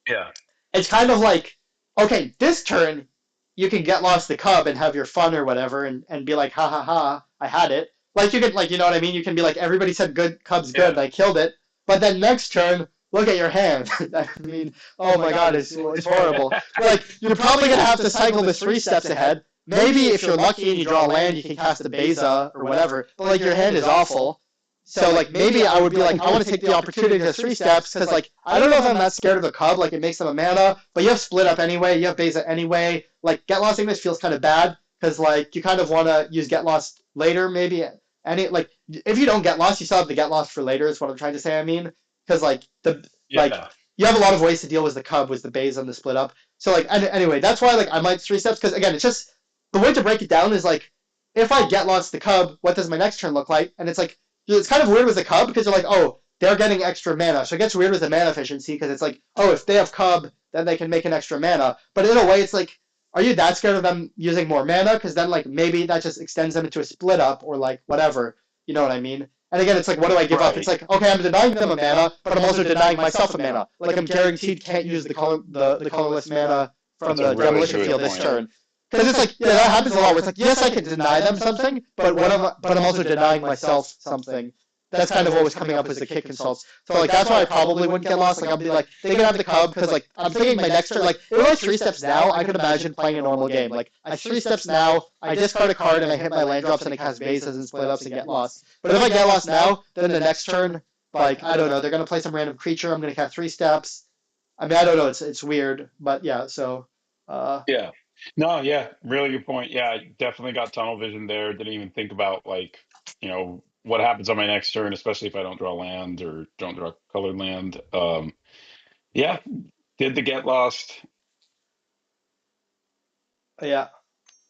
Yeah, it's kind of like, okay, this turn you can get lost the cub and have your fun or whatever and be like, ha ha ha, I had it. Like you could like you know what I mean? You can be like, everybody said good cub's good, yeah, and I killed it. But then next turn, look at your hand. I mean, oh my god, it's horrible. Like you're probably gonna have to cycle this 3 steps ahead. Maybe if you're lucky and you draw a land, you can cast the Beza or whatever. But like your hand is awful. So like maybe I would be like I want to take the opportunity to 3 steps because like I don't know if I'm that scared of a cub. Like it makes them a mana, but you have split up anyway. You have Beza anyway. Like get lost English feels kind of bad because like you kind of want to use get lost later maybe. Any like if you don't get lost, you still have the get lost for later. Is what I'm trying to say. I mean because like the like yeah, you have a lot of ways to deal with the cub with the Beza and the split up. So like anyway, that's why like I might 3 steps because again it's just the way to break it down is like if I get lost the cub, what does my next turn look like? And it's like it's kind of weird with the cub because you're like, oh, they're getting extra mana. So it gets weird with the mana efficiency because it's like, oh, if they have cub, then they can make an extra mana. But in a way, it's like, are you that scared of them using more mana? Because then like maybe that just extends them into a split up or like whatever. You know what I mean? And again, it's like, what do I give up? It's right. like, okay, I'm denying them a mana, but I'm also denying myself a mana. Like I'm guaranteed can't use the colorless mana from That's a the really demolition good field this point. turn. Because it's like, yeah, that happens a lot. Where it's like, yes, I can deny them something, but I'm also denying myself something. That's kind of what was coming up as the kick consults. So like that's why I probably wouldn't get lost. Like I'll be like, they can have the cub because like I'm thinking my next turn. Like if it was 3 steps now, I could imagine playing a normal game. Like I 3 steps now, I discard a card and I hit my land drops and I cast bases and split ups and get lost. But if I get lost now, then the next turn, like I don't know, they're gonna play some random creature. I'm gonna cast 3 steps. I mean I don't know. It's weird, but yeah. So Yeah. No, yeah, really good point. Yeah, I definitely got tunnel vision there. Didn't even think about like, what happens on my next turn, especially if I don't draw land or don't draw colored land. Yeah, did the get lost. yeah.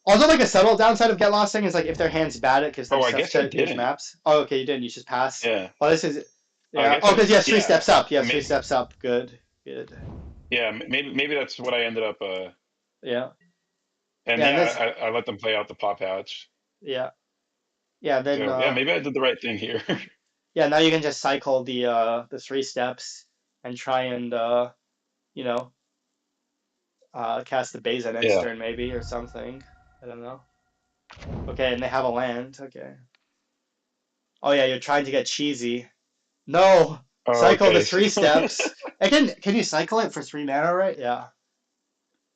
Also, like a subtle downside of get lost thing is like if their hand's bad, it gives them Oh, I stuff guess I to use didn't. maps. Oh, okay, you didn't. You just pass. Yeah. Well, this is I yeah. guess Oh, I because you have three yeah. steps up. You have three May- steps up. Good, good. Yeah, maybe that's what I ended up Yeah, and yeah. And yeah, this, I let them play out the pop hatch. yeah, yeah. Then So, yeah, maybe I did the right thing here. yeah. Now you can just cycle the 3 steps and try and you know cast the Beza next Yeah. turn maybe or something. I don't know. Okay, and they have a land. Okay. Oh yeah, you're trying to get cheesy. No, Oh, cycle the okay. three steps. Can you cycle it for 3 mana, right? Yeah.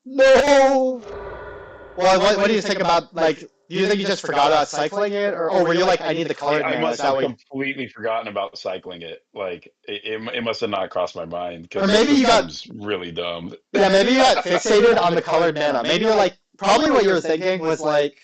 No. Well, what do you think about like? Do you think you just forgot about cycling it, or were you like, I need the colored I mana? Is must that have what? completely forgotten about cycling it. Like it must have not crossed my mind Or because it maybe just you got, seems really dumb. yeah, maybe you got fixated on the colored mana. Maybe you're like, probably what you were thinking was like,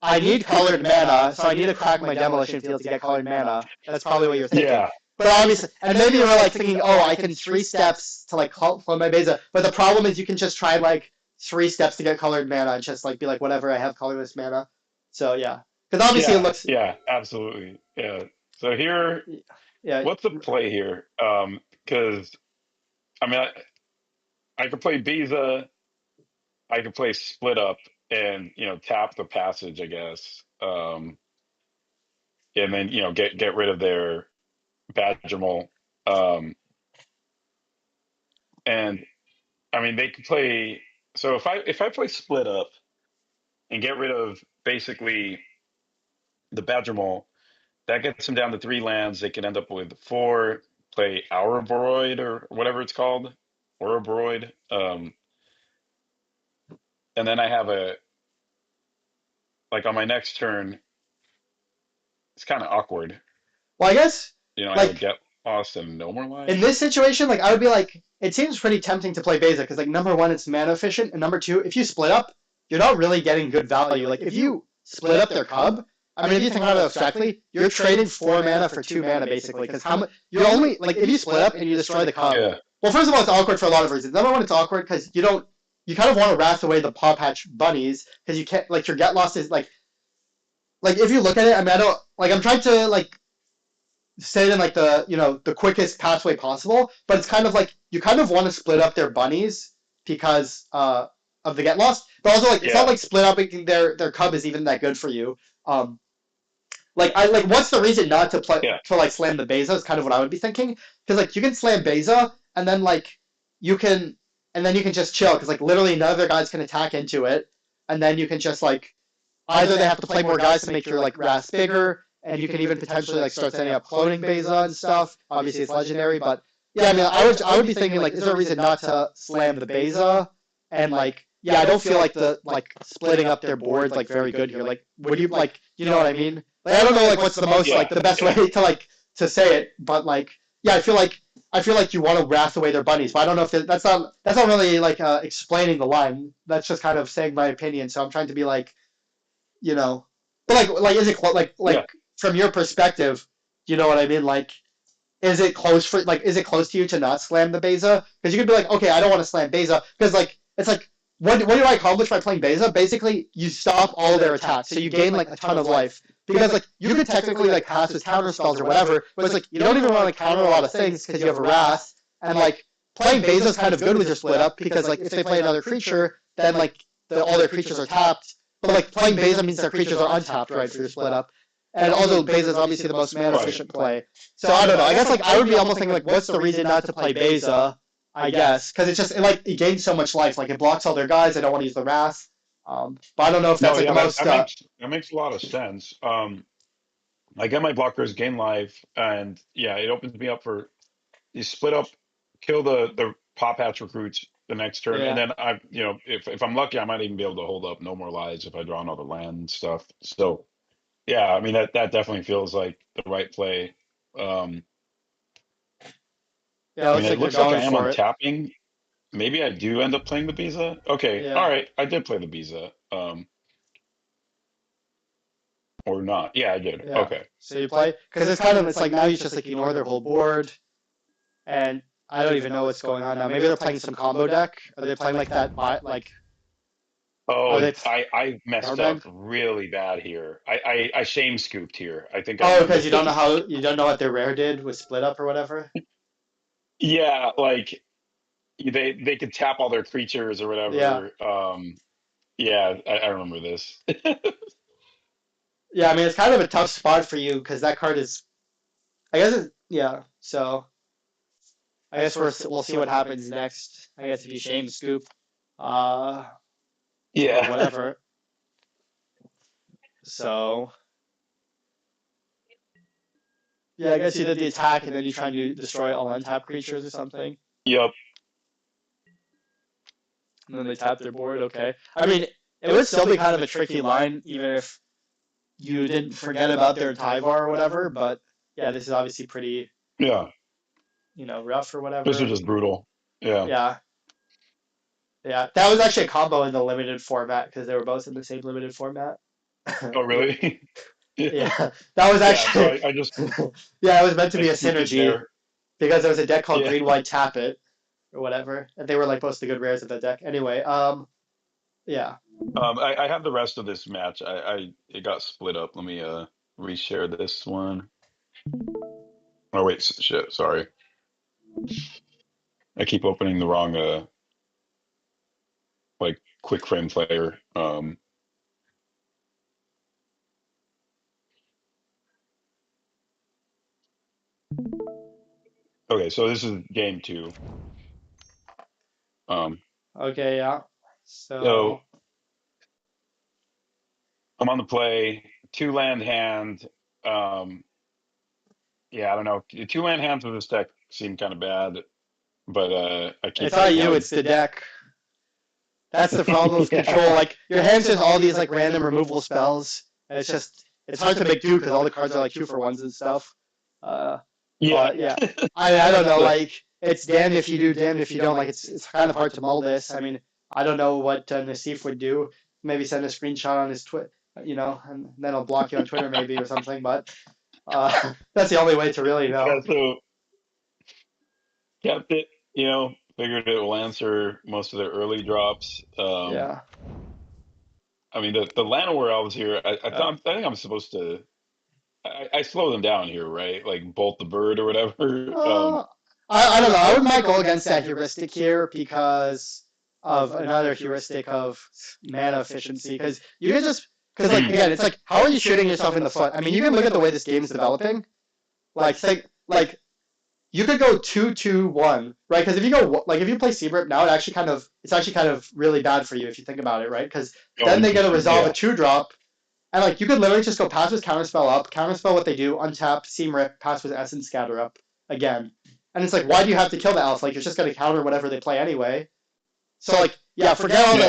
I need colored mana, so I need to crack my demolition field to get colored mana. That's probably what you're thinking. Yeah, But obviously, and maybe you were like thinking, oh, I can 3 steps to like clone my Beza. But the problem is you can just try like 3 steps to get colored mana and just like be like, whatever, I have colorless mana. So yeah, because obviously it yeah, looks, yeah, absolutely. Yeah. So here, yeah, what's the play here? Because I mean, I could play Biza, I could play Split Up, and tap the passage, I guess. And then get rid of their Badgermole. And I mean, they could play. So if I play Split Up and get rid of basically the Badgermole, that gets them down to 3 lands. They can end up with 4. Play Ouroboros or whatever it's called, Ouroboros. And then I have a like on my next turn. It's kind of awkward. well, I guess I have a like Get Lost and No More in Lives. this situation, like I would be like, it seems pretty tempting to play Beza because like number one, it's mana efficient, and number two, if you split up, you're not really getting good value. Like if you split up their cub, I mean, if you think about it abstractly, you're trading 4 mana for 2 mana basically. Because how much you're only like if you split up and you destroy the cub. Yeah, Well, first of all, it's awkward for a lot of reasons. Number one, it's awkward because you kind of want to wrath away the Paw Patch bunnies because you can't like your get lost is like if you look at it, I mean, I don't like I'm trying to like say it in like the quickest pathway possible, but it's kind of like you kind of want to split up their bunnies because of the get lost, but also like it's not yeah, like split up their cub is even that good for you. Um, like I like what's the reason not to play yeah, to like slam the Beza is kind of what I would be thinking because like you can slam Beza and then like you can you can just chill because like literally none of their guys can attack into it, and then you can just like either they have to play more guys to make your like Wrath bigger, and you can even potentially like start setting up cloning Beza and stuff. Obviously, it's legendary, but yeah, I mean, I would be thinking like, is there a reason not to slam the Beza? And like, yeah, I don't feel like the like splitting up their board like very good here. Like, would you like, you know what I mean? Like, I don't know like what's the most yeah, like the best way yeah, to like to say it, but like, yeah, I feel like you want to wrath away their bunnies, but I don't know if that's not really like explaining the line. That's just kind of saying my opinion. So I'm trying to be like you know. But like is it yeah. from your perspective, you know what I mean? Like, is it close to you to not slam the Beza? Because you could be like, okay, I don't want to slam Beza because like it's like what do I accomplish by playing Beza? Basically, you stop all of their attacks, so you gain like a ton of life. Because like you could technically like pass with counter spells or whatever, but it's like you don't even want to counter a lot of things because you have a Wrath, and like playing Beza is kind of good with your split up because like if they play another creature, then like all their creatures are tapped, but like playing Beza means their creatures are untapped, right, for your split up. And also Beza is obviously the most mana Right. efficient play. So I don't know. I guess like I would be almost thinking like, what's the reason not to play Beza? I guess because it gains so much life. Like it blocks all their guys. I don't want to use the Wrath. But I don't know if that's No, like yeah, the that, most. that makes a lot of sense. I get my blockers, gain life, and yeah, it opens me up for you split up, kill the pop hatch recruits the next turn, and Yeah. then if I'm lucky, I might even be able to hold up No More Lives if I draw another land and stuff. So yeah, I mean that definitely feels like the right play. Um, Yeah. It I looks mean, it like you're looks like I going am for it. untapping. Maybe I do end up playing the Biza. Okay, all Yeah. right, I did play the Biza. Or not? Yeah, I did. Yeah. Okay. So you play because it's like now you just like ignore their whole board, and I don't even know what's going on now. Maybe they're playing some combo deck. Are they playing like that? Like are Oh, they I messed up Garbag? really bad here. I shame scooped here. I think I Oh, remember because this. you don't know what their rare did with split up or whatever. Yeah, like they could tap all their creatures or Yeah, whatever. Yeah, I remember this. yeah. I mean, it's kind of a tough spot for you because that card is. I guess yeah. So I guess we'll see what happens next. I guess if you shame scoop, uh, or Yeah. whatever. So yeah, I guess you did the attack and then you try to destroy all untap creatures or something. Yep. and then they tap their board. Okay, I mean, it would still be kind of a tricky line, even if you didn't forget about their Tyvar or whatever. But yeah, this is obviously pretty, Yeah, rough or this is whatever. just brutal. Yeah. Yeah, yeah, that was actually a combo in the limited format because they were both in the same limited format. Oh, Yeah, really? Yeah. yeah, that was Yeah. So actually, I just yeah, it was meant to I be a sneaked it synergy there. because there was a deck called Yeah. Green White Tap It or whatever, and they were like both the good rares of that deck. Anyway, yeah. I have the rest of this match. It got split up. Let me reshare this one. Oh wait, shit. Sorry, I keep opening the wrong like quick frame player. Okay, so this is game two. Um, Okay, yeah. so So I'm on the play, two land hand. Um, yeah, I don't know. Two land hands with this deck seem kind of bad, but I keep it's not you, like it's the deck. That's the problem with control. yeah, Like your hand's just all these like random removal spells, and it's hard to make do because all the cards are like 2-for-1s and stuff. Uh, yeah, but yeah, I don't know. Like it's damned if you do, damned if you don't. Like it's kind of hard to mull this. I mean, I don't know what Nassif would do. Maybe send a screenshot on his and then I'll block you on Twitter maybe or something. But that's the only way to really yeah. know. So kept it. Figured it will answer most of their early drops. Yeah. I mean, the Llanowar elves here. Uh, I think I'm supposed to. I slow them down here, right? Like bolt the bird or whatever. Uh, I don't know. I would might go against that heuristic here because of another heuristic of mana efficiency. Because you can just like again, it's like how are you shooting yourself in the foot? I mean, you can look at the way this game is developing. Like think like you could go 2-2-1, right? Because if you go if you play Seabrip now, it's actually kind of really bad for you if you think about it, right? Because Oh, then they get to interesting. resolve Yeah. a 2-drop. And like you could literally just go pass with counterspell up, counterspell what they do, untap, seam rip, pass with essence scatter up again. And it's like, why do you have to kill the elf? Like you're just gonna counter whatever they play anyway. So like, yeah, Yeah.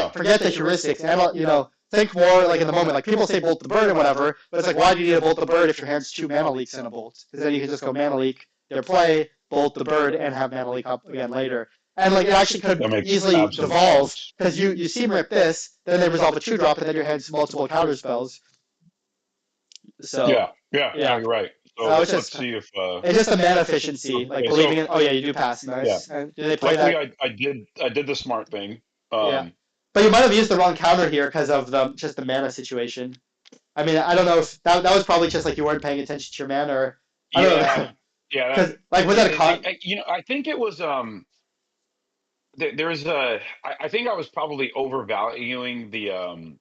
forget the heuristics, and think more like in the moment. Like people say bolt the bird and whatever, but it's like, why do you need to bolt the bird if your hand's 2 mana leaks in a bolt? Because then you can just go mana leak their play, bolt the bird, and have mana leak up again later. And like it actually That could makes easily absolute devolve sense. because you seam rip this, then they resolve a 2-drop, and then your hand's multiple counter spells. So Yeah. Yeah. No, yeah, you're right. so So it's let's just see if. it's just a mana efficiency, like Okay. believing So in. Oh yeah, you do pass, yeah. nice. And do they play Luckily, that? I did the smart thing. Yeah, but you might have used the wrong counter here because of the mana situation. I mean, I don't know if that was probably just like you weren't paying attention to your mana, or I don't know. Yeah. Yeah. Because like was that a con? I think it was. There's a. I think I was probably overvaluing the.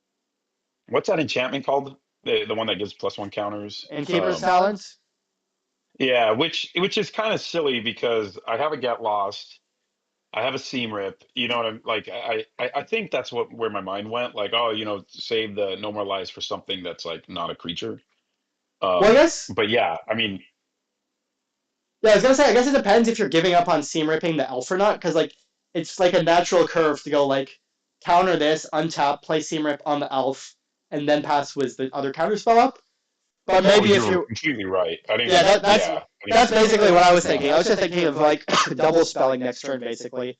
What's that enchantment called? The one that gives +1 counters. Innkeeper's talent? Yeah, which is kind of silly because I have a get lost. I have a seam rip. You know what I'm like? I think that's where my mind went. Like, oh, save the no more lies for something that's like not a creature. Well, I guess. But yeah, I mean, Yeah, I was gonna say. I guess it depends if you're giving up on seam ripping the elf or not, because like it's like a natural curve to go like counter this, untap, play seam rip on the elf, and then pass with the other counter spell up. But oh, maybe if you're you completely right. I didn't yeah, even, that's yeah, I didn't that's even think basically about what that. I was Yeah, thinking. I was just thinking of like double spelling next turn, basically.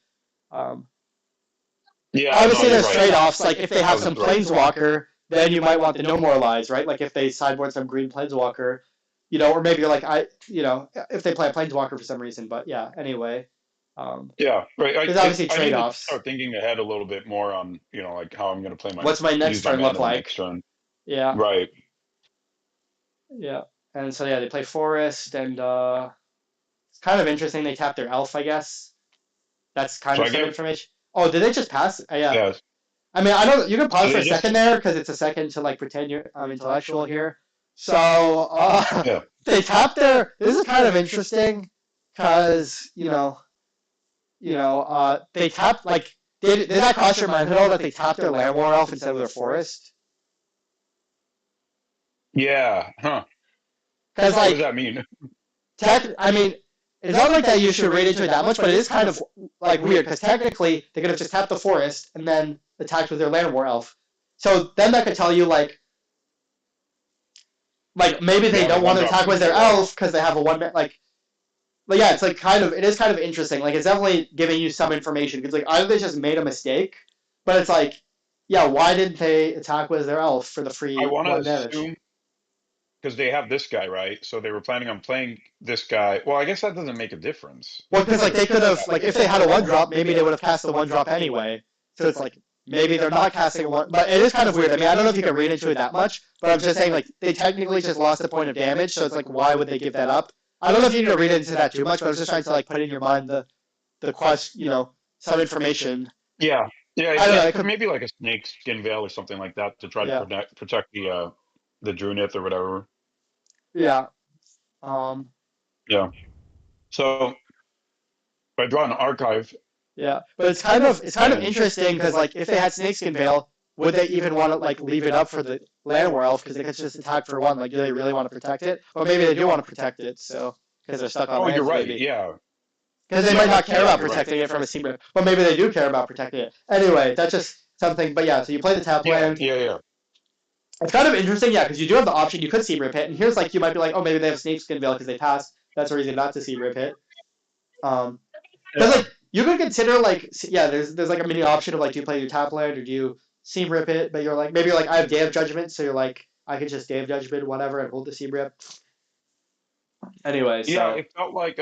Um, yeah, no, Obviously, you're there's right. trade-offs. Like if they I have was some right. planeswalker, then you might want the no more lies, right? Like if they sideboard some green planeswalker, or maybe you're like if they play a planeswalker for some reason. But yeah, anyway, Yeah, right. there's obviously I need to trade-offs. start thinking ahead a little bit more on like how I'm going to play What's my next use my turn look mana the like? next turn. Yeah, Right. yeah. And so yeah, they play forest, and it's kind of interesting. They tap their elf, I guess. That's kind So of I some get information. Oh, did they just pass? Yeah. yeah. I mean, I don't. You can pause So for they a second just there because it's a second to like pretend you're intellectual here. So yeah. they tap their. This is kind of interesting because they tap like did that cross your mind at all that they tap their land war elf instead of their forest? Yeah. Huh. Because What does like that mean? I mean, it's not like that you should read into it that much, but it is kind of like weird because technically they could have just tapped the forest and then attacked with their Land War Elf. So then that could tell you like maybe they Yeah, the don't want one to drop attack with seems to their work. elf because they have a one like. But yeah, it's like it is kind of interesting. Like it's definitely giving you some information because like either they just made a mistake, but it's like, yeah, why didn't they attack with their elf for the I free want to one damage? assume because they have this guy, right? So they were planning on playing this guy. Well, I guess that doesn't make a difference. Well, because like they could have like if they had a one drop, maybe they would have cast the one drop anyway. So it's like maybe they're not casting one, but it is kind of weird. I mean, I don't know if you can read into it that much, but I'm just saying like they technically just lost a point of damage, so it's like why would they give that up? I don't know if you need to read into that too much, but I was just trying to like put in your mind the quest, some information. Yeah, yeah, I don't know. yeah. It could, Maybe like a snake skin veil or something like that to try to yeah, protect the Drunith or whatever. yeah. Um, Yeah. So I draw an archive, Yeah, but it's kind of and interesting because like if they had Snakeskin Veil, would they even want to like leave it up for the Llanowar Elf because they could just attack for one? Like, do they really want to protect it? Or maybe they do want to protect it, so because they're stuck on oh, you're lands, right. maybe Yeah, because they might yeah, not care yeah. about You're right. protecting it from a secret, but maybe they do care about protecting it. Anyway, that's just something. But yeah, so you play the tap Yeah, land. yeah, yeah. It's kind of interesting, yeah, because you do have the option. You could see Rip Hit, and here's like you might be like, oh, maybe they have Snakeskin Veil because they passed. That's a reason not to see Rip Hit. Um, Because Yeah. like you could consider like yeah, there's like a mini option of like do you play your tap land or do you seam rip it, but you're like maybe you're like I have Day of Judgment, so you're like I could just Day of Judgment whatever and hold the seam rip. Anyway, Yeah, so it felt like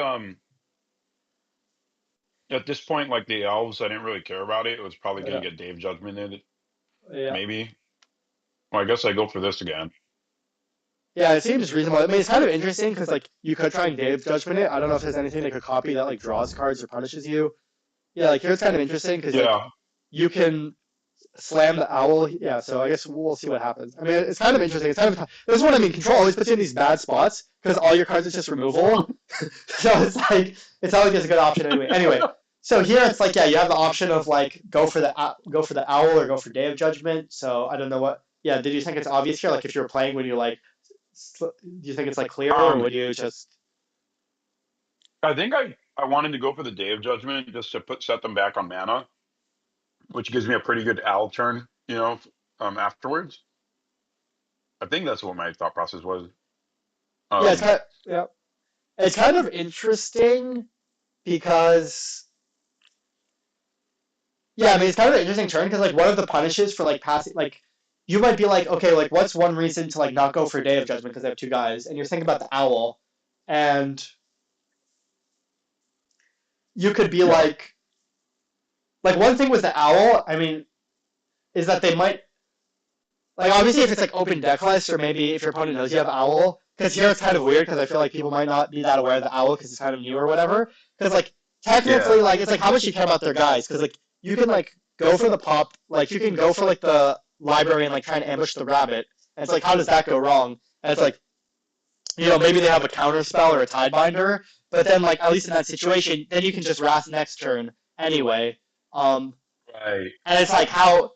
at this point, like the elves, I didn't really care about it. It was probably gonna yeah, get Dave Judgment in it, yeah, maybe. Well, I guess I go for this again. yeah, it seems reasonable. I mean, it's kind of interesting because like you could try and Day of Judgment it. I don't know if there's anything that could copy that like draws cards or punishes you. Yeah, like here it's kind of interesting because like Yeah, you can slam the owl. Yeah, so I guess we'll see what happens. I mean, it's kind of interesting. It's kind of this is what I mean. Control always puts you in these bad spots because all your cards is just removal. So it's like it's not like it's a good option anyway. Anyway, so here it's like yeah, you have the option of like go for the owl or go for Day of Judgment. So I don't know what. Yeah, did you think it's obvious here? Like if you're playing when you're like, do you think it's like clear or um, would you just? I think I wanted to go for the Day of Judgment just to set them back on mana, which gives me a pretty good owl turn, afterwards. I think that's what my thought process was. Yeah, it's Um, kind of, yeah, it's kind of interesting because yeah, I mean, it's kind of an interesting turn because like one of the punishes for like passing, like you might be like, okay, like what's one reason to like not go for Day of Judgment because they have two guys, and you're thinking about the owl, and you could be yeah, like one thing with the owl, I mean, is that they might like obviously if it's like open deck list or maybe if your opponent knows you have owl, because here it's kind of weird because I feel like people might not be that aware of the owl because it's kind of new or whatever, because like yeah, technically like it's like how much you care about their guys because like you can like go for the pop like you can go for like the library and like try and ambush the rabbit and it's like how does that go wrong and it's like maybe they have a counter spell or a tidebinder but then like at least in that situation then you can just wrath next turn anyway um right. and it's like how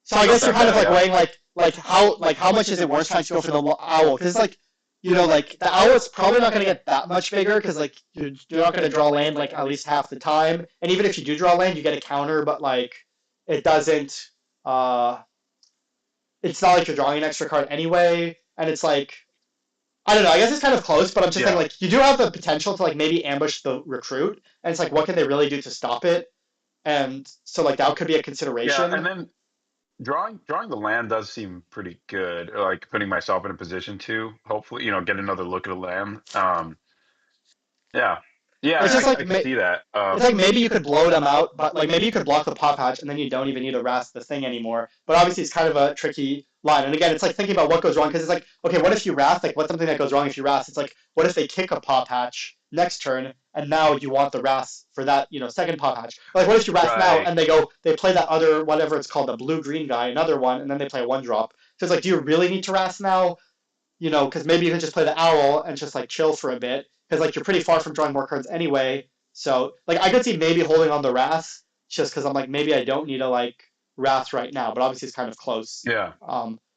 so I Not guess you're that kind of bad, like yeah. weighing like how much is it worth trying to go for the owl because it's like like the owl is probably not going to get that much bigger because like you're not going to draw land like at least half the time and even if you do draw land you get a counter but like it doesn't uh it's not like you're drawing an extra card anyway and it's like I don't know I guess it's kind of close but I'm just saying Yeah, like you do have the potential to like maybe ambush the recruit and it's like what can they really do to stop it and so like that could be a yeah. consideration. And then drawing the land does seem pretty good. Like putting myself in a position to hopefully, get another look at a land. Yeah, It's yeah, just like I could see that. it's like maybe you could blow them out, but like maybe you could block the pop hatch and then you don't even need to RAS the thing anymore. But obviously it's kind of a tricky line. And again, it's like thinking about what goes wrong because it's like, okay, what if you RAS? Like what's something that goes wrong if you RAS? It's like, what if they kick a pop hatch next turn and now you want the RAS for that, second pop hatch? Or like what if you RAS now Right. and they play that other whatever it's called, the blue green guy, another one, and then they play a one drop. So it's like, do you really need to RAS now? Because maybe you can just play the owl and just like chill for a bit because like you're pretty far from drawing more cards anyway. So like I could see maybe holding on the Wrath just because I'm like maybe I don't need to like Wrath right now, but obviously it's kind of close. Yeah.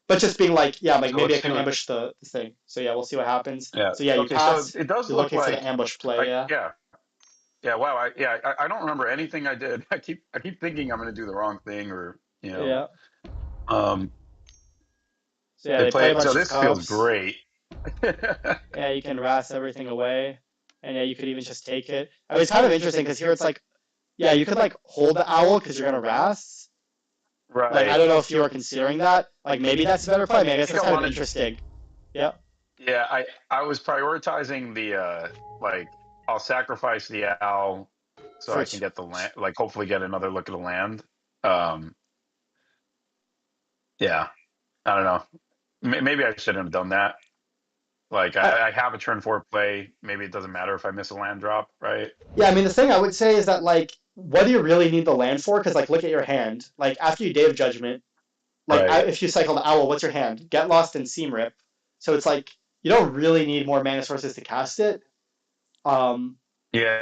but just being like, yeah, like So maybe let's I see can what. ambush the thing. So yeah, we'll see what happens. Yeah. So yeah, you Okay. So pass. it does You're look looking for the like. ambush play. Yeah. Yeah. Yeah. Wow. I don't remember anything I did. I keep thinking I'm going to do the wrong thing or Yeah. Um. So yeah, They they play a play. So bunch of this feels cubs. great. Yeah, you can ras everything away, and yeah, you could even just take it. I mean, it's kind of interesting because here it's like, yeah, you could like hold the owl because you're gonna ras. Like I Right. don't know if you were considering that. Like maybe that's a better play. Maybe I I guess think that's I kind of wanted. interesting. Yeah. Yeah. I was prioritizing the like I'll sacrifice the owl so For I can get the land. Like hopefully get another look at the land. Um. Yeah. I don't know. Maybe I shouldn't have done that. Like I, I have a turn four play. Maybe it doesn't matter if I miss a land drop, right? yeah, I mean the thing I would say is that like, what do you really need the land for? Because like, look at your hand. Like after you Day of Judgment, like Right. if you cycle the owl, what's your hand? Get Lost and Seam Rip. So it's like you don't really need more mana sources to cast it. Um,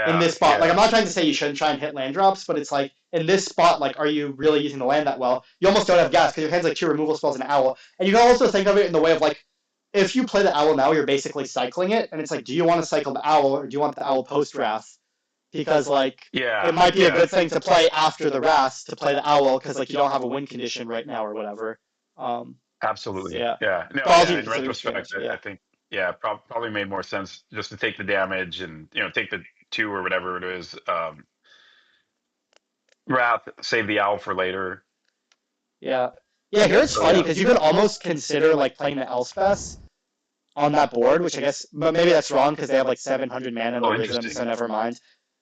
in Yeah. this spot. Like I'm Yeah. not trying to say you shouldn't try and hit land drops, but it's like in this spot, like are you really using the land that well? You almost don't have gas because your hand's like two removal spells and an owl. And you can also think of it in the way of like if you play the owl now, you're basically cycling it, and it's like, do you want to cycle the owl or do you want the owl post wrath? Because like it Yeah. might be a Yeah. good thing to play after the wrath to play the owl because like you don't have a win condition right now or whatever. Um, so Absolutely. yeah, Yeah. No. but also Yeah. you In consider your retrospect, streams. I Yeah, think yeah, probably made more sense just to take the damage and take the two or whatever it is. Wrath, save the owl for later. yeah, yeah. Here it's So funny yeah. because you could almost consider like playing the Elspeth on that board, which I guess, but maybe that's wrong because they have like 700 mana and the Oh, Rhythm, so interesting. never mind.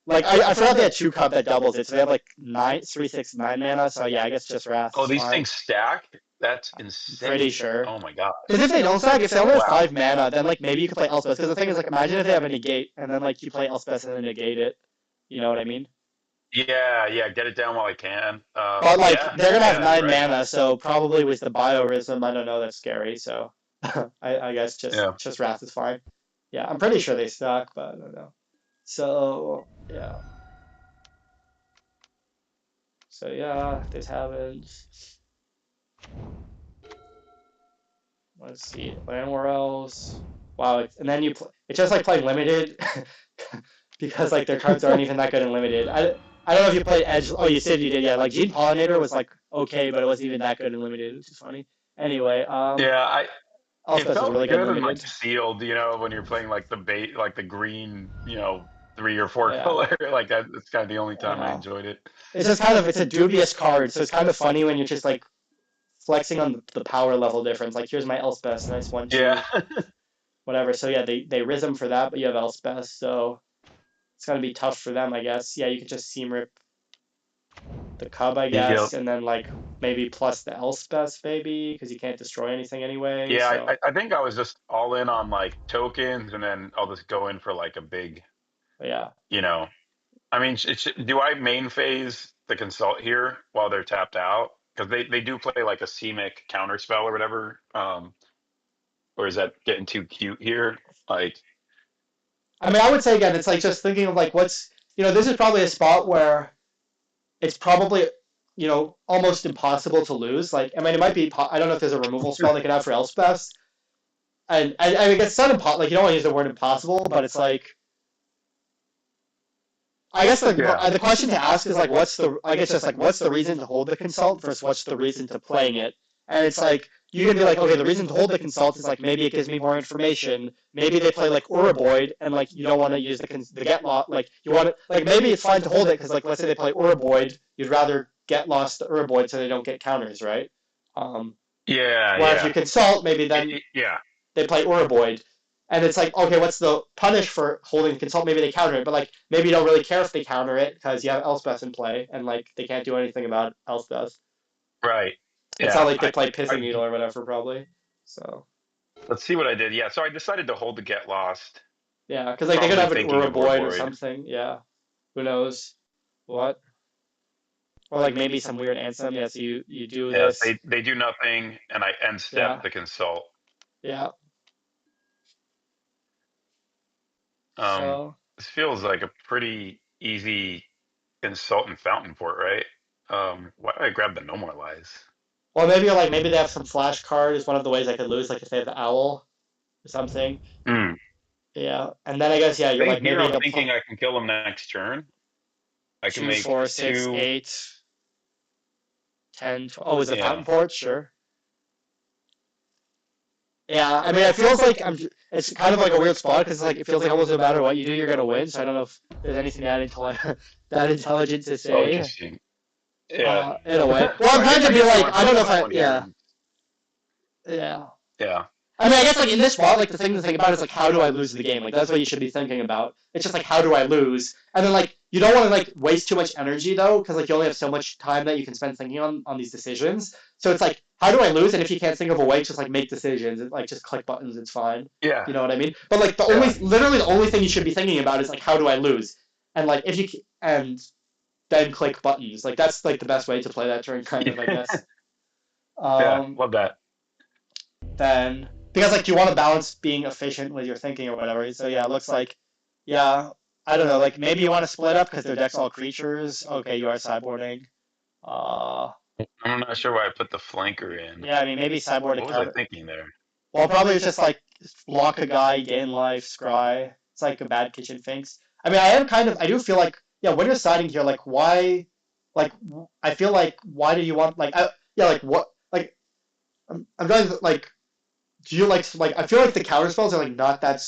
Like I forgot they had two cup that doubles it, so they have like nine, 3, 6, 9 mana. So yeah, I guess just Wrath Oh, is these fine. things stack. That's I'm pretty insane. sure. Oh my god. Because if they don't stack, if they only have Wow. 5 mana, then like maybe you could play Elspeth. Because the thing is, like, imagine if they have a negate and then like you play Elspeth and then negate it. You know what I mean? Yeah. Yeah. Get it down while I can. But like Yeah. they're gonna have Yeah. You're nine right. mana, so probably with the Biorhythm, I don't know, that's scary. So I guess Yeah. just Wrath is fine. Yeah, I'm pretty sure they stack, but I don't know. So yeah, so yeah, this happens. Let's see, anywhere else. Wow, and then it's just like playing limited because like their cards aren't even that good in limited. I don't know if you played Edge. Oh, you said you did. Yeah, like Gene Pollinator was like okay, but it wasn't even that good in limited, which is funny. Anyway, Yeah. It Elspeth is felt really good in good in like limited. sealed, when you're playing like the bait, like the green, 3 or 4 Yeah, color. Like that. That's kind of the only time I yeah. enjoyed it. It's just kind of it's a dubious card, so it's kind of funny when you're just like flexing on the power level difference. Like here's my Elspeth, nice one Yeah. two whatever. So yeah, they Rhythm for that, but you have Elspeth, so it's gonna be tough for them, I guess. Yeah, you could just Seam Rip the Cub, I Yep. guess, and then like maybe plus the Elspeth, maybe because you can't destroy anything anyway. Yeah. So I think I was just all in on like tokens, and then I'll just go in for like a big, but yeah, you know. I mean, do I main phase the consult here while they're tapped out? Because they do play like a Semic counter spell or whatever. Or is that getting too cute here? Like, I mean, I would say again, it's like just thinking of like what's this is probably a spot where it's probably almost impossible to lose. Like I mean, it might be. I don't know if there's a removal spell they could have for Elspeth, and I mean, it's not impossible. Like you don't want to use the word impossible, but it's like I guess yeah, the question to ask is like, what's the? I guess just like, what's the reason to hold the consult versus what's the reason to playing it? And it's like you can be like, okay, the reason to hold the consult is like maybe it gives me more information. Maybe they play like Uraboid, and like you don't want to use the get lost. Like you want to like maybe it's fine to hold it because like let's say they play Uraboid, you'd rather get lost the Uraboid so they don't get counters, right? Um, yeah, where if you yeah, consult, maybe then yeah. they play Uraboid. And it's like, okay, what's the punish for holding consult? Maybe they counter it, but like maybe you don't really care if they counter it because you have Elspeth in play and like they can't do anything about Elspeth. Right. It's not Yeah. like they play Pithing I Needle or whatever, probably. So let's see what I did. Yeah. So I decided to hold the get lost. yeah, because like they could Probably have an thinking of Uraboid or Urboid. something. Yeah, who knows what? Or like maybe some weird ansem. Yeah, so you do Yeah. this. They do nothing, and I end step Yeah, the consult. yeah. Um, So this feels like a pretty easy consult and fountain port, right? Why did I grab the No More Lies? Or maybe like maybe they have some flash card is one of the ways I could lose, like if they have the owl or something. Hmm. Yeah, and then I guess yeah, I you're think like here maybe I'm the thinking I can kill him next turn. I can two, make four, six, two. 8, 10. Oh, is it fountain Yeah. port? Sure. Yeah, I mean, it feels like It's kind of like a weird spot because like it feels like almost no matter what you do, you're gonna win. So I don't know if there's anything that intelligent to Oh, say. interesting. Yeah. In a way. Well, I'm So trying to I be guess you like want to I play don't know the if other I one here. yeah And, yeah. yeah. I mean, I guess like in this spot, like the thing to think about is like how do I lose the game? Like that's what you should be thinking about. It's just like how do I lose? And then like you don't want to like waste too much energy though, because like you only have so much time that you can spend thinking on these decisions. So it's like how do I lose? And if you can't think of a way, just like make decisions and like just click buttons. It's fine. Yeah. You know what I mean? But like Yeah. literally the only thing you should be thinking about is like how do I lose? And like if you and then click buttons. Like that's like the best way to play that turn, kind of I guess. Yeah. Um, Love that. then because like you want to balance being efficient with your thinking or whatever. So yeah, it looks like yeah, I don't know, like maybe you want to split up because their deck's all creatures. Okay, you are sideboarding. Uh, I'm not sure why I put the flanker in. yeah, I mean maybe sideboard a What was I counter. thinking there? Well, probably it's just like block a guy, gain life, scry. It's like a bad kitchen finks. I mean, I do feel like yeah, when you're siding here, like why, like I feel like why do you want like yeah, like what like I'm trying to like do you like I feel like the counter spells are like not that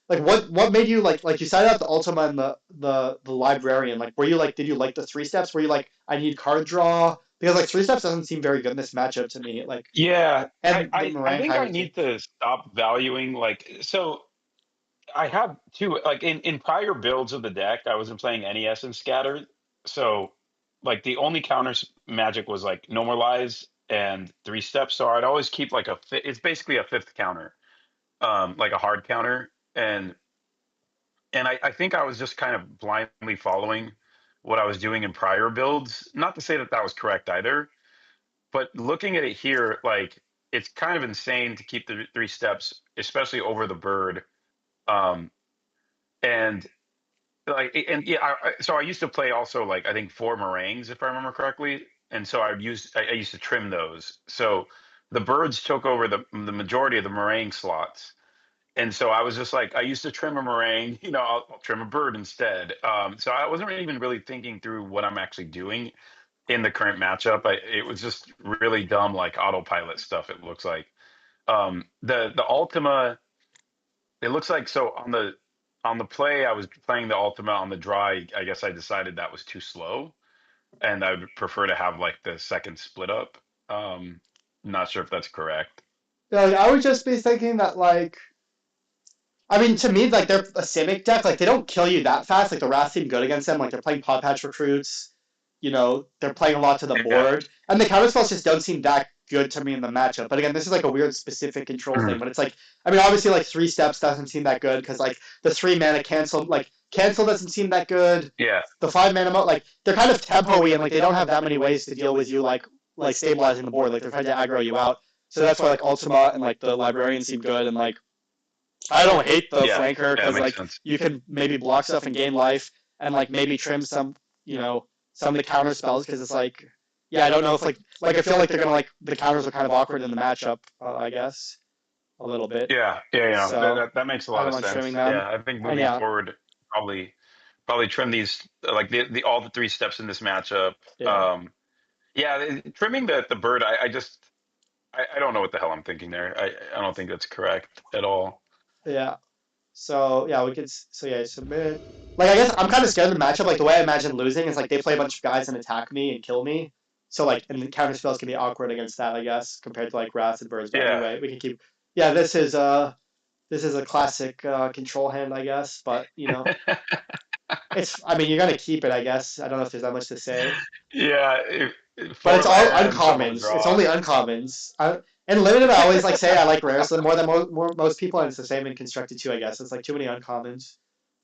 like what made you like you sided out the Ultima and the librarian, like were you like did you like the three steps, were you like I need card draw, because like three steps doesn't seem very good in this matchup to me, like Yeah. and the I meringue think kind I of too. need to stop valuing like so I have two like in prior builds of the deck, I wasn't playing NES and scatter. So like the only counters magic was like normalize and three steps. So I'd always keep like it's basically a fifth counter, like a hard counter. And I think I was just kind of blindly following what I was doing in prior builds. Not to say that that was correct either, but looking at it here, like it's kind of insane to keep the three steps, especially over the bird. Um, and and yeah, so I used to play also like I think four meringues if I remember correctly, and so I used to trim those. So the birds took over the majority of the meringue slots, and so I was just like I used to trim a meringue, I'll trim a bird instead. So I wasn't really even really thinking through what I'm actually doing in the current matchup. It was just really dumb like autopilot stuff. It looks like the Ultima. It looks like so on the play, I was playing the Ultima on the draw. I guess I decided that was too slow, and I would prefer to have like the second split up. Not sure if that's correct. Yeah, like, I would just be thinking that like I mean to me like they're a Simic deck, like they don't kill you that fast, like the Wrath seem good against them, like they're playing Pod Patch recruits, they're playing a lot to the Yeah. board, and the counterspells just don't seem that good to me in the matchup. But again, this is like a weird specific control thing. Mhm. But it's like, I mean, obviously, like three steps doesn't seem that good because like the 3 mana cancel doesn't seem that good. Yeah. The 5 mana like they're kind of tempo-y and like they don't have that many ways to deal with you like stabilizing the board. Like they're trying to aggro you out. So that's why like Ultima and like the Librarian seem good, and like I don't hate the Yeah. flanker Yeah. That because makes like sense. you can maybe block stuff and gain life, and like maybe trim some of the counter spells because it's like yeah, I don't know if like I feel like they're gonna like the counters are kind of awkward in the matchup, I guess a little bit. Yeah. Yeah. So That makes a I lot don't of mind trimming sense. them, Yeah. I think and moving yeah, forward, probably probably trim these like the all the three steps in this matchup. yeah, Yeah. Trimming the bird. I don't know what the hell I'm thinking there. I don't think that's correct at all. yeah. So yeah, so yeah, submit. Like I guess I'm kind of scared of the matchup. Like the way I imagine losing is like they play a bunch of guys and attack me and kill me. So like and the counter spells can be awkward against that, I guess, compared to like Wrath and Birds. But Yeah. anyway, we can keep. Yeah, this is a classic control hand, I guess. But it's. I mean, you're gonna keep it, I guess. I don't know if there's that much to say. Yeah, But four it's all land, shovel uncommons. It's draw. only uncommons. In limited, I always like say I like rares more than most people, and it's the same in constructed too. I guess it's like too many uncommons.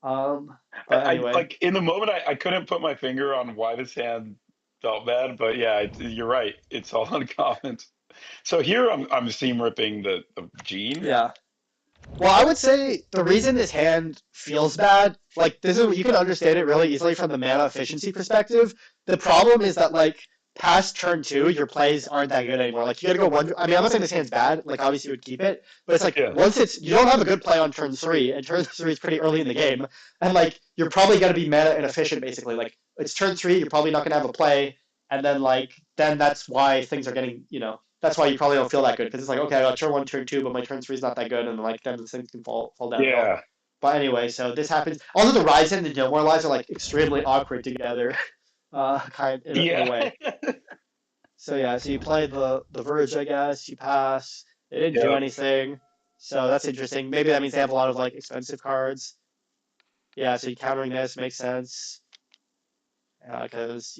But I anyway, like in the moment I couldn't put my finger on why this hand felt bad, but yeah, you're right. It's all uncommon. So here I'm seam ripping the gene. yeah. Well, I would say the reason this hand feels bad, like this is you can understand it really easily from the mana efficiency perspective. The problem is that like past turn two, your plays aren't that good anymore. Like you gotta go one. I mean, I'm not saying this hand's bad. Like obviously you would keep it, but it's like Yeah. once it's you don't have a good play on turn three, and turn three is pretty early in the game, and like you're probably gonna be meta inefficient basically. Like it's turn three, you're probably not gonna have a play, and then that's why things are getting that's why you probably don't feel that good because it's like okay, I got turn one, turn two, but my turn three is not that good, and like then the things can fall downhill. Yeah. But anyway, so this happens. Also, the Ryzen and the Gilmore lives are like extremely awkward together, kind in a Yeah. way. So yeah, so you play the Verge, I guess. You pass. They didn't do Yep. anything, so that's interesting. Maybe that means they have a lot of like expensive cards. Yeah, so you countering this makes sense because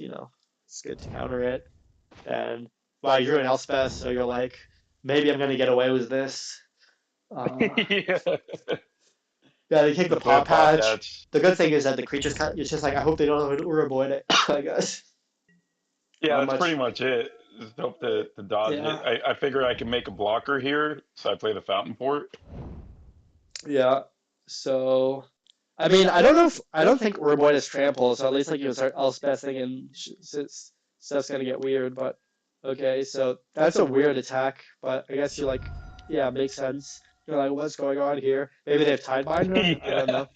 it's good to counter it. And wow, you're an Elspeth, so you're like, maybe I'm gonna get away with this. Uh, Yeah. yeah, they kick the Play a paw pop patch. patch. The good thing is that the creatures it's just like I hope they don't have an Uraboid it. I guess Yeah, not that's pretty much. much it. Just hope to dodge it. Yeah, I figure I can make a blocker here, so I play the Fountain Port. yeah. So I mean, I don't think Uraboid is trample, so at least like you start Elspething and stuff's gonna get weird. But okay, so that's a weird attack, but I guess you're like, yeah, makes sense. You're like, what's going on here? Maybe they have Tidebinder. I don't Yeah. know.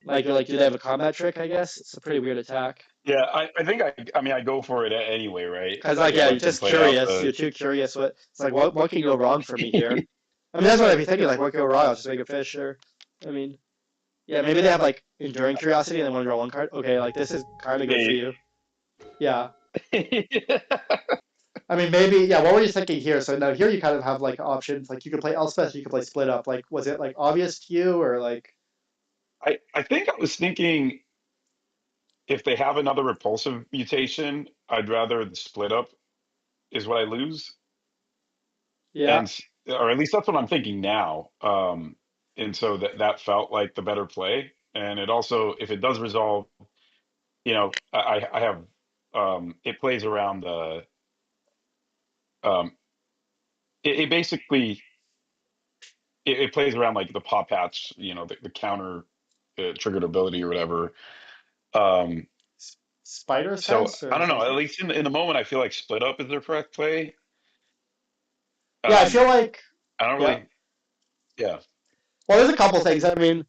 Like you're like, do they have a combat trick? I guess it's a pretty weird attack. Yeah, I think I mean I go for it anyway, right? Cause like, If yeah, I you're can just play out curious. You're the too curious. It's like, what can go wrong for me here? I mean, that's what I'd be thinking. Like, what could go wrong? I'll just make a fish. Or, I mean, yeah, maybe they have like enduring curiosity and they want to draw one card. Okay, like this is kind of good for maybe. you. Yeah. I mean, maybe, yeah, what were you thinking here? So now here you kind of have like options. Like you could play Elspeth, you could play Split Up. Like, was it like obvious to you or like, I think I was thinking if they have another repulsive mutation, I'd rather the split up is what I lose, yeah, and or at least that's what I'm thinking now. And so that felt like the better play. And it also, if it does resolve, I have it plays around the um, it basically it plays around like the pop patch, the counter triggered ability or whatever. Um, Spider so Sense or I don't know. At something? least in the moment, I feel like split up is their correct play. Yeah, I Um, feel like, I don't yeah. really, yeah, Well, there's a couple things. I mean,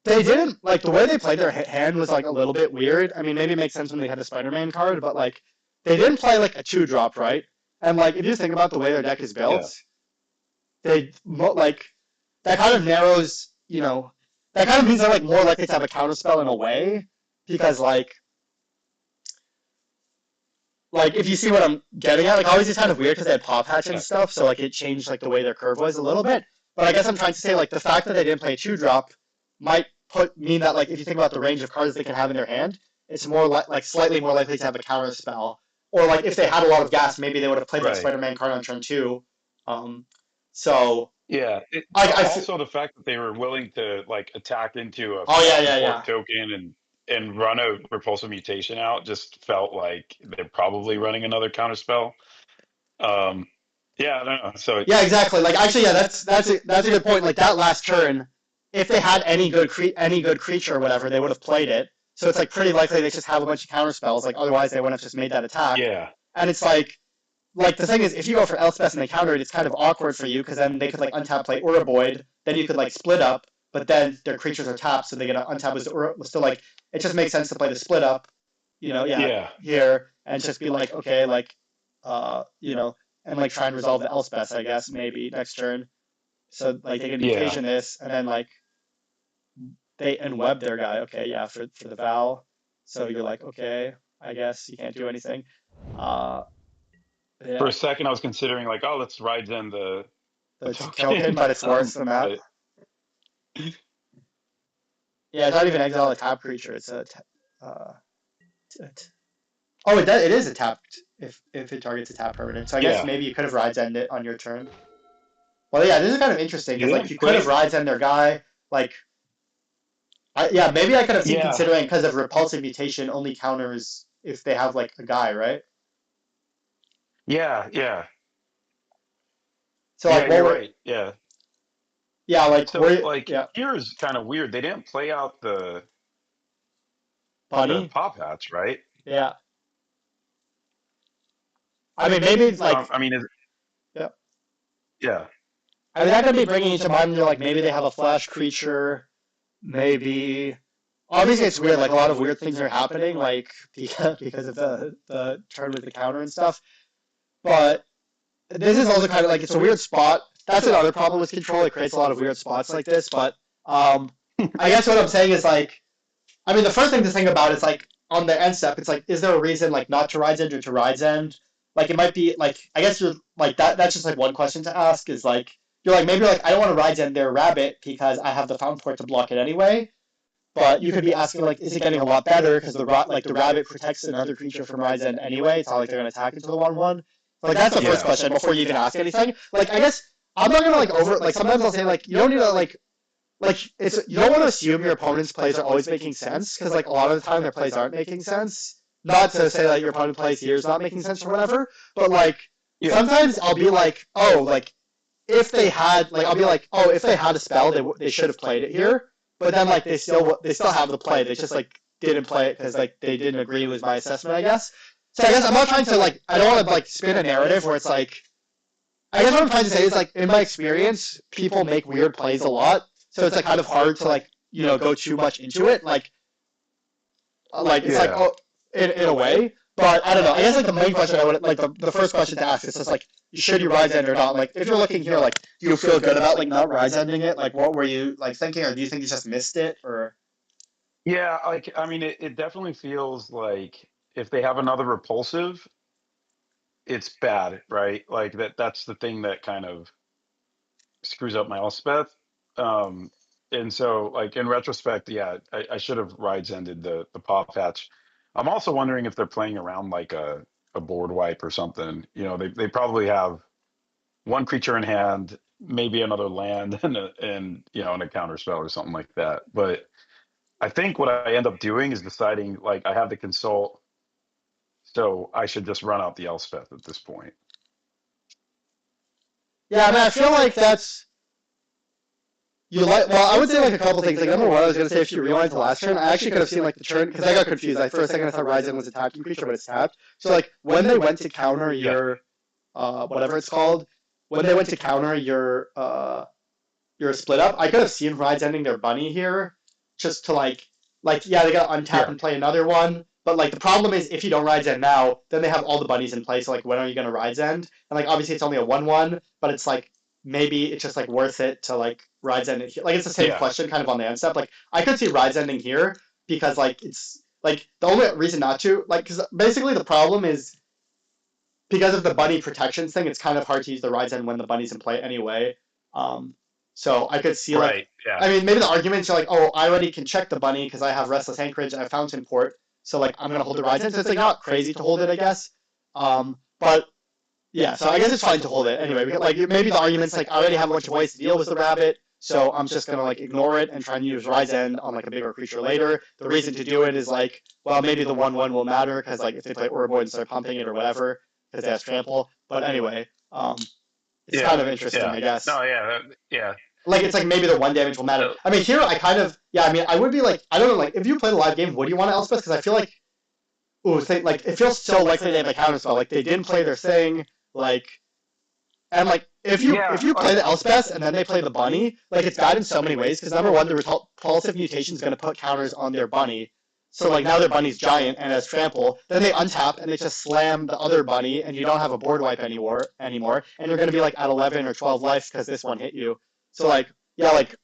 they didn't like the way they played their hand was like a little bit weird. I mean, maybe it makes sense when they had the Spider-Man card, but like they didn't play like a two drop, right? And like if you think about the way their deck is yeah, built, like that kind of narrows, that kind of means they're like more likely to have a counterspell in a way because like if you see what I'm getting at, like always it's kind of weird because they had paw patch and yeah, stuff, so like it changed like the way their curve was a little bit. But I guess I'm trying to say like the fact that they didn't play a two drop might mean that like if you think about the range of cards they can have in their hand, it's more like slightly more likely to have a counter spell. Or like if they had a lot of gas, maybe they would have played that right. Spider-Man card on turn two. Um, so Yeah. I Also, the fact that they were willing to like attack into a oh yeah Fountain yeah Port yeah token and run a repulsive mutation out just felt like they're probably running another counterspell. Um, yeah, I don't know. So yeah exactly. Like actually yeah that's a good point. Like that last turn, if they had any good creature or whatever, they would have played it. So it's like pretty likely they just have a bunch of counter spells. Like otherwise they wouldn't have just made that attack. yeah, And it's like the thing is, if you go for Elspeth and they counter it, it's kind of awkward for you because then they could like untap play Uraboid, then you could like split up, but then their creatures are tapped, so they get to untap with still like it just makes sense to play the split up, yeah, yeah, here and just be like okay, like and like try and resolve the Elspeth, I guess maybe next turn. So like they can yeah, mutation this, and then like they unweb their guy. Okay, yeah, for the Val. So you're like okay, I guess you can't do anything. Uh, for yeah, a second, I was considering like, oh, let's ride in the the token, token. but it's worse than that. But Yeah, it's not even exile a tap creature. It's uh, oh, it is a tapped if it targets a tap permanent. So I guess yeah, maybe you could have rides end it on your turn. Well, yeah, this is kind of interesting you because like didn't you could have play. rides end their guy. Like, yeah, maybe I could have seen Yeah, considering because of repulsive mutation only counters if they have like a guy, right? yeah, yeah, So yeah. like, what You're were right. Yeah. yeah, like So were like yeah, here's kind of weird. They didn't play out the bunny, pop hats, right? yeah. I mean, maybe like I mean, yeah. yeah, I mean, that could be bringing you to mind. Like maybe they have a flash creature. Maybe obviously it's weird. Like a lot of weird things are happening. Like because of the turn with the counter and stuff. But this is also kind of like it's a weird spot. That's another problem with control. It creates a lot of weird spots like this. But um, I guess what I'm saying is like, I mean, the first thing to think about is like on the end step. It's like, is there a reason like not to Ride's End or to Ride's End? Like it might be like I guess you're like that. That's just like one question to ask. Is like you're like maybe like I don't want to Ride's End their rabbit because I have the fountain port to block it anyway. But you could be asking like, is it getting a lot better because the rabbit protects another creature from Ride's End anyway? It's not like they're gonna attack into the 1/1. Like that's the first yeah, question before you even ask anything. Like I guess I'm not gonna like over like sometimes I'll say like you don't need to like it's you don't want to assume your opponent's plays are always making sense because like a lot of the time their plays aren't making sense. Not to say that your opponent plays here is not making sense or whatever, but like yeah, sometimes I'll be like, oh, like if they had like I'll be like, oh, if they had a spell, they should have played it here. But then like they still have the play. They just like didn't play it because like they didn't agree with my assessment, I guess. So I guess I'm not trying to like I don't want to like spin a narrative where it's like I guess what I'm trying to say is like in my experience, people make weird plays a lot. So it's like kind of hard to like go too much into it. Like it's like yeah. oh in a way. But I don't know. I guess like the main question I would like the first question to ask is just like should you rise end or not? Like if you're looking here, like do you feel good about like not rise ending it? Like what were you like thinking, or do you think you just missed it, or Yeah, like I mean, it definitely feels like if they have another repulsive, it's bad, right? Like that's the thing that kind of screws up my Elspeth. Um, and so like in retrospect, yeah, I should have rides ended the paw patch. I'm also wondering if they're playing around like a board wipe or something. You know, they probably have one creature in hand, maybe another land and and a counter spell or something like that. But I think what I end up doing is deciding like I have the consult, so I should just run out the Elspeth at this point. yeah? I mean, I feel like that's you like. Well, I would say like a couple things. Like number one, I was gonna say if you rewind to last turn, I actually could have seen like the turn because I got confused. Like for a second, I thought Ryzen was attacking creature, but it's tapped. So like when they went to counter Yeah, your whatever it's called, when they went to counter your split up, I could have seen Rides ending their bunny here, just to like yeah they got to untap yeah, and play another one. But like the problem is if you don't Rides end now, then they have all the bunnies in place. So, like when are you gonna Rides end? And like obviously it's only a 1/1, but it's like maybe it's just like worth it to like Rides end it here. Like it's the same yeah, question kind of on the end step. Like I could see Rides ending here because like it's like the only reason not to like because basically the problem is because of the bunny protections thing, it's kind of hard to use the Rides end when the bunny's in play anyway. Um, so I could see like, right, yeah, I mean, maybe the arguments are like, oh, I already can check the bunny because I have Restless Anchorage and I have Fountain Port, so like I'm gonna hold the Rides end. So it's like not crazy to hold it, I guess. But yeah, so I guess it's fine to hold it anyway. Because, like maybe the argument's like I already have a bunch of ways to deal with the rabbit, so I'm just gonna like ignore it and try and use Rise End on like a bigger creature later. The reason to do it is like, well, maybe the 1/1 will matter because like if they play Orboid and start pumping it or whatever because they have trample. But anyway, it's yeah, kind of interesting, yeah. I guess. No, yeah, yeah. Like it's like maybe the 1 damage will matter. I mean, here I kind of yeah. I mean, I would be like I don't know like if you played a live game, would you want to Elspeth? Because I feel like ooh, like it feels so likely they have a counter spell. Like they didn't play their thing. Like and like Yeah, if you play the Elspeth and then they play the bunny, like it's bad in so many ways. Because number one, the repulsive mutation is going to put counters on their bunny. So like now their bunny's giant and has trample. Then they untap and they just slam the other bunny, and you don't have a board wipe anymore. And you're going to be like at 11 or 12 life because this one hit you. So like yeah, like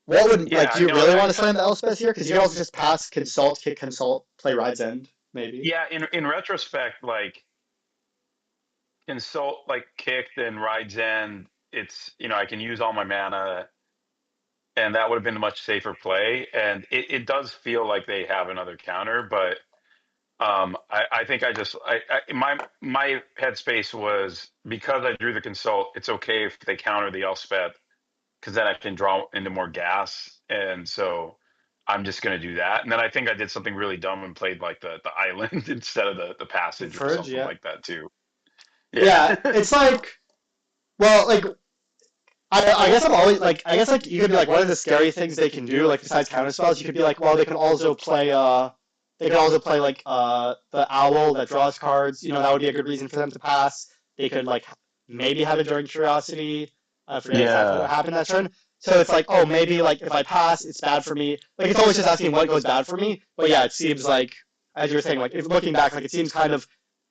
what would like yeah, do you no, really want to slam the Elspeth here? Because you can also just pass consult, kick consult, play Ride's End maybe. yeah. In retrospect, like insult, like kicked and rides in, it's I can use all my mana, and that would have been a much safer play. And it does feel like they have another counter, but I think my headspace was because I drew the consult. It's okay if they counter the Elspeth because then I can draw into more gas, and so I'm just going to do that. And then I think I did something really dumb and played like the island instead of the The passage or Purge, something yeah. like that too. Yeah, Yeah, it's like well, like I guess I'm always like I guess like you could be like one of the scary things they can do like besides counter spells you could be like well they can also play They could also play like the owl that draws cards. That would be a good reason for them to pass. They could like maybe have Enduring Curiosity. I forget exactly what Yeah. happened that turn. So it's like, oh, maybe like if I pass, it's bad for me. Like it's always just asking what goes bad for me. But yeah, it seems like, as you were saying, like if looking back, like it seems kind of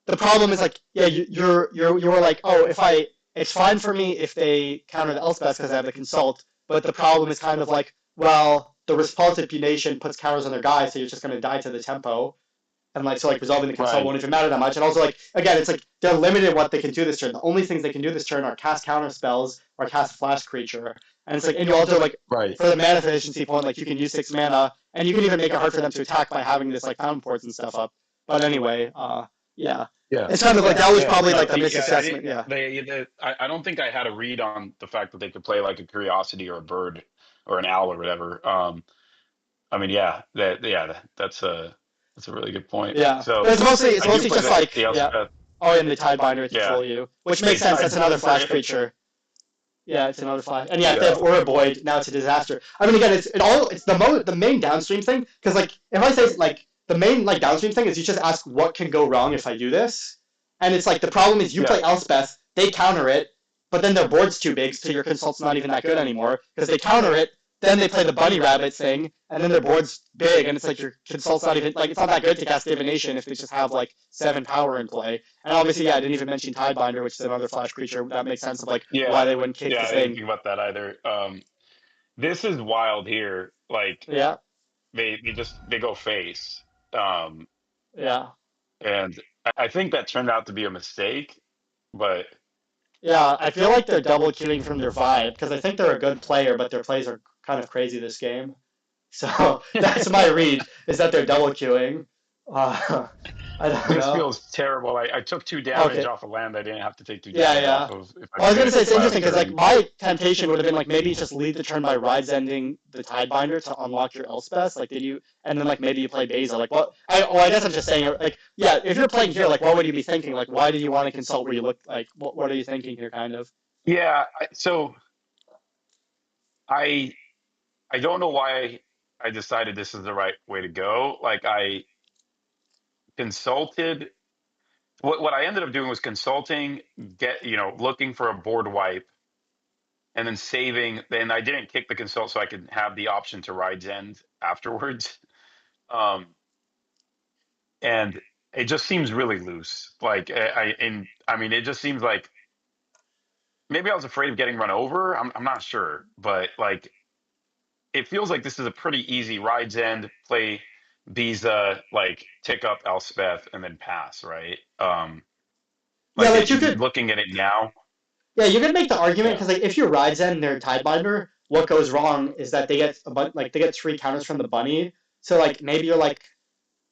the problem is like, yeah, you were like, oh, it's fine for me if they counter the Elspeth because I have the consult. But the problem is kind of like, well, the Repulsive Nation puts counters on their guys, so you're just gonna die to the tempo. And like so, like resolving the consult Right. won't even matter that much. And also, like again, it's like they're limited what they can do this turn. The only things they can do this turn are cast counter spells or cast flash creature. And it's like, and you also like Right. for the mana efficiency point, like you can use 6 mana, and you can even make it hard for them to attack by having this like fountain ports and stuff up. But anyway, yeah, Yeah. it's kind of like that was Yeah. probably No, like a misassessment. Yeah, I don't think I had a read on the fact that they could play like a curiosity or a bird or an owl or whatever. I mean, that's a really good point. yeah. But So it's I do mostly play just like the yeah. Elspeth. Oh, and the Tidebinder to Yeah. troll you, which makes sense. That's another flash creature. Yeah, it's another flash. And yeah, if they have Yeah. Oroboid, now it's a disaster. I mean, again, it's the main downstream thing because like if I say like the main like downstream thing is you just ask what can go wrong if I do this, and it's like the problem is you Yeah. play Elspeth, they counter it, but then their board's too big, so your consult's not even that good anymore because they counter it. Then they play the bunny rabbit thing, and then their board's big, and it's like your consult's not even like it's not that good to cast divination if they just have like 7 power in play. And obviously, yeah, I didn't even mention Tidebinder, which is another flash creature. That makes sense of like why Yeah. they wouldn't kick Yeah. the I didn't thing. think about that either. This is wild here. Like Yeah, they go face. Um, yeah, and I think that turned out to be a mistake, but yeah. I feel like they're double queuing from their vibe because I think they're a good player, but their plays are kind of crazy this game. So that's my read is that they're double queuing. Uh, I don't this know. feels terrible. I took 2 damage Okay. off of land I didn't have to take two Yeah, damage off yeah. of if I Well, I was played gonna it say it's last interesting because like turn. my temptation would have been like maybe just lead the turn by rides ending the Tidebinder to unlock your Elspeth. Like, did you? And then like maybe you play Beza. Like, what? I guess I'm just saying like yeah. If you're playing here, like, what would you be thinking? Like, why do you want to consult where you look like? What are you thinking here, kind of? Yeah, so I I don't know why I decided this is the right way to go. Like I consulted what I ended up doing was consulting, looking for a board wipe and then saving. Then I didn't kick the consult so I could have the option to ride's end afterwards. Um, and it just seems really loose. Like I mean, it just seems like maybe I was afraid of getting run over. I'm not sure, but like it feels like this is a pretty easy rides end play. Visa like tick up Elspeth and then pass, right? Yeah, Like like you could. looking at it now, Yeah, you could make the argument yeah. because like if you ride Zen and they're Tidebinder, what goes wrong is that they get like they get 3 counters from the bunny. So like maybe you're like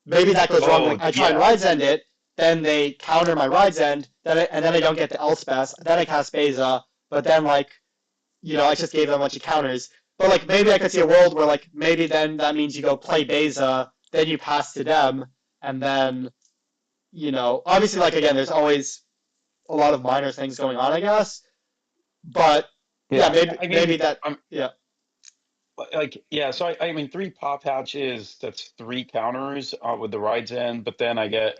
maybe that goes wrong. Oh Like I try and yeah, ride Zen it, then they counter my ride Zen, and then I don't get the Elspeth. Then I cast Beza, but then like I just gave them a bunch of counters. But like maybe I could see a world where like maybe then that means you go play Beza, then you pass to them, and then obviously like again there's always a lot of minor things going on, I guess. But yeah, yeah. I maybe mean, that I'm yeah. like yeah. So I mean, 3 pop hatches. That's 3 counters with the rides in. But then I get,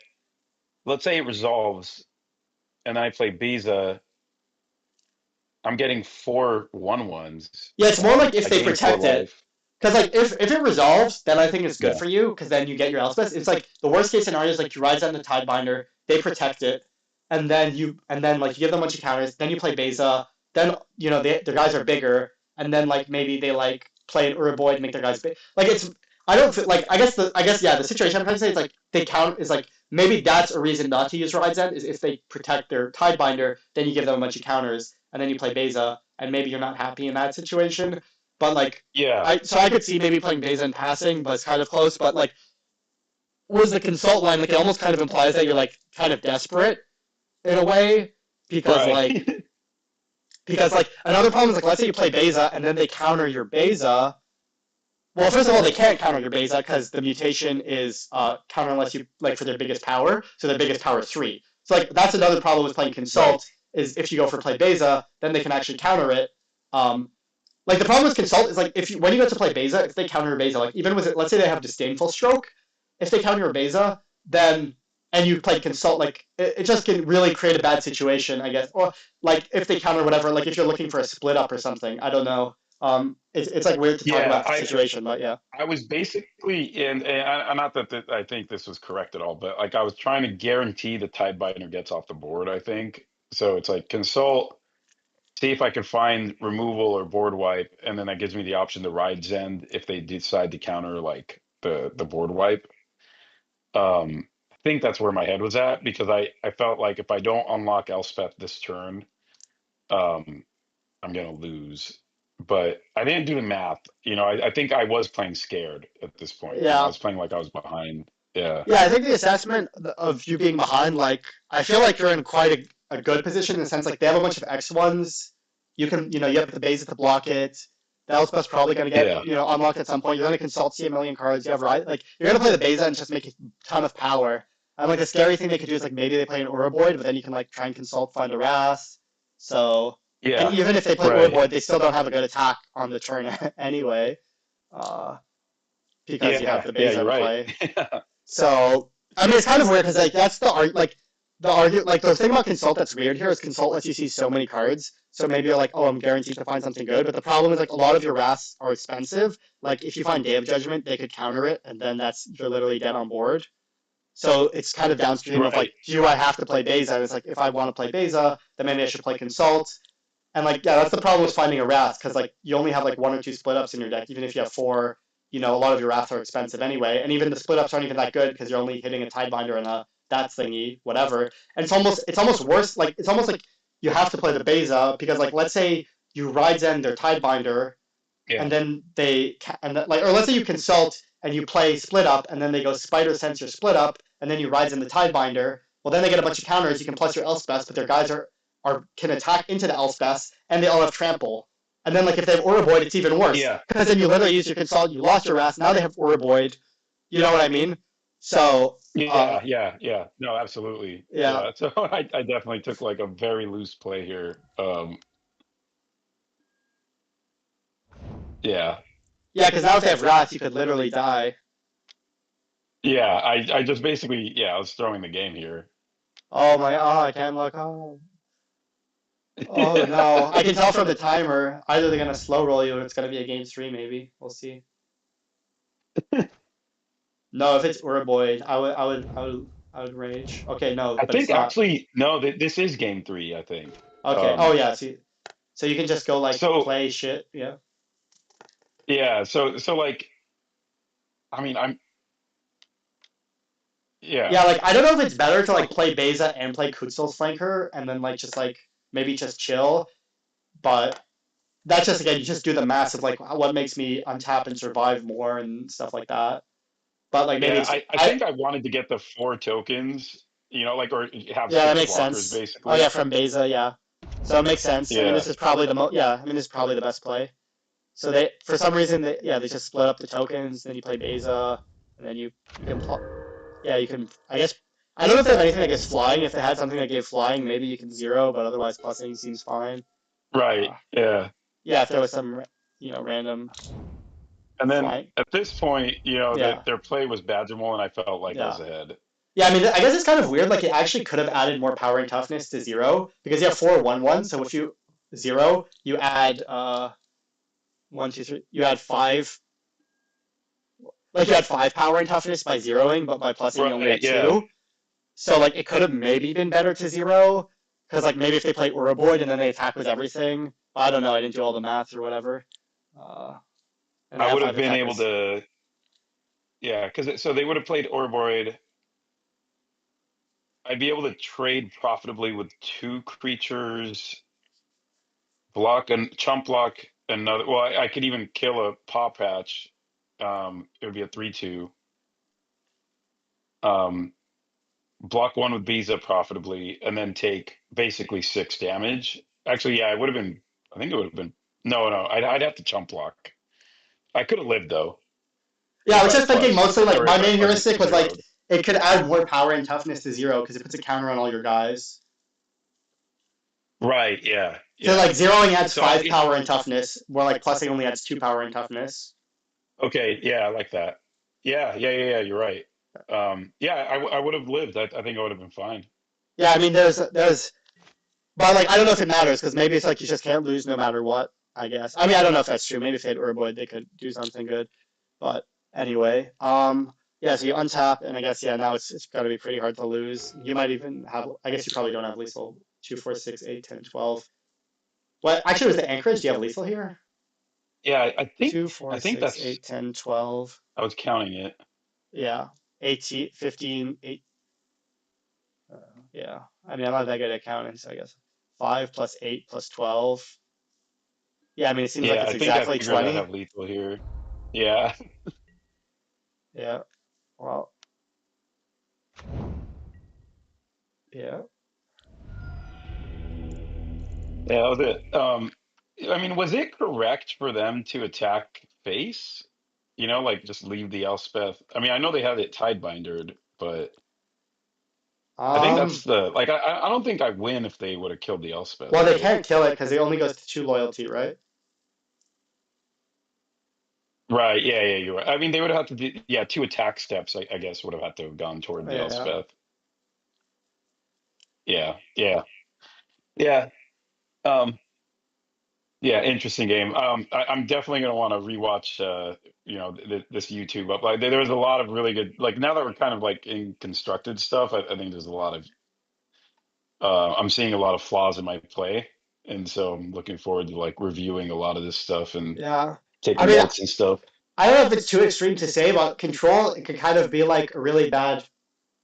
let's say it resolves, and then I play Biza. I'm getting 4/1/1s. Yeah, it's more like if I they gain four protect it. life. Because like if it resolves, then I think it's good Yeah, for you because then you get your Elspeth. It's like the worst case scenario is like you ride on the Tidebinder, they protect it, and then like you give them a bunch of counters, then you play Beza, then their guys are bigger, and then like maybe they like play an Uraboy to make their guys big. Like it's I don't feel, like I guess yeah the situation I'm trying to say is like they count is like maybe that's a reason not to use Rides End is if they protect their Tidebinder, then you give them a bunch of counters, and then you play Beza, and maybe you're not happy in that situation. But like yeah, I could see maybe playing Beza and passing, but it's kind of close. But like, was the consult line like it almost kind of implies that you're like kind of desperate in a way because right. like another problem is like let's say you play Beza and then they counter your Beza. Well, first of all, they can't counter your Beza because the mutation is counter unless you like for their biggest power. So their biggest power is 3. So like that's another problem with playing Right. consult is if you go for play Beza, then they can actually counter it. Like the problem with consult is like if you when you go to play Beza, if they counter Beza, like even with it, let's say they have disdainful stroke, if they counter your Beza, then and you play consult, like it just can really create a bad situation, I guess. Or like if they counter whatever, like if you're looking for a split up or something, I don't know. It's like weird to talk Yeah, about the situation, but yeah. I was basically in, and not that I think this was correct at all, but like I was trying to guarantee the Tidebinder gets off the board. I think so. It's like consult, see if I can find removal or board wipe, and then that gives me the option to ride Zend if they decide to counter like the board wipe. I think that's where my head was at because I felt like if I don't unlock Elspeth this turn, um, I'm gonna lose. But I didn't do the math. I think I was playing scared at this point. I Yeah. was playing like I was behind. Yeah. Yeah, I think the assessment of you being behind, like, I feel like you're in quite a good position in the sense like they have a bunch of X1s. You can, you have the base to block it. The Elspeth's probably going to get, Yeah. unlocked at some point. You're going to consult, see a million cards. You have right, like you're going to play the Beza and just make a ton of power. And like the scary thing they could do is like maybe they play an Oroboid, but then you can like try and consult, find a Wrath. So, and Yeah. even if they play Right. Oroboid, they still don't have a good attack on the turn anyway, uh, because you have Yeah. the Yeah. Beza You're to right. play. So I mean, it's kind of weird because like that's the like the thing about consult that's weird here is consult lets you see so many cards. So maybe you're like, oh, I'm guaranteed to find something good. But the problem is like a lot of your wraths are expensive. Like if you find Day of Judgment, they could counter it, and then you're literally dead on board. So it's kind of downstream of like, Right. do I have to play Beza? And it's like if I want to play Beza, then maybe I should play consult. And like, yeah, that's the problem with finding a wrath because like you only have like one or two split ups in your deck, even if you have four. A lot of your wraths are expensive anyway, and even the split ups aren't even that good because you're only hitting a Tidebinder and a that thingy, whatever. And it's almost worse. Like it's almost like you have to play the Beza because like let's say you ride Zen their Tidebinder, Yeah. and then or let's say you consult and you play split up, and then they go Spider Sense your split up, and then you ride Zen the Tidebinder. Well, then they get a bunch of counters. You can plus your Elspeth, but their guys are can attack into the Elspeth, and they all have trample. And then like if they have Oroboid, it's even worse Yeah. because then you literally use your consult, you lost your Wrath, now they have Oroboid. You know what I mean? So Yeah. Yeah. Yeah. No, absolutely. yeah, Yeah. So I definitely took like a very loose play here. Yeah. yeah, because now if they have Wrath, you could literally die. Yeah. I just basically, yeah, I was throwing the game here. Oh my, oh I can't look. Oh no, I can tell from the timer. Either they're gonna slow roll you, or it's gonna be a game three. Maybe we'll see. No, if it's Uraboid, I would rage. Okay, no, I but it's think not. actually, no, this is game three, I think. Okay. Oh yeah. So you can just go like So play shit. Yeah. yeah, so like, I mean, yeah, Yeah. Like I don't know if it's better to like play Beza and play Kutzel's flanker, and then like just like maybe just chill. But that's just again, you just do the math of like what makes me untap and survive more and stuff like that. But like maybe yeah. it's I think I wanted to get the 4 tokens, like, or have yeah, that six makes blockers sense. Oh yeah, basically. from Beza, yeah. So it makes sense. I mean, Yeah, this is probably yeah. I mean, this is probably the best play. So they, for some reason, they just split up the tokens. Then you play Beza, and then you can yeah, you can. I guess I don't know if they have anything that gives flying. If they had something that gave flying, maybe you can zero, but otherwise plusing seems fine. right. Uh, Yeah. yeah, if there was some random And then flying. at this point, Yeah, that their play was Badgermole, and I felt like I yeah. was ahead. Yeah, I mean, I guess it's kind of weird. Like, it actually could have added more power and toughness to zero because you have 4/1/1. So if you zero, you add one, two, three. You add five. Like you had five power and toughness by zeroing, but by plusing you only Right. had Yeah. two. So like it could have maybe been better to zero because like maybe if they play Uraboid and then they attack with everything. I don't know. I didn't do all the math or whatever. Uh, and they I have would have five been able attackers. to, yeah, because so they would have played Orboid. I'd be able to trade profitably with two creatures, block and chump block another. Well, I could even kill a paw patch. It would be a 3/2. Um, block one with Biza profitably, and then take basically 6 damage. Actually, yeah, it would have been. I think it would have been. No, no, I'd have to chump block. I could have lived though Yeah, I if was I just thinking plus mostly like or my if I main plus it heuristic was like zeroed. it could add more power and toughness to zero because it puts a counter on all your guys. Right. Yeah. So Yeah. like zeroing adds So five power and toughness, where like plusing only adds two power and toughness. okay. Yeah, I like that. Yeah. Yeah. Yeah. Yeah. You're right. Yeah, I would have lived. I think I would have been fine. Yeah, I mean, but like I don't know if it matters because maybe it's like you just can't lose no matter what. I guess. I mean, I don't know if that's true. Maybe if they had Urboid, they could do something good. But anyway, yeah. So you untap, and I guess yeah. Now it's got to be pretty hard to lose. You might even have. I guess you probably don't have lethal. 2, 4, 6, 8, 10, 12. What actually was the Anchorage? Do you have lethal here? Yeah, 2, I 4, think 6, that's 8, 10, 12. I was counting it. Yeah. 18, 15, 8. Yeah. I mean, I'm not that good at counting, so I guess 5 plus 8 plus 12. Yeah, I mean, it seems like Yeah, it's I think I exactly figured I'd 20. have lethal here. Yeah. Yeah. Well, yeah. Yeah, that was it. I mean, was it correct for them to attack face? You know, like just leave the Elspeth. I mean, I know they had it tidebindered, but I think Um, that's the like. I don't think I win if they would have killed the Elspeth, well, they right? can't kill it because it only goes to 2 loyalty, right? Right. Yeah. Yeah. You're right. I mean, they would have had to do. Yeah, two attack steps. I guess would have had to have gone toward the Yeah. Elspeth. Yeah. Yeah. Yeah. Um. Yeah, interesting game. I'm definitely gonna want to rewatch, this YouTube. But like, there was a lot of really good. Like now that we're kind of like in constructed stuff, I think there's a lot of. I'm seeing a lot of flaws in my play, and so I'm looking forward to like reviewing a lot of this stuff and Yeah. I taking mean, notes and stuff. I don't know if it's too extreme to say, but control it could kind of be like a really bad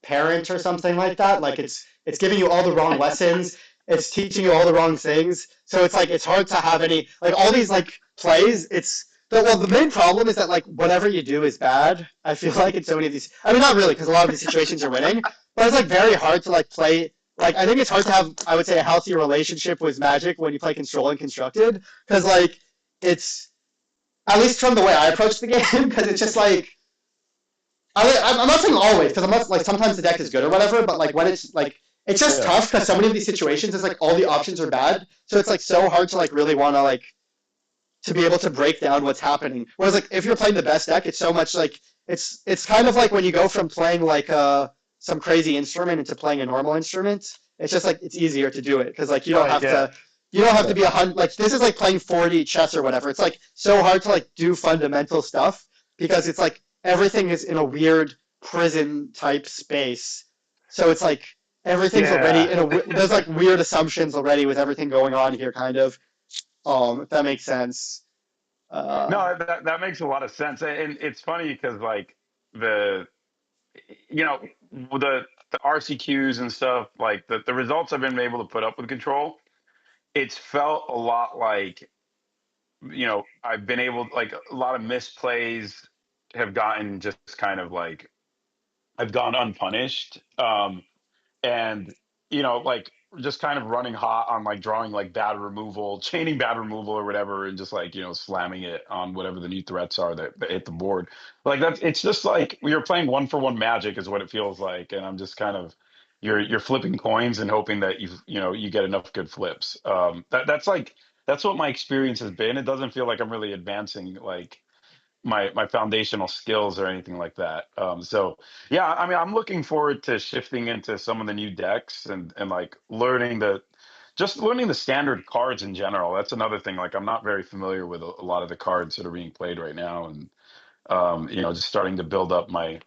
parent or something like that. Like it's giving you all the wrong lessons. It's teaching you all the wrong things. So it's like it's hard to have any like all these like plays. It's well, the main problem is that like whatever you do is bad. I feel like in so many of these. I mean, not really, because a lot of these situations are winning, but it's like very hard to like play. Like I think it's hard to have, I would say, a healthier relationship with Magic when you play Control and Constructed, because like it's at least from the way I approach the game, because it's just like I'm not saying always, because I'm not like sometimes the deck is good or whatever, but like when it's like it's just Yeah. tough because so many of these situations it's like all the options are bad, so it's like so hard to like really want to like to be able to break down what's happening. Whereas like if you're playing the best deck, it's so much like it's kind of like when you go from playing like some crazy instrument into playing a normal instrument. It's just like it's easier to do it because like Right. Yeah. you don't have to Yeah. be 100 like this is like playing 4D chess or whatever. It's like so hard to like do fundamental stuff because it's like everything is in a weird prison type space. So it's like everything's already Yeah. in a there's like weird assumptions already with everything going on here kind of. If that makes sense. Uh, No, that makes a lot of sense, and it's funny because like the you know the RCQs and stuff like the results I've been able to put up with control. It's felt a lot like I've been able like a lot of misplays have gotten just kind of like I've gone unpunished. And like just kind of running hot on like drawing like bad removal, chaining bad removal or whatever, and just like slamming it on whatever the new threats are that hit the board. Like that's it's just like you're playing one for one Magic is what it feels like, and I'm just kind of you're flipping coins and hoping that you get enough good flips. That's like that's what my experience has been. It doesn't feel like I'm really advancing like my foundational skills or anything like that. So yeah, I mean, I'm looking forward to shifting into some of the new decks and like learning the standard cards in general. That's another thing. Like I'm not very familiar with a lot of the cards that are being played right now, and just starting to build up my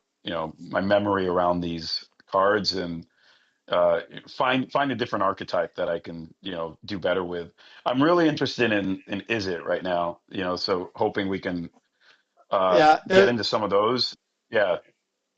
memory around these cards and find a different archetype that I can do better with. I'm really interested in Is It right now. So hoping we can yeah, get into some of those. Yeah.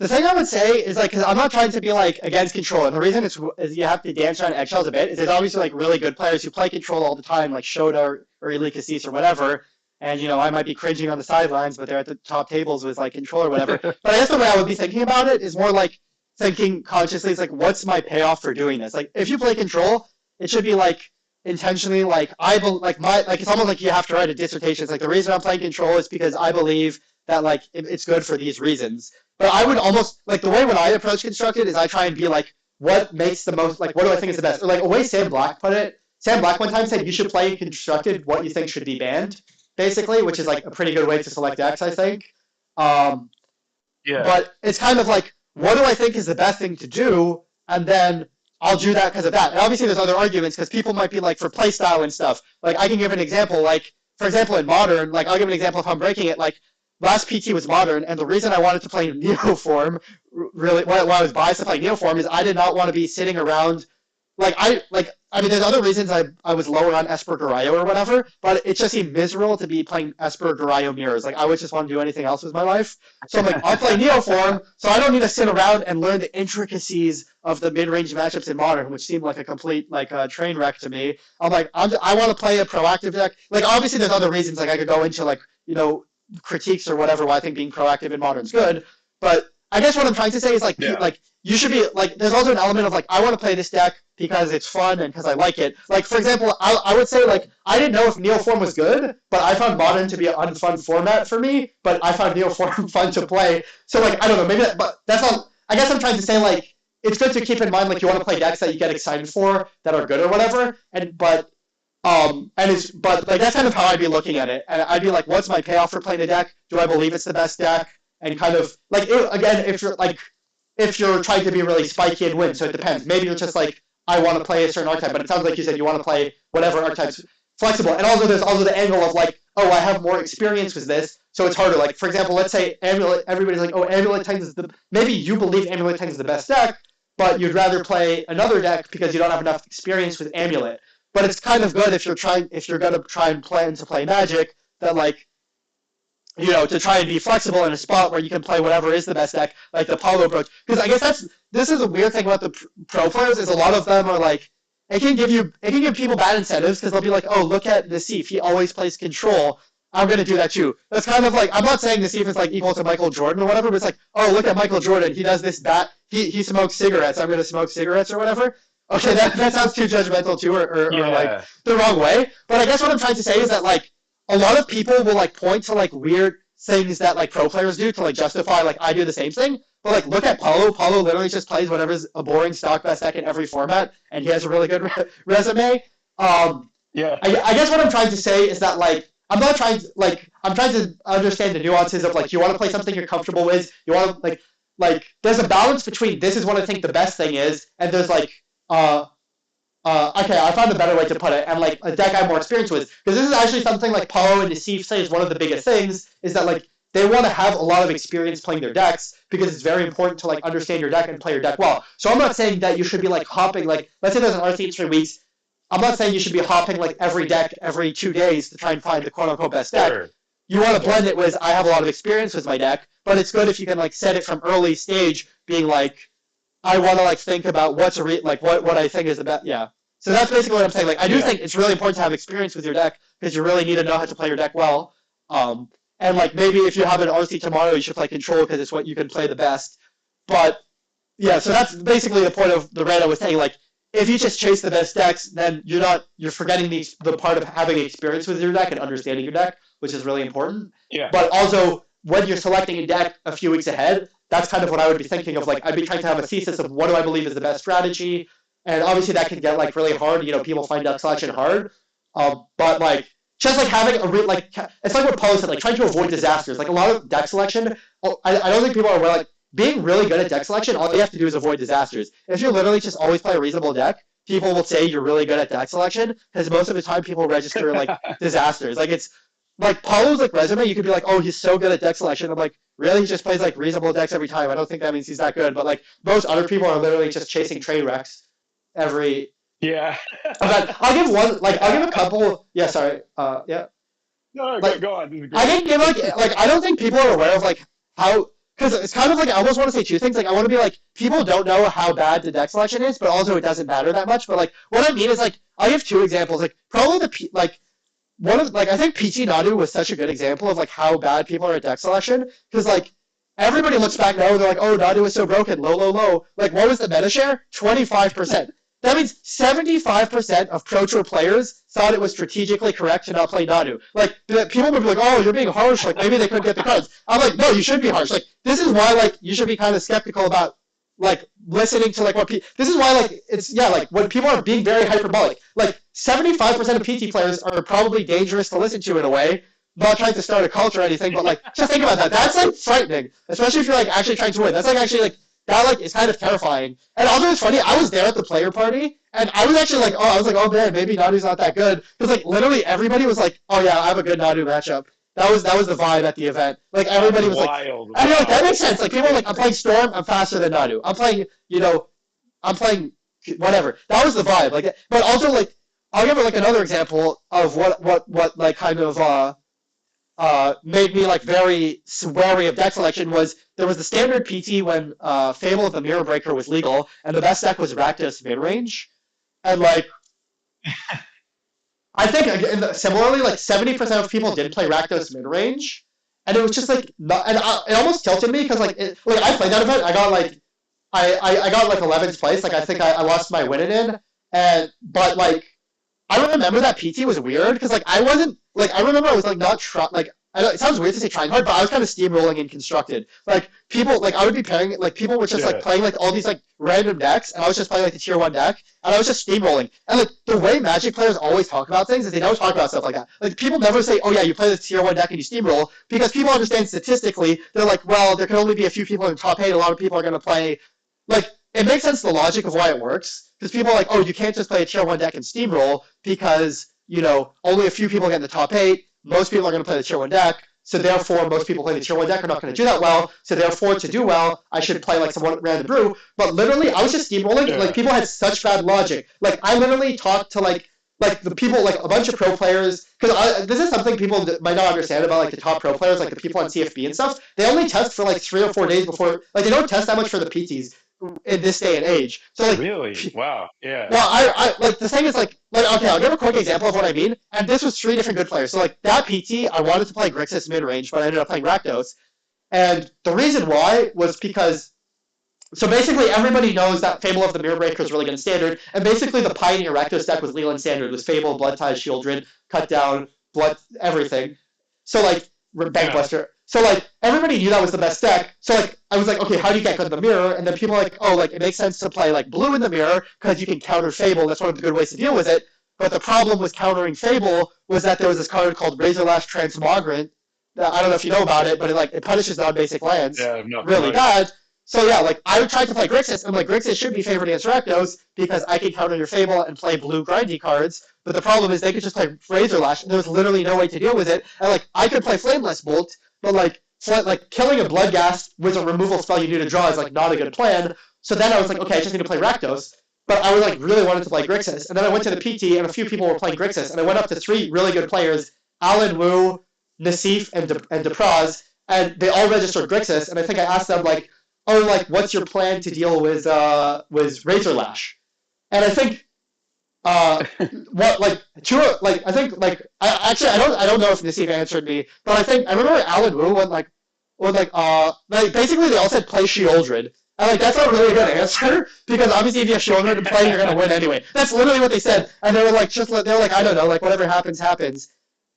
the thing I would say is like, because I'm not trying to be like against control, and the reason is you have to dance around eggshells a bit. Is there's obviously like really good players who play control all the time, like Shota or Eli Cassis or whatever. And I might be cringing on the sidelines, but they're at the top tables with like control or whatever. But I guess the way I would be thinking about it is more like thinking consciously. It's like, what's my payoff for doing this? Like, if you play control, it should be like intentionally like it's almost like you have to write a dissertation. It's like the reason I'm playing control is because I believe that like it's good for these reasons. But I would almost like the way when I approach constructed is I try and be like, what makes the most like what do I think is the best? Or like a way Sam Black put it. Sam Black one time said you should play constructed what you think should be banned, basically, which is like a pretty good way to select decks, I think. Um, Yeah. but it's kind of like what do I think is the best thing to do, and then I'll do that because of that. And obviously, there's other arguments because people might be like for playstyle and stuff. Like I can give an example. Like for example, in modern, like I'll give an example if I'm breaking it. Like last PT was modern, and the reason I wanted to play Neoform, really, why I was biased to play Neoform is I did not want to be sitting around I mean, there's other reasons I was lower on Esper Garayo or whatever, but it just seemed miserable to be playing Esper Garayo mirrors. Like I would just want to do anything else with my life. So I'm like, I'll play Neoform, so I don't need to sit around and learn the intricacies of the mid-range matchups in Modern, which seemed like a complete train wreck to me. I'm like, I want to play a proactive deck. Like obviously there's other reasons. Like I could go into critiques or whatever why I think being proactive in Modern is good, but I guess what I'm trying to say is you should be like there's also an element of like I want to play this deck because it's fun and because I like it. Like for example, I would say like I didn't know if Neoform was good, but I found Modern to be an unfun format for me. But I found Neoform fun to play. So like I don't know, but that's not. I guess I'm trying to say like it's good to keep in mind like you want to play decks that you get excited for that are good or whatever. But like that's kind of how I'd be looking at it. And I'd be like, what's my payoff for playing a deck? Do I believe it's the best deck? And kind of like again, if you're trying to be really spiky and win, so it depends. Maybe you're just like, I want to play a certain archetype, but it sounds like you said you want to play whatever archetype's flexible. And also there's also the angle of like, oh, I have more experience with this, so it's harder. Like for example, let's say Amulet, everybody's like, oh, Amulet Titans is maybe you believe Amulet Titans is the best deck, but you'd rather play another deck because you don't have enough experience with Amulet. But it's kind of good if you're gonna try and plan to play Magic, that like to try and be flexible in a spot where you can play whatever is the best deck, like the Paulo approach. Because I guess this is a weird thing about the pro players is a lot of them are like, it can give people bad incentives because they'll be like, oh, look at Nassif, he always plays control. I'm going to do that too. That's kind of like, I'm not saying Nassif is like equal to Michael Jordan or whatever, but it's like, oh, look at Michael Jordan, he does this, he smokes cigarettes, I'm going to smoke cigarettes or whatever. Okay, that sounds too judgmental too, or like the wrong way. But I guess what I'm trying to say is that like, a lot of people will like point to like weird things that like pro players do to like justify like I do the same thing. But like look at Paulo. Paulo literally just plays whatever's a boring stock best deck in every format, and he has a really good resume. Yeah. I guess what I'm trying to say is that like I'm trying to understand the nuances of like you want to play something you're comfortable with. You want to like there's a balance between this is what I think the best thing is, and there's like okay, I found a better way to put it, and like a deck I have more experience with, because this is actually something like Paulo and Nassif say is one of the biggest things, is that like they want to have a lot of experience playing their decks, because it's very important to like understand your deck and play your deck well. So I'm not saying that you should be like hopping, like let's say there's an RC in 3 weeks, I'm not saying you should be hopping like every deck every 2 days to try and find the quote-unquote best deck. Sure. You want to blend it with, I have a lot of experience with my deck, but it's good if you can like set it from early stage, being like, I want to like think about what I think is the best. Yeah. So that's basically what I'm saying. Like I do think it's really important to have experience with your deck because you really need to know how to play your deck well. And like maybe if you have an RC tomorrow, you should play control because it's what you can play the best. But yeah, so that's basically the point of the rant I was saying. Like if you just chase the best decks, then you're forgetting the part of having experience with your deck and understanding your deck, which is really important. Yeah. But also when you're selecting a deck a few weeks ahead, that's kind of what I would be thinking of. Like I'd be trying to have a thesis of what do I believe is the best strategy, and obviously that can get like really hard. People find deck selection hard, but like just like having it's like what Paulo said, like trying to avoid disasters. Like a lot of deck selection, I don't think people are aware. Like being really good at deck selection, all you have to do is avoid disasters. If you literally just always play a reasonable deck, people will say you're really good at deck selection because most of the time people register like disasters. Like it's like Paulo's like resume, you could be like, oh, he's so good at deck selection. I'm like, really? He just plays like reasonable decks every time. I don't think that means he's that good. But like most other people are literally just chasing train wrecks every. Yeah. I'll give a couple. Yeah, sorry. Yeah. No, like, go on. I can give like I don't think people are aware of like how, because it's kind of like I almost want to say two things. Like I want to be like people don't know how bad the deck selection is, but also it doesn't matter that much. But like what I mean is like I'll give two examples. Like probably one of I think PT Nadu was such a good example of like how bad people are at deck selection, because like everybody looks back now and they're like, oh, Nadu is so broken, low. Like what was the meta share? 25%. That means 75% of Pro Tour players thought it was strategically correct to not play Nadu. Like people would be like, oh, you're being harsh. Like maybe they couldn't get the cards. I'm like, no, you should be harsh. Like this is why like you should be kind of skeptical about like listening to like what people. This is why like it's like when people are being very hyperbolic. Like 75% of PT players are probably dangerous to listen to in a way. Not trying to start a cult or anything, but like just think about that. That's like frightening, especially if you're like actually trying to win. That's like actually like that like is kind of terrifying. And also it's funny, I was there at the player party, and I was actually like, oh man, maybe Nadu's not that good, because like literally everybody was like, oh yeah, I have a good Nadu matchup. That was the vibe at the event. Like everybody was wild. like, I know, like, that makes sense. Like people were like, I'm playing Storm, I'm faster than Nadu. I'm playing, I'm playing whatever. That was the vibe. Like, but also like, I'll give it like another example of what like kind of made me like very wary of deck selection was there was the standard PT when Fable of the Mirror Breaker was legal, and the best deck was Rakdos midrange, and like I think similarly like 70% of people did play Rakdos midrange, and it was just like it almost tilted me because like I played that event, I got like I got like 11th place, like I think I lost my win in, but like I remember that PT was weird because like I wasn't like I remember I was like not it sounds weird to say trying hard, but I was kind of steamrolling in Constructed. Like people like I would be pairing like people were just like playing like all these like random decks, and I was just playing like the tier 1 deck, and I was just steamrolling. And like the way Magic players always talk about things is they never talk about stuff like that. Like people never say, oh yeah, you play this tier 1 deck and you steamroll, because people understand statistically they're like, well, there can only be a few people in top 8. A lot of people are going to play like. It makes sense the logic of why it works, because people are like, oh, you can't just play a tier 1 deck and steamroll because, only a few people get in the top 8. Most people are going to play the tier 1 deck, so therefore most people playing the tier 1 deck are not going to do that well, so therefore to do well, I should play like some random brew. But literally, I was just steamrolling, like people had such bad logic. Like I literally talked to like the people, like a bunch of pro players, because this is something people might not understand about like the top pro players, like the people on CFB and stuff. They only test for like 3 or 4 days before, like they don't test that much for the PTs in this day and age. So like really, wow, yeah. Well, I like the thing is like okay, I'll give a quick example of what I mean. And this was 3 different good players. So like that PT, I wanted to play Grixis mid range, but I ended up playing Rakdos. And the reason why was because so basically everybody knows that Fable of the Mirror Breaker is really good in Standard, and basically the Pioneer Rakdos deck was Leland Standard. It was Fable, Blood Tide, Shieldred, Cut Down, Blood, everything. So like Bankbuster. So like everybody knew that was the best deck. So like I was like, okay, how do you get good in the mirror? And then people were like, oh, like it makes sense to play like blue in the mirror because you can counter Fable. That's one of the good ways to deal with it. But the problem with countering Fable was that there was this card called Razorlash Transmogrant. I don't know if you know about it, but it punishes non-basic lands really bad. So yeah, like I tried to play Grixis, and like Grixis should be favored against Rakdos because I can counter your Fable and play blue grindy cards. But the problem is they could just play Razorlash, and there was literally no way to deal with it. And like I could play Flameless Bolt, but like killing a Bloodghast with a removal spell you need to draw is like not a good plan. So then I was like, okay, I just need to play Rakdos. But I was like really wanted to play Grixis, and then I went to the PT, and a few people were playing Grixis, and I went up to 3 really good players, Alan Wu, Nassif, and Depraz, and they all registered Grixis, and I think I asked them like, oh, like what's your plan to deal with Razorlash? And I think I don't know if Nassif answered me, but I remember Alan Wu went basically they all said play Shieldred. And like that's not really a good answer, because obviously if you have Shieldred to play, you're gonna win anyway. That's literally what they said. And they were like I don't know, like whatever happens, happens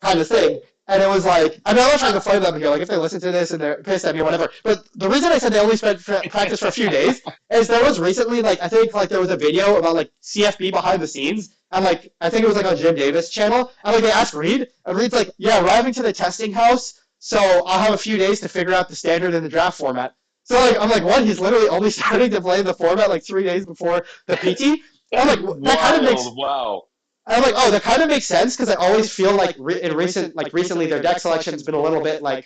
kind of thing. And it was like, I'm not trying to flame them here, like if they listen to this and they're pissed at me or whatever. But the reason I said they only spent practice for a few days is there was recently, like, I think like there was a video about like CFB behind the scenes, and like I think it was like on Jim Davis' channel, and like they asked Reed, and Reed's like, yeah, arriving to the testing house, so I'll have a few days to figure out the standard and the draft format. So like I'm like, what? He's literally only starting to play the format like 3 days before the PT. I'm like, that kind of makes I'm like, oh, that kind of makes sense, because I always feel like recently their deck selection has been a little bit like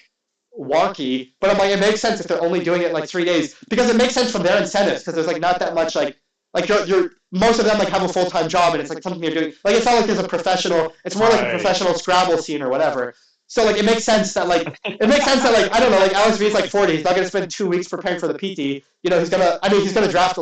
wonky. But I'm like, it makes sense if they're only doing it like 3 days, because it makes sense from their incentives, because there's like not that much like you're most of them like have a full-time job, and it's like something you're doing. Like it's not like there's a professional. It's more like a professional Scrabble scene or whatever. So like it makes sense that like I don't know, like Alex V is like 40. He's not gonna spend 2 weeks preparing for the PT. He's gonna draft.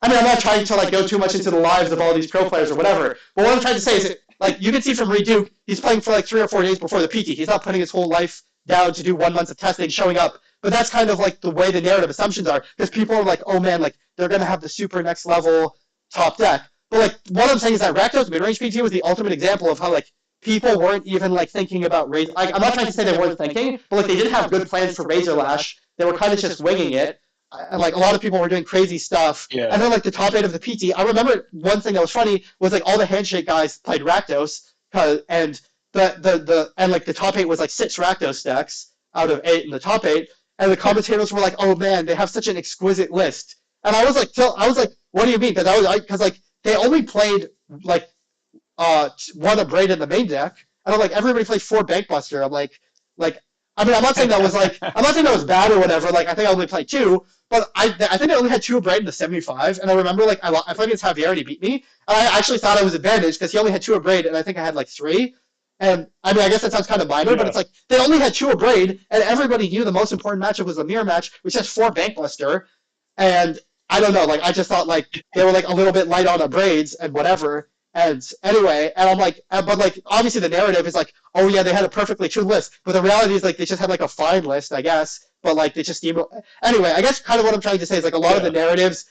I'm not trying to like go too much into the lives of all these pro players or whatever. But what I'm trying to say is, like, you can see from Reed Duke, he's playing for like 3 or 4 days before the PT. He's not putting his whole life down to do 1 month of testing, showing up. But that's kind of like the way the narrative assumptions are, because people are like, oh man, like they're gonna have the super next level top deck. But like what I'm saying is that Rakdos midrange PT was the ultimate example of how like people weren't even like thinking about Razor. Like, I'm not trying to say they weren't thinking, but like they didn't have good plans for Razorlash. They were kind of just winging it. And like a lot of people were doing crazy stuff. Yeah. And then like the top 8 of the PT, I remember one thing that was funny was like all the Handshake guys played Rakdos, and the top 8 was like 6 Rakdos decks out of 8 in the top 8. and the commentators were like, "Oh man, they have such an exquisite list." And I was like, "What do you mean?" Because like they only played like one of Braid in the main deck, and I'm like, everybody plays 4 Bankbuster. I'm like I mean, I'm not saying that was bad or whatever. Like I think I only played 2, but I think I only had 2 of Braid in the 75, and I remember like I played against Javier and he beat me, and I actually thought I was advantaged because he only had 2 of Braid, and I think I had like 3. And I mean, I guess that sounds kind of minor, but it's like they only had 2 of Braid, and everybody knew the most important matchup was the mirror match, which has 4 Bankbuster, and I don't know, like I just thought like they were like a little bit light on the Braids and whatever. And anyway, and I'm like, but like obviously the narrative is like, oh yeah, they had a perfectly true list, but the reality is like they just had like a fine list, I guess. But like they just anyway, I guess kind of what I'm trying to say is like a lot of the narratives.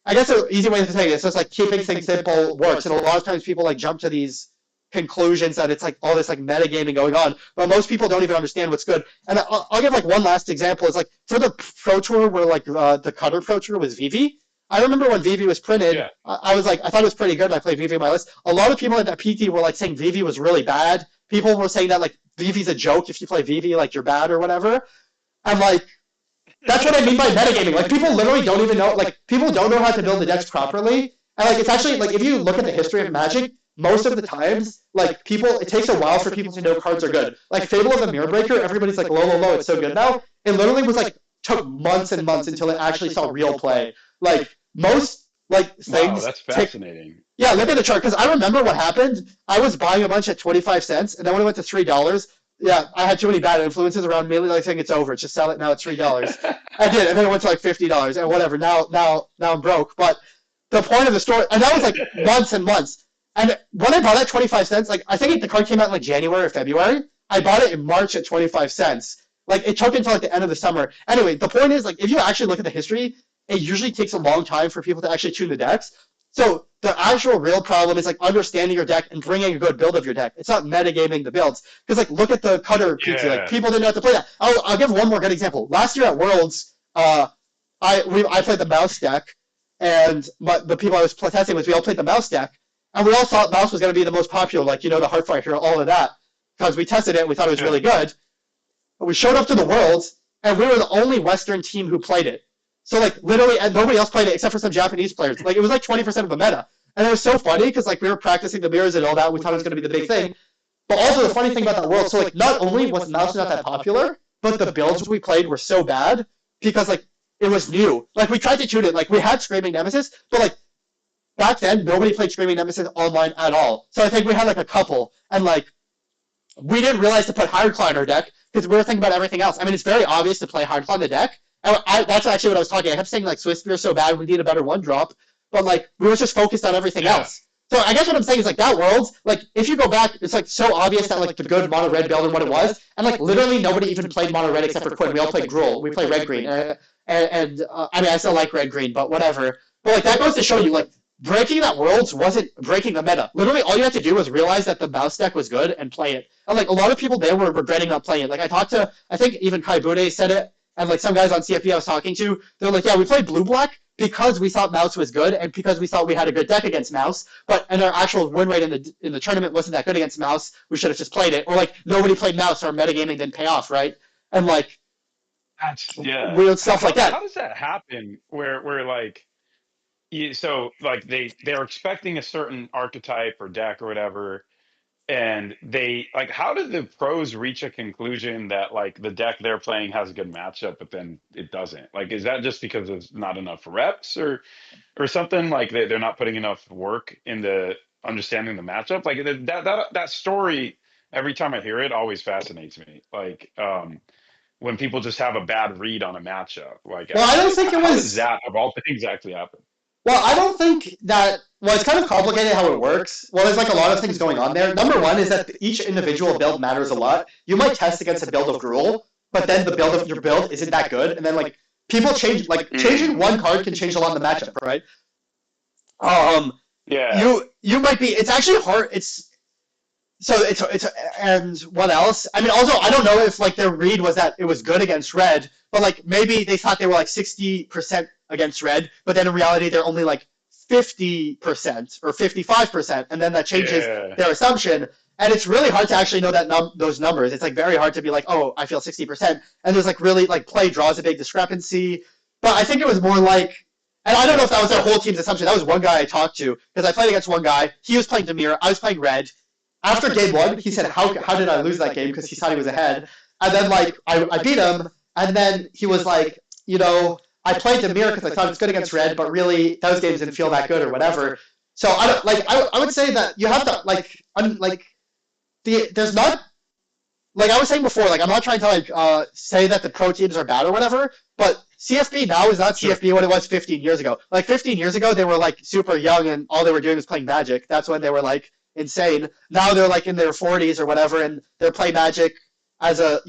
I guess an easy way to say it is just like keeping things simple works, and a lot of times people like jump to these conclusions that it's like all this like metagaming going on, but most people don't even understand what's good. And I'll give like one last example. Is like for the Pro Tour where like the Cutter Pro Tour was Vivi. I remember when Vivi was printed, I was like, I thought it was pretty good, and I played Vivi on my list. A lot of people at that PT were like saying Vivi was really bad. People were saying that like Vivi's a joke. If you play Vivi, like you're bad or whatever. I'm like, that's what I mean by metagaming. Like people literally don't even know, like people don't know how to build the decks properly. And like it's actually like if you look at the history of Magic, most of the times, like people, it takes a while for people to know cards are good. Like Fable of the Mirror Breaker, everybody's like, low, it's so good now. It literally was like took months and months until it actually saw real play. Like most like things. Wow, that's fascinating. Yeah, look at the chart because I remember what happened. I was buying a bunch at 25 cents, and then when it went to $3, yeah, I had too many bad influences around me, like saying it's over. Just sell it now. It's $3. I did, and then it went to like $50, and whatever. Now I'm broke. But the point of the story, and that was like months and months. And when I bought it at 25 cents, like I think the card came out in like January or February. I bought it in March at 25 cents. Like it took until like the end of the summer. Anyway, the point is like if you actually look at the history, it usually takes a long time for people to actually tune the decks. So the actual real problem is like understanding your deck and bringing a good build of your deck. It's not metagaming the builds. Because like look at the Cutter PT. Like people didn't know how to play that. I'll give one more good example. Last year at Worlds, I played the mouse deck, and the people I was testing with, we all played the mouse deck, and we all thought mouse was going to be the most popular, like the Heartfire Hero, all of that, because we tested it and we thought it was really good. But we showed up to the Worlds, and we were the only Western team who played it. So like literally, and nobody else played it except for some Japanese players. Like it was like 20% of the meta, and it was so funny because like we were practicing the mirrors and all that. We thought it was going to be the big thing. But also the funny thing about that World, so like not only was mouse not that popular, but the builds we played were so bad because like it was new. Like we tried to tune it. Like we had Screaming Nemesis, but like back then nobody played Screaming Nemesis online at all. So I think we had like a couple, and like we didn't realize to put Hardclaw in our deck because we were thinking about everything else. I mean, it's very obvious to play Hardclaw in the deck. And that's actually what I was talking. I kept saying like Swiss Spear is so bad, we need a better 1-drop, but like we were just focused on everything else. So I guess what I'm saying is like that World, like if you go back, it's like so obvious that like the good mono red build and what it was, and like literally nobody even played mono red except for Quinn. We all played Gruul. We played red green, and I mean I still like red green, but whatever. But like that goes to show you like breaking that Worlds wasn't breaking the meta. Literally all you had to do was realize that the mouse deck was good and play it. And like a lot of people there were regretting not playing it. Like I talked to, I think even Kai Bude said it. And like some guys on CFP I was talking to, they're like, yeah, we played blue-black because we thought mouse was good and because we thought we had a good deck against mouse, and our actual win rate in the tournament wasn't that good against mouse. We should have just played it. Or like nobody played mouse, our metagaming didn't pay off, right? And like that's weird stuff like that. How does that happen? Where like so like they're expecting a certain archetype or deck or whatever. And they like, how did the pros reach a conclusion that like the deck they're playing has a good matchup, but then it doesn't? Like, is that just because there's not enough reps or something? Like they're not putting enough work into understanding the matchup? Like that story, every time I hear it, always fascinates me. Like when people just have a bad read on a matchup. Like, well, I don't think it was. How does that of all things actually happen? Well, I don't think that. Well, it's kind of complicated how it works. Well, there's like a lot of things going on there. Number one is that each individual build matters a lot. You might test against a build of Gruul, but then the build of your build isn't that good, and then like people change. Like changing one card can change a lot in the matchup, right? Yeah. You might be. It's actually hard. It's and what else? I mean, also I don't know if like their read was that it was good against red, but like maybe they thought they were like 60% against red, but then in reality they're only like 50% or 55%, and then that changes their assumption. And it's really hard to actually know those numbers. It's like very hard to be like, oh, I feel 60%. And there's like really like play draws a big discrepancy. But I think it was more like, and I don't know if that was their whole team's assumption. That was one guy I talked to because I played against one guy. He was playing Demir. I was playing red. After game one, he said, how did I lose that game? Because he thought he was ahead. And then like I beat him. And then he was like, I played Demir because I thought it was good against red, but really those games didn't feel that good or whatever. So I don't like. I would say that you have to there's not like I was saying before. Like I'm not trying to say that the pro teams are bad or whatever, but CFB now is not CFB what it was 15 years ago. Like 15 years ago, they were like super young and all they were doing was playing Magic. That's when they were like insane. Now they're like in their 40s or whatever, and they're playing Magic as a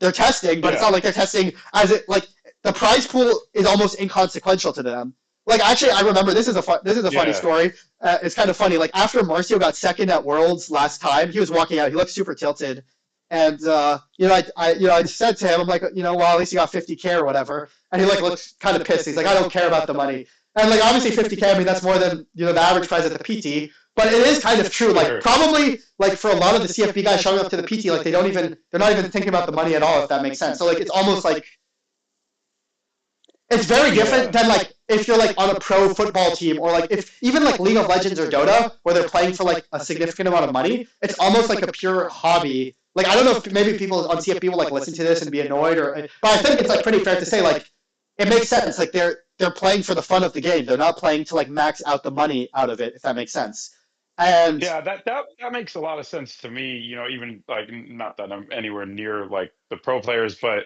they're testing, but it's not like they're testing as it like the prize pool is almost inconsequential to them. Like actually, I remember this is a funny story. It's kind of funny. Like after Marcio got second at Worlds last time, he was walking out. He looked super tilted, and I said to him, I'm like, well, at least you got 50K or whatever. And he like looks kind of pissed. He's like, I don't care about the money. And like obviously 50K, I mean that's more than the average prize at the PT. But it is kind of true. Like probably like for a lot of the CFP guys showing up to the PT, like they're not even thinking about the money at all, if that makes sense. So like it's almost like it's very different than like if you're like on a pro football team or like if even like League of Legends or Dota where they're playing for like a significant amount of money, it's almost like a pure hobby. Like I don't know if maybe people on CFP will like listen to this and be annoyed but I think it's like pretty fair to say like it makes sense. Like they're playing for the fun of the game. They're not playing to like max out the money out of it, if that makes sense. And yeah, that makes a lot of sense to me. Even like not that I'm anywhere near like the pro players, but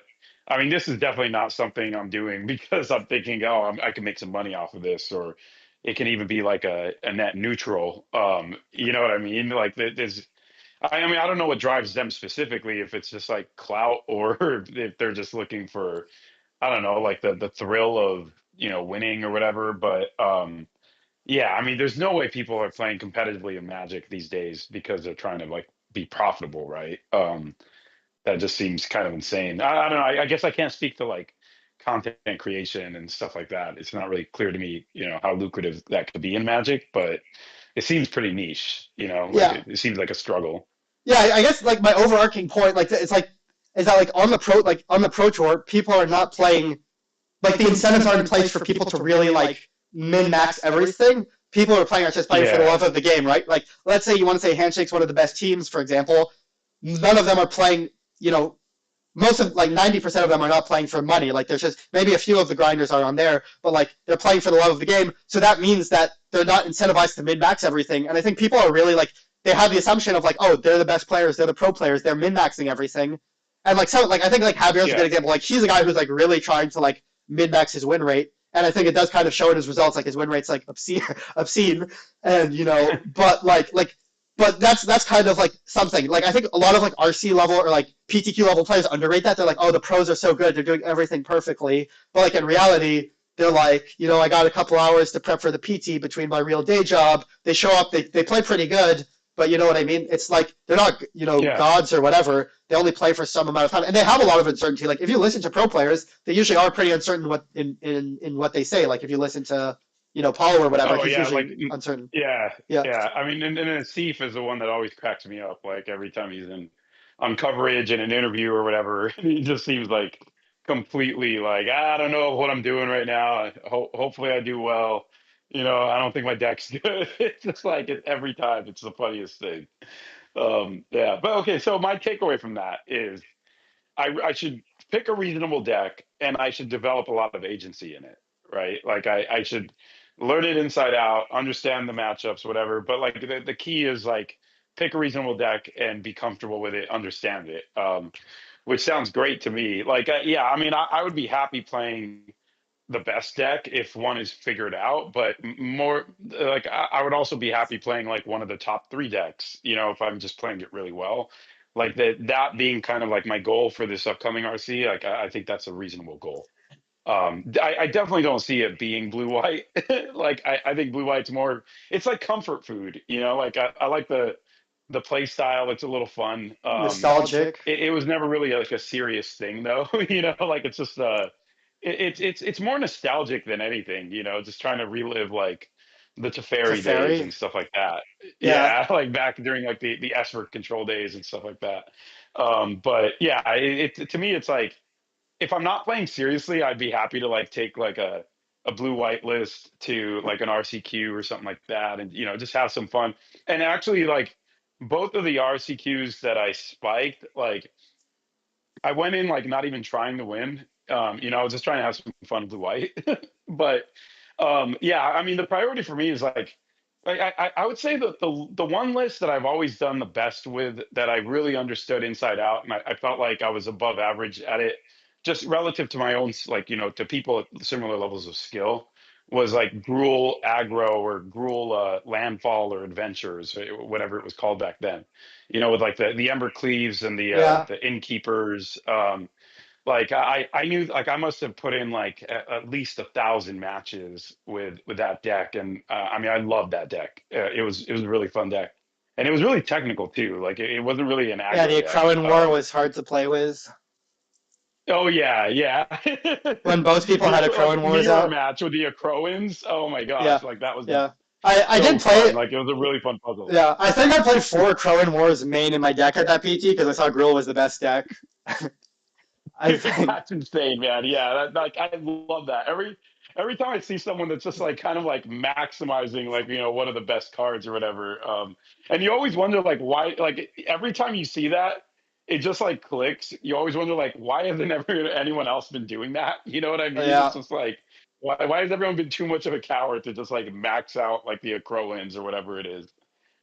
I mean, this is definitely not something I'm doing because I'm thinking, oh, I can make some money off of this, or it can even be like a net neutral. You know what I mean? Like there's, I mean, I don't know what drives them specifically, if it's just like clout or if they're just looking for, I don't know, like the thrill of winning or whatever. But yeah, I mean, there's no way people are playing competitively in Magic these days because they're trying to like be profitable, right? That just seems kind of insane. I don't know. I guess I can't speak to like content creation and stuff like that. It's not really clear to me, how lucrative that could be in Magic, but it seems pretty niche. Like yeah, it seems like a struggle. yeah. I guess like my overarching point, like it's like is that like on the pro tour, people are not playing like the incentives aren't in place for people to really like min max everything. People are playing are just playing for the love of the game, right? Like let's say you want to say Handshake's one of the best teams, for example. None of them are playing, most of like 90% of them are not playing for money. Like there's just maybe a few of the grinders are on there, but like they're playing for the love of the game. So that means that they're not incentivized to min max everything. And I think people are really like they have the assumption of like, oh, they're the best players, they're the pro players, they're min maxing everything. And like I think like Javier's a good example. Like he's a guy who's like really trying to like min max his win rate. And I think it does kind of show in his results, like his win rate's like obscene, and but that's kind of like something. Like I think a lot of like RC level or like PTQ level players underrate that. They're like, oh, the pros are so good, they're doing everything perfectly. But like in reality, they're like, I got a couple hours to prep for the PT between my real day job. They show up, they play pretty good, but you know what I mean? It's like they're not, gods or whatever. They only play for some amount of time, and they have a lot of uncertainty. Like if you listen to pro players, they usually are pretty uncertain what in what they say. Like if you listen to Paulo or whatever, he's usually like, uncertain. Yeah. I mean, and Asif is the one that always cracks me up. Like every time he's on coverage in an interview or whatever, he just seems like completely like, I don't know what I'm doing right now. Hopefully I do well. I don't think my deck's good. It's just like every time. It's the funniest thing. Yeah, but okay. So my takeaway from that is I should pick a reasonable deck and I should develop a lot of agency in it, right? Like I should learn it inside out, understand the matchups, whatever. But like the key is like pick a reasonable deck and be comfortable with it, understand it. Which sounds great to me. Like, yeah, I mean, I would be happy playing the best deck if one is figured out, but more like I would also be happy playing like one of the top three decks, if I'm just playing it really well. Like that being kind of like my goal for this upcoming RC, like I think that's a reasonable goal. I definitely don't see it being blue white. Like I think blue white's more, it's like comfort food, like I like the play style. It's a little fun. Nostalgic. It was never really like a serious thing though. Like it's just it's more nostalgic than anything, just trying to relive like the Teferi days Teferi. and stuff like that. Yeah. Yeah, like back during like the Esper control days and stuff like that. But yeah, to me it's like if I'm not playing seriously, I'd be happy to like take like a blue white list to like an RCQ or something like that, and just have some fun. And actually, like both of the RCQs that I spiked, like I went in like not even trying to win. I was just trying to have some fun blue white. But yeah, I mean the priority for me is like I would say that the one list that I've always done the best with that I really understood inside out, and I felt like I was above average at it, just relative to my own like to people at similar levels of skill, was like Gruul aggro or Gruul landfall or adventures, whatever it was called back then. With like the Ember Cleaves and Yeah. the Innkeepers. Like I knew like I must have put in like at least 1,000 matches with that deck, and I mean I loved that deck. It was a really fun deck, and it was really technical too. Like it wasn't really an Yeah, aggro the deck. Crowan War was hard to play with. Oh yeah, yeah. When both people had a Like Crowan Wars mirror out. match with the Acroans. Oh my Yeah. gosh, like that was Yeah. I so did play fun. it. Like it was a really fun puzzle. Yeah, I think I played 4 Wars main in my deck at that PT because I saw Gruul was the best deck. I think. That's insane, man. Yeah, like I love that. Every time I see someone that's just like kind of like maximizing like one of the best cards or whatever, and you always wonder like why. Like every time you see that, it just like clicks. You always wonder like why hasn't ever anyone else been doing that? You know what I mean? It's Yeah. just like why has everyone been too much of a coward to just like max out like the Acroans or whatever it is?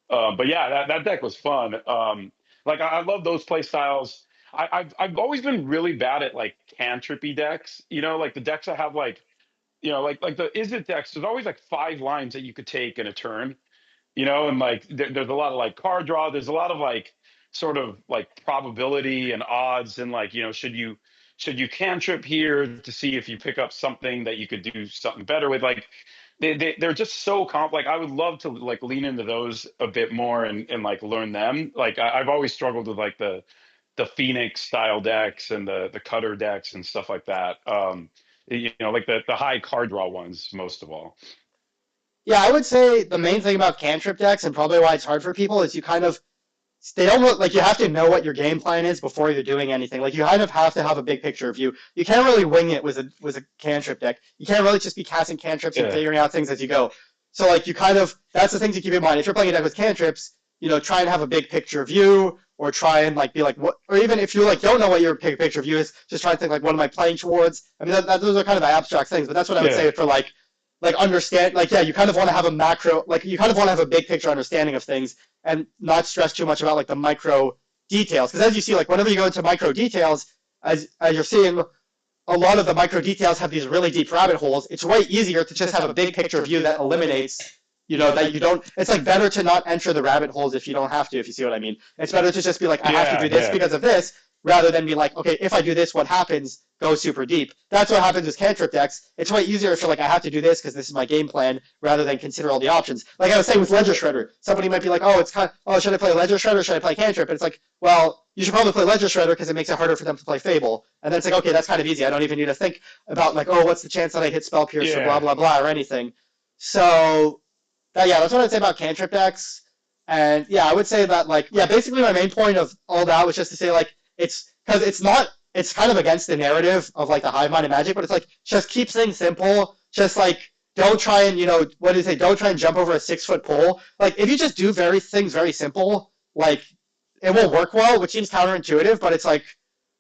But yeah, that deck was fun. Like I love those play styles. I've always been really bad at like cantrippy decks. Like the decks that have like like the Izzet decks. There's always like 5 lines that you could take in a turn. And like there's a lot of like card draw. There's a lot of like sort of like probability and odds and like should you cantrip here to see if you pick up something that you could do something better with like they're just so like I would love to like lean into those a bit more and like learn them. Like I've always struggled with like the Phoenix style decks and the cutter decks and stuff like that. Like the high card draw ones most of all. Yeah, I would say the main thing about cantrip decks and probably why it's hard for people is you kind of they don't look like you have to know what your game plan is before you're doing anything. Like you kind of have to have a big picture of you. You can't really wing it with a cantrip deck. You can't really just be casting cantrips and Yeah. figuring out things as you go. So like you kind of that's the thing to keep in mind. If you're playing a deck with cantrips, try and have a big picture view, or try and like be like what, or even if you like don't know what your big picture view is, just try and think like what am I playing towards. I mean those are kind of abstract things, but that's what I would Yeah. say for like understand like yeah you kind of want to have a macro like you kind of want to have a big picture understanding of things and not stress too much about like the micro details because as you see like whenever you go into micro details as you're seeing a lot of the micro details have these really deep rabbit holes. It's way easier to just have a big picture view that eliminates that you don't it's like better to not enter the rabbit holes if you don't have to, if you see what I mean. It's better to just be like I have to do this because of this rather than be like, okay, if I do this, what happens? Go super deep. That's what happens with cantrip decks. It's way easier if you're like, I have to do this because this is my game plan, rather than consider all the options. Like I was saying with Ledger Shredder, somebody might be like, should I play Ledger Shredder? Should I play cantrip? And it's like, well, you should probably play Ledger Shredder because it makes it harder for them to play Fable. And then it's like, okay, that's kind of easy. I don't even need to think about like, what's the chance that I hit Spell Pierce or blah blah blah or anything. So, that's what I'd say about cantrip decks. And yeah, I would say that basically my main point of all that was just to say like, it's because it's kind of against the narrative of like the hive mind of Magic, but it's like just keep things simple. Just like don't try and don't try and jump over a 6-foot pole. Like if you just do things very simple, like it will work well, which seems counterintuitive, but it's like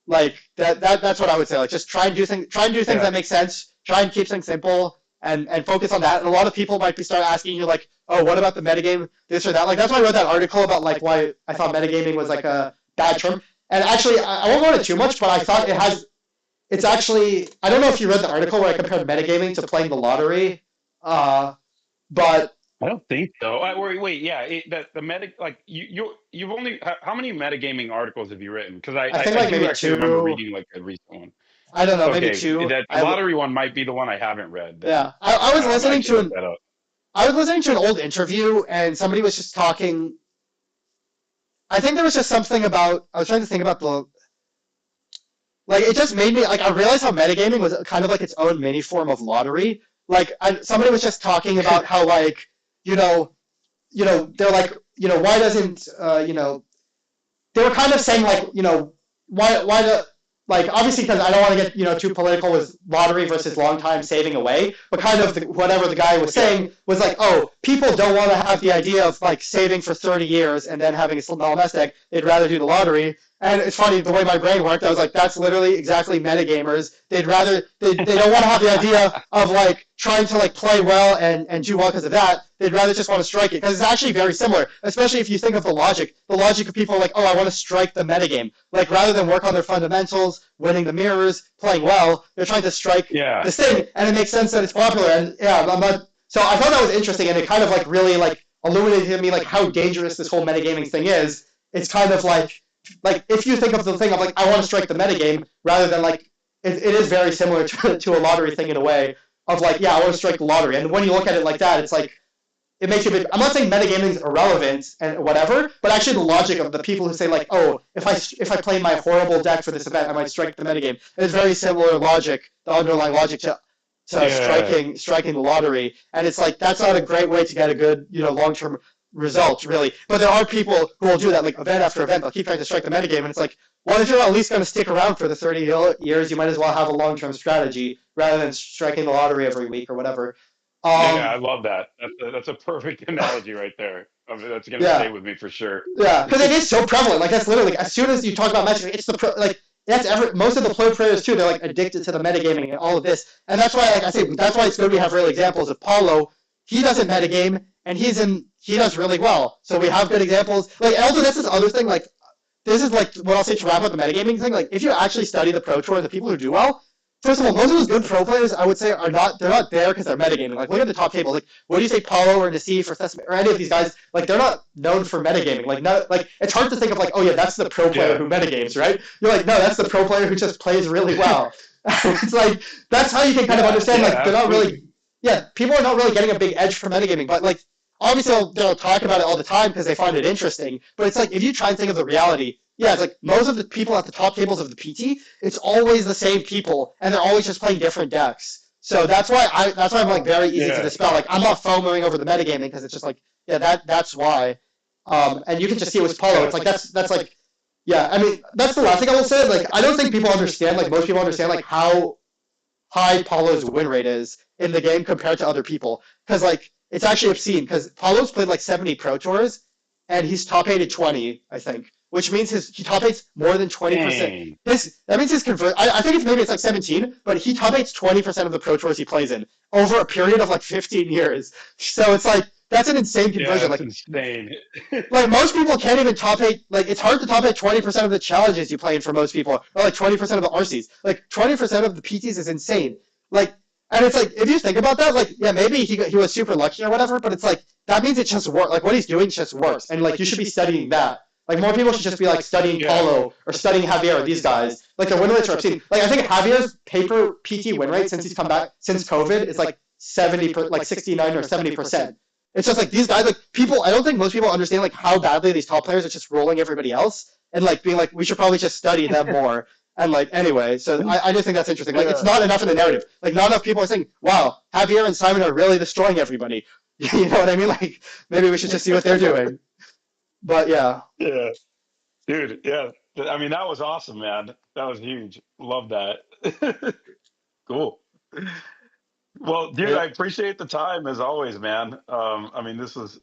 that's what I would say. Like just try and do things that make sense. Try and keep things simple and focus on that. And a lot of people might be start asking you like, oh, what about the metagame, this or that? Like that's why I wrote that article about like why I thought metagaming was like a bad term. And actually, I won't go into too much, but I thought it's actually, I don't know if you read the article where I compared metagaming to playing the lottery, but I don't think so. Wait, yeah, the meta like you've only how many metagaming articles have you written? Because I think I like do maybe actually 2. remember reading like a recent one. I don't know, maybe Okay, 2. that lottery one might be the one I haven't read. Yeah, I was listening to look that up. I was listening to an old interview, and somebody was just talking. I think there was just something about. I was trying to think about it just made me like I realized how metagaming was kind of like its own mini form of lottery. Like somebody was just talking about how like you know, they're like, why doesn't, they were kind of saying like, why the like obviously because I don't want to get too political with lottery versus long time saving away, but kind of whatever the guy was saying was like, oh, people don't want to have the idea of like saving for 30 years and then having a small nest egg. They'd rather do the lottery. And it's funny the way my brain worked. I was like, that's literally exactly metagamers. They'd rather they don't want to have the idea of like trying to like play well and do well because of that. They'd rather just want to strike it because it's actually very similar. Especially if you think of the logic. The logic of people are like, oh, I want to strike the metagame. Like rather than work on their fundamentals, winning the mirrors, playing well, they're trying to strike this thing, and it makes sense that it's popular. And yeah, I'm not. So I thought that was interesting, and it kind of like really like illuminated to me like how dangerous this whole metagaming thing is. It's kind of like if you think of the thing of like I want to strike the metagame rather than like it is very similar to a lottery thing in a way of like I want to strike the lottery, and when you look at it like that, it's like it makes you. I'm not saying metagaming is irrelevant and whatever, but actually the logic of the people who say like, oh, if I play my horrible deck for this event, I might strike the metagame. It's very similar logic, the underlying logic to striking the lottery, and it's like that's not a great way to get a good long term results, really. But there are people who will do that, like event after event. They'll keep trying to strike the metagame, and it's like, well, if you're at least going to stick around for the 30 years, you might as well have a long-term strategy rather than striking the lottery every week or whatever. I love that. That's a perfect analogy right there. I mean, that's going to stay with me for sure. Yeah, because it is so prevalent. Like that's literally as soon as you talk about matchmaking, it's most of the pro players too. They're like addicted to the metagaming and all of this, and that's why, like I say, that's why it's good we have real examples of Paulo. He doesn't metagame, and he does really well. So we have good examples. Like, and also this is the other thing. Like, this is like what I'll say to wrap up the metagaming thing. Like, if you actually study the pro tour, the people who do well, first of all, most of those good pro players, I would say, they're not there because they're metagaming. Like, look at the top table. Like, what do you say, Paulo or Nassif or Sesame or any of these guys? Like, they're not known for metagaming. Like, it's hard to think of like, oh yeah, that's the pro player who metagames, right? You're like, no, that's the pro player who just plays really well. It's like that's how you can kind of understand. Like, they're not really. Yeah, people are not really getting a big edge for metagaming, but like obviously they'll talk about it all the time because they find it interesting. But it's like if you try and think of the reality, it's like most of the people at the top tables of the PT, it's always the same people, and they're always just playing different decks. So that's why I'm like very easy to dispel. Like I'm not FOMOing over the metagaming because it's just like that's why. And you can just see it with Paulo. It's like that's like I mean that's the last thing I will say. Like I don't think people understand. Like most people understand like how high Paulo's win rate is in the game compared to other people. Because like it's actually obscene. Because Paulo's played like 70 pro tours, and he's top 8 at 20, I think. Which means he top 8s more than 20%. That means his convert. I think maybe it's like 17, but he top 8s 20% of the pro tours he plays in over a period of like 15 years. So it's like that's an insane conversion. That's insane. Like most people can't even top 8. Like it's hard to top 8 20% of the challenges you play in for most people, or like 20% of the RCs. Like 20% of the PTs is insane. Like, and it's like if you think about that, like maybe he was super lucky or whatever, but it's like that means it just works. Like what he's doing just works, and like you should be studying that. Like more people should just be like studying Paulo or studying Javier or these guys. Like their win rates are obscene. Like I think Javier's paper PT win rate since he's come back since COVID is like 69 or 70%. It's just like these guys, like people. I don't think most people understand like how badly these top players are just rolling everybody else and like being like we should probably just study them more. And like anyway, so I just think that's interesting. Like it's not enough in the narrative. Like not enough people are saying, "Wow, Javier and Simon are really destroying everybody." You know what I mean? Like maybe we should just see what they're doing. But yeah, dude, yeah. I mean that was awesome, man. That was huge. Love that. Cool. Well, dude, I appreciate the time as always, man. I mean, this was